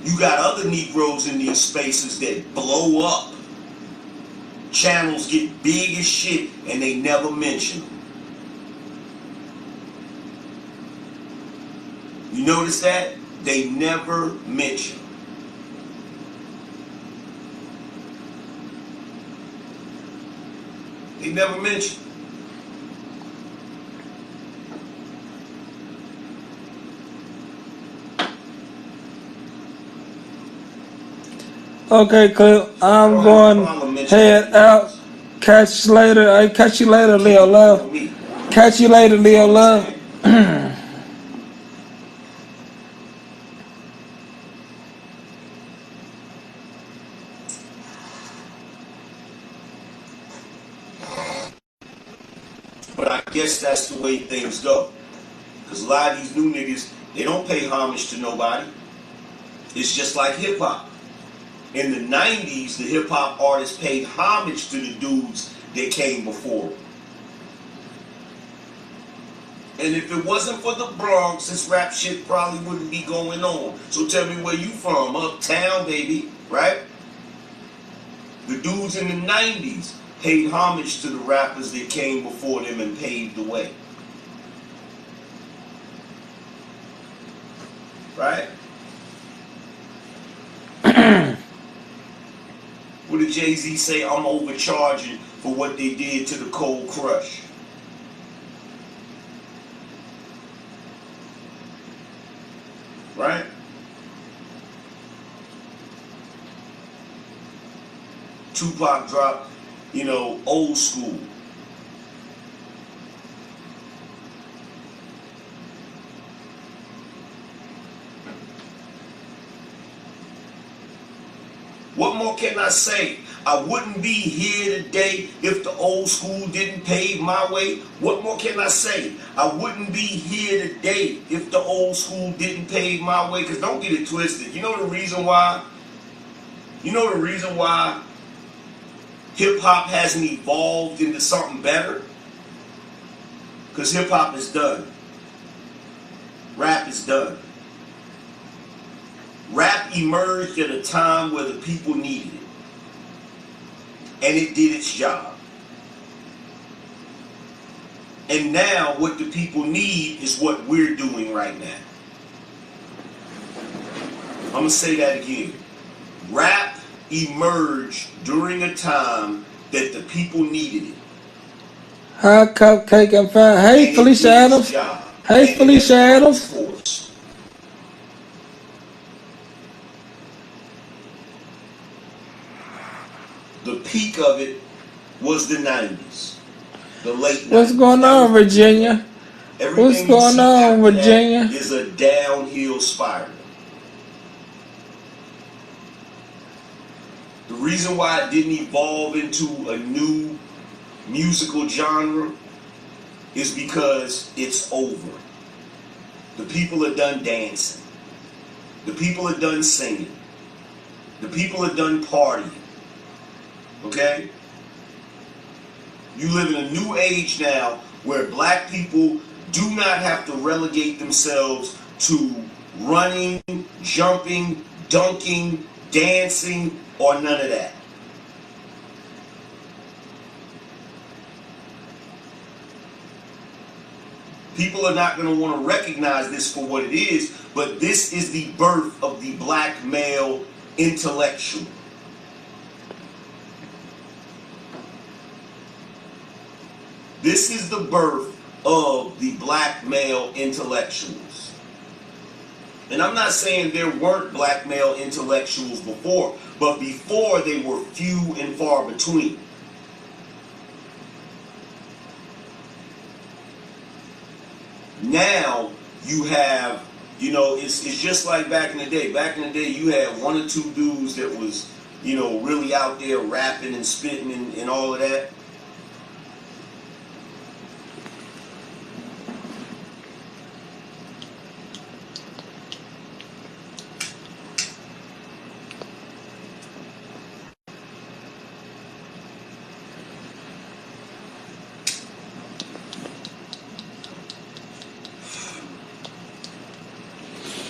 You got other Negroes in these spaces that blow up. Channels get big as shit and they never mention them. You notice that? They never mention them. They never mention. Okay, Clip. I'm going head out. Catch you later. I catch you later, Leo Love. Catch you later, Leo Love. But I guess that's the way things go. Because a lot of these new niggas, they don't pay homage to nobody. It's just like hip-hop. In the 90s, the hip-hop artists paid homage to the dudes that came before them. And if it wasn't for the Bronx, this rap shit probably wouldn't be going on. So tell me where you from. Uptown, baby, right? The dudes in the 90s paid homage to the rappers that came before them and paved the way. Right? What did Jay-Z say? I'm overcharging for what they did to the Cold Crush. Right? Tupac dropped, Old School. What more can I say? I wouldn't be here today if the Old School didn't pave my way. What more can I say? I wouldn't be here today if the Old School didn't pave my way. Because don't get it twisted. You know the reason why? Hip-hop hasn't evolved into something better? Because hip-hop is done. Rap is done. Rap emerged at a time where the people needed it. And it did its job. And now what the people need is what we're doing right now. I'm going to say that again. Rap emerged during a time that the people needed it. Hi, Cupcake and Fan. Hey, Felicia Adams. Hey, Felicia Adams. The peak of it was the 90s. The late 90s. What's going on, Virginia? What's going on, Virginia? Is a downhill spiral. The reason why it didn't evolve into a new musical genre is because it's over. The people are done dancing. The people are done singing. The people are done partying. Okay? You live in a new age now where black people do not have to relegate themselves to running, jumping, dunking, dancing, or none of that. People are not going to want to recognize this for what it is, but this is the birth of the black male intellectual. This is the birth of the black male intellectuals. And I'm not saying there weren't black male intellectuals before, but before they were few and far between. Now you have, you know, it's just like back in the day. Back in the day, you had one or two dudes that was, you know, really out there rapping and spitting and all of that.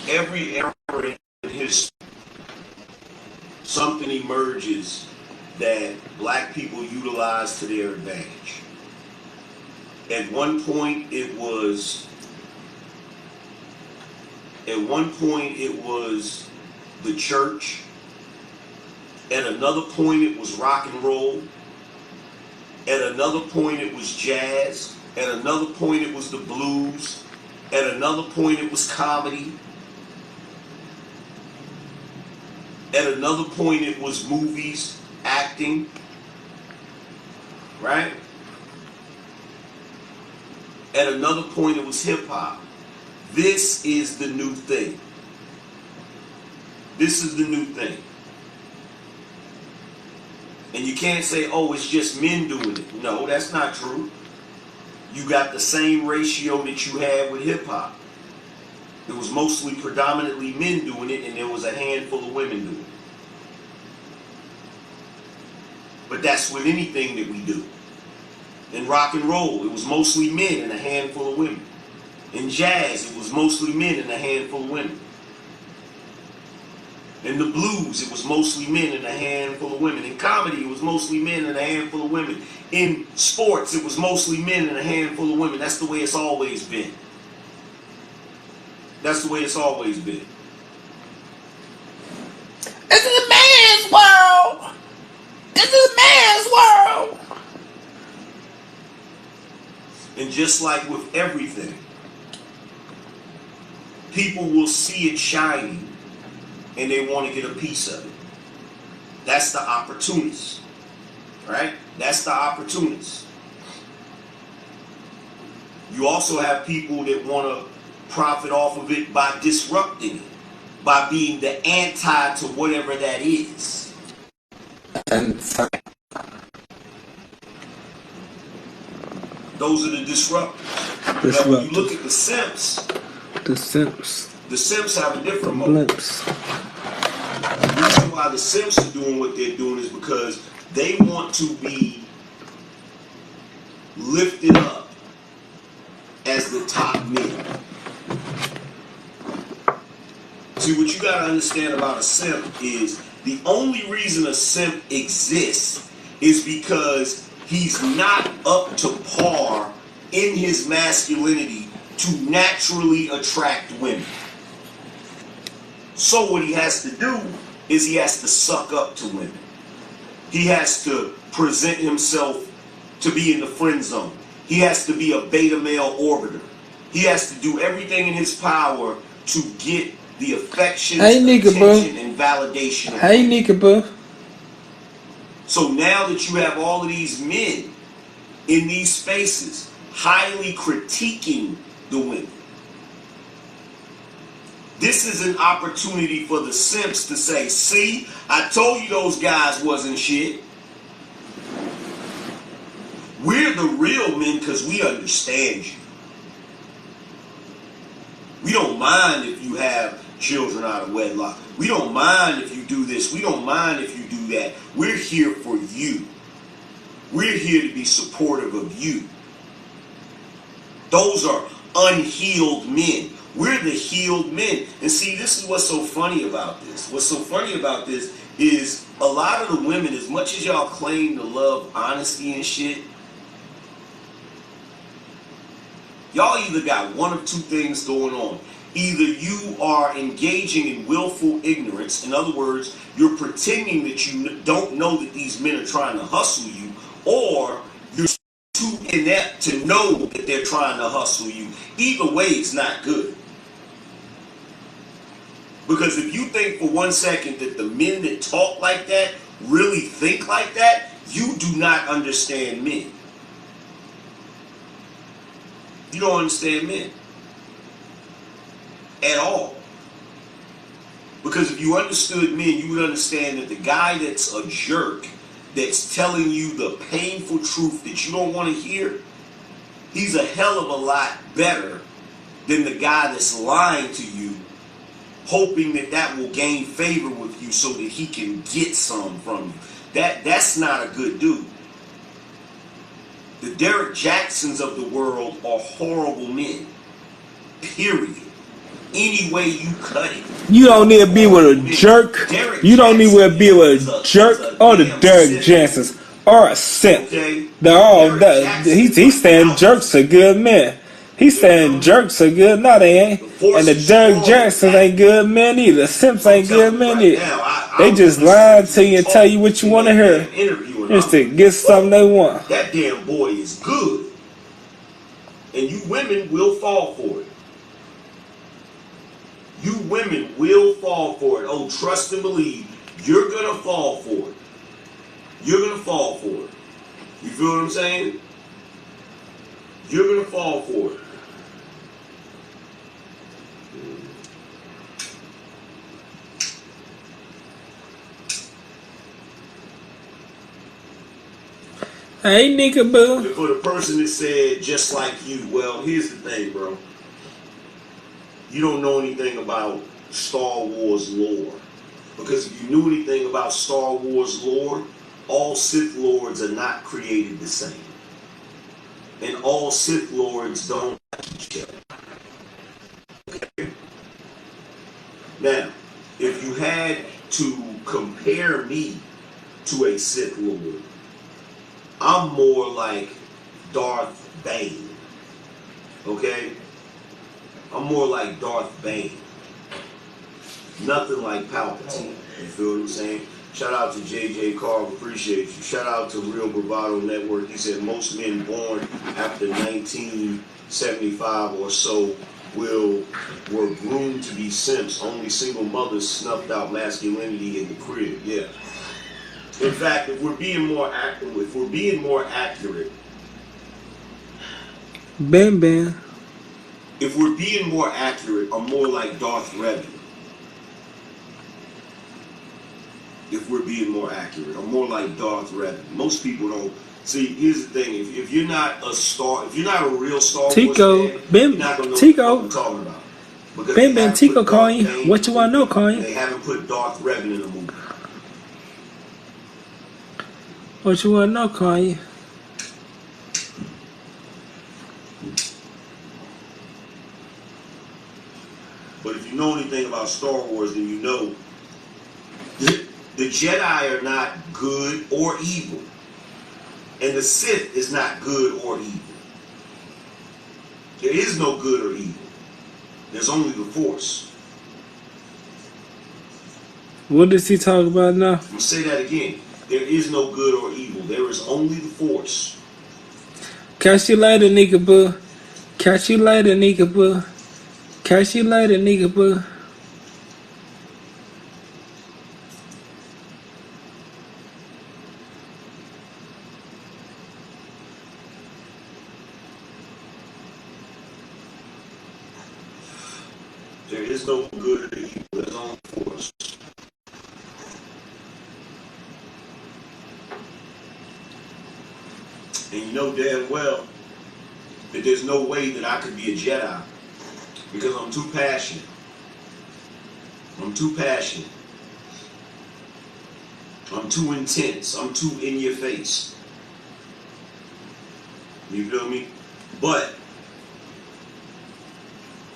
Every era in history, something emerges that black people utilize to their advantage. At one point it was the church. At another point it was rock and roll. At another point it was jazz. At another point it was the blues. At another point it was comedy. At another point it was movies, acting, right? At another point it was hip hop. This is the new thing. This is the new thing. And you can't say, oh, it's just men doing it. No, that's not true. You got the same ratio that you had with hip hop. It was mostly predominantly men doing it, and there was a handful of women doing it. But that's with anything that we do. In rock and roll, it was mostly men and a handful of women. In jazz, it was mostly men and a handful of women. In the blues, it was mostly men and a handful of women. In comedy, it was mostly men and a handful of women. In sports, it was mostly men and a handful of women. That's the way it's always been. That's the way it's always been. This is a man's world. This is a man's world. And just like with everything, people will see it shining and they want to get a piece of it. That's the opportunist, right? That's the opportunist. You also have people that want to profit off of it by disrupting it, by being the anti to whatever that is. Those are the disruptors. Now, when you look at the simps, the simps have a different mode. The reason why the simps are doing what they're doing is because they want to be lifted up as the top men. See, what you got to understand about a simp is the only reason a simp exists is because he's not up to par in his masculinity to naturally attract women. So what he has to do is he has to suck up to women. He has to present himself to be in the friend zone. He has to be a beta male orbiter. He has to do everything in his power to get the affection, attention, and validation. Hey, Nika, bro. So now that you have all of these men in these spaces highly critiquing the women, this is an opportunity for the simps to say, see, I told you those guys wasn't shit. We're the real men because we understand you. We don't mind if you have children out of wedlock. We don't mind if you do this. We don't mind if you do that. We're here for you. We're here to be supportive of you. Those are unhealed men. We're the healed men. And see, this is what's so funny about this. What's so funny about this is a lot of the women, as much as y'all claim to love honesty and shit, y'all either got one of two things going on. Either you are engaging in willful ignorance. In other words, you're pretending that you don't know that these men are trying to hustle you, or you're too inept to know that they're trying to hustle you. Either way, it's not good. Because if you think for 1 second that the men that talk like that really think like that, you do not understand men. You don't understand men at all. Because if you understood men, you would understand that the guy that's a jerk, that's telling you the painful truth that you don't want to hear, he's a hell of a lot better than the guy that's lying to you, hoping that that will gain favor with you so that he can get some from you. That's not a good dude. The Derek Jacksons of the world are horrible men. Period. Any way you cut it. You don't need to be with a jerk. You don't need to be with a jerk or the Derek Jacksons or a simp. They're all he's saying jerks are good men. He's saying jerks are good. No, they ain't. And the Derek Jacksons ain't good men either. Simps ain't good men either. They just lie to you and tell you what you want to hear, just to get something they want. That damn boy is good. And you women will fall for it. You women will fall for it. Oh, trust and believe. You're going to fall for it. You're going to fall for it. You feel what I'm saying? You're going to fall for it. Hey, nigga boo. For the person that said just like you, well, here's the thing, bro. You don't know anything about Star Wars lore. Because if you knew anything about Star Wars lore, all Sith Lords are not created the same. And all Sith Lords don't like each other. Okay? Now, if you had to compare me to a Sith Lord, I'm more like Darth Bane. Okay? I'm more like Darth Bane. Nothing like Palpatine. You feel what I'm saying? Shout out to JJ Carl, appreciate you. Shout out to Real Bravado Network. He said most men born after 1975 or so were groomed to be simps. Only single mothers snuffed out masculinity in the crib. Yeah. In fact, if we're being more accurate, Ben Ben. If we're being more accurate, I'm more like Darth Revan. If we're being more accurate, I'm more like Darth Revan. Most people don't see. Here's the thing: if you're not a real Star Wars fan, you're not gonna know what I'm talking about. Ben Ben Tico calling you. What you want to know, calling you? They haven't put Darth Revan in the movie. What you want to know, calling you? But if you know anything about Star Wars, then you know the Jedi are not good or evil. And the Sith is not good or evil. There is no good or evil. There's only the Force. What does he talk about now? I'm going to say that again. There is no good or evil. There is only the Force. Catch you later, nigga boo. Catch you later, nigga boo. Catch you later, nigga boo. There is no good or evil. There's only Force. And you know damn well that there's no way that I could be a Jedi because I'm too passionate. I'm too passionate. I'm too intense. I'm too in your face. You feel me? But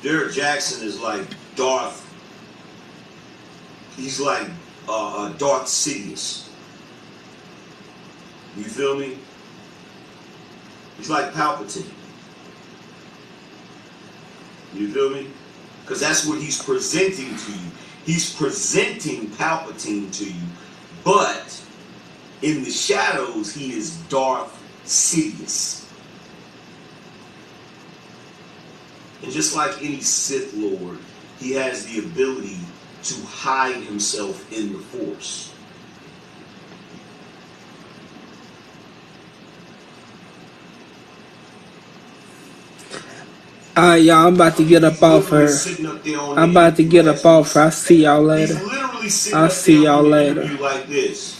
Derrick Jackson is like Darth. He's like Darth Sidious. You feel me? He's like Palpatine. You feel me? Because that's what he's presenting to you. He's presenting Palpatine to you. But in the shadows, he is Darth Sidious. And just like any Sith Lord, he has the ability to hide himself in the Force. Alright, y'all, I'm about to get up off her. I'm about to get up off her. I'll see y'all later. I'll see y'all later. Like this.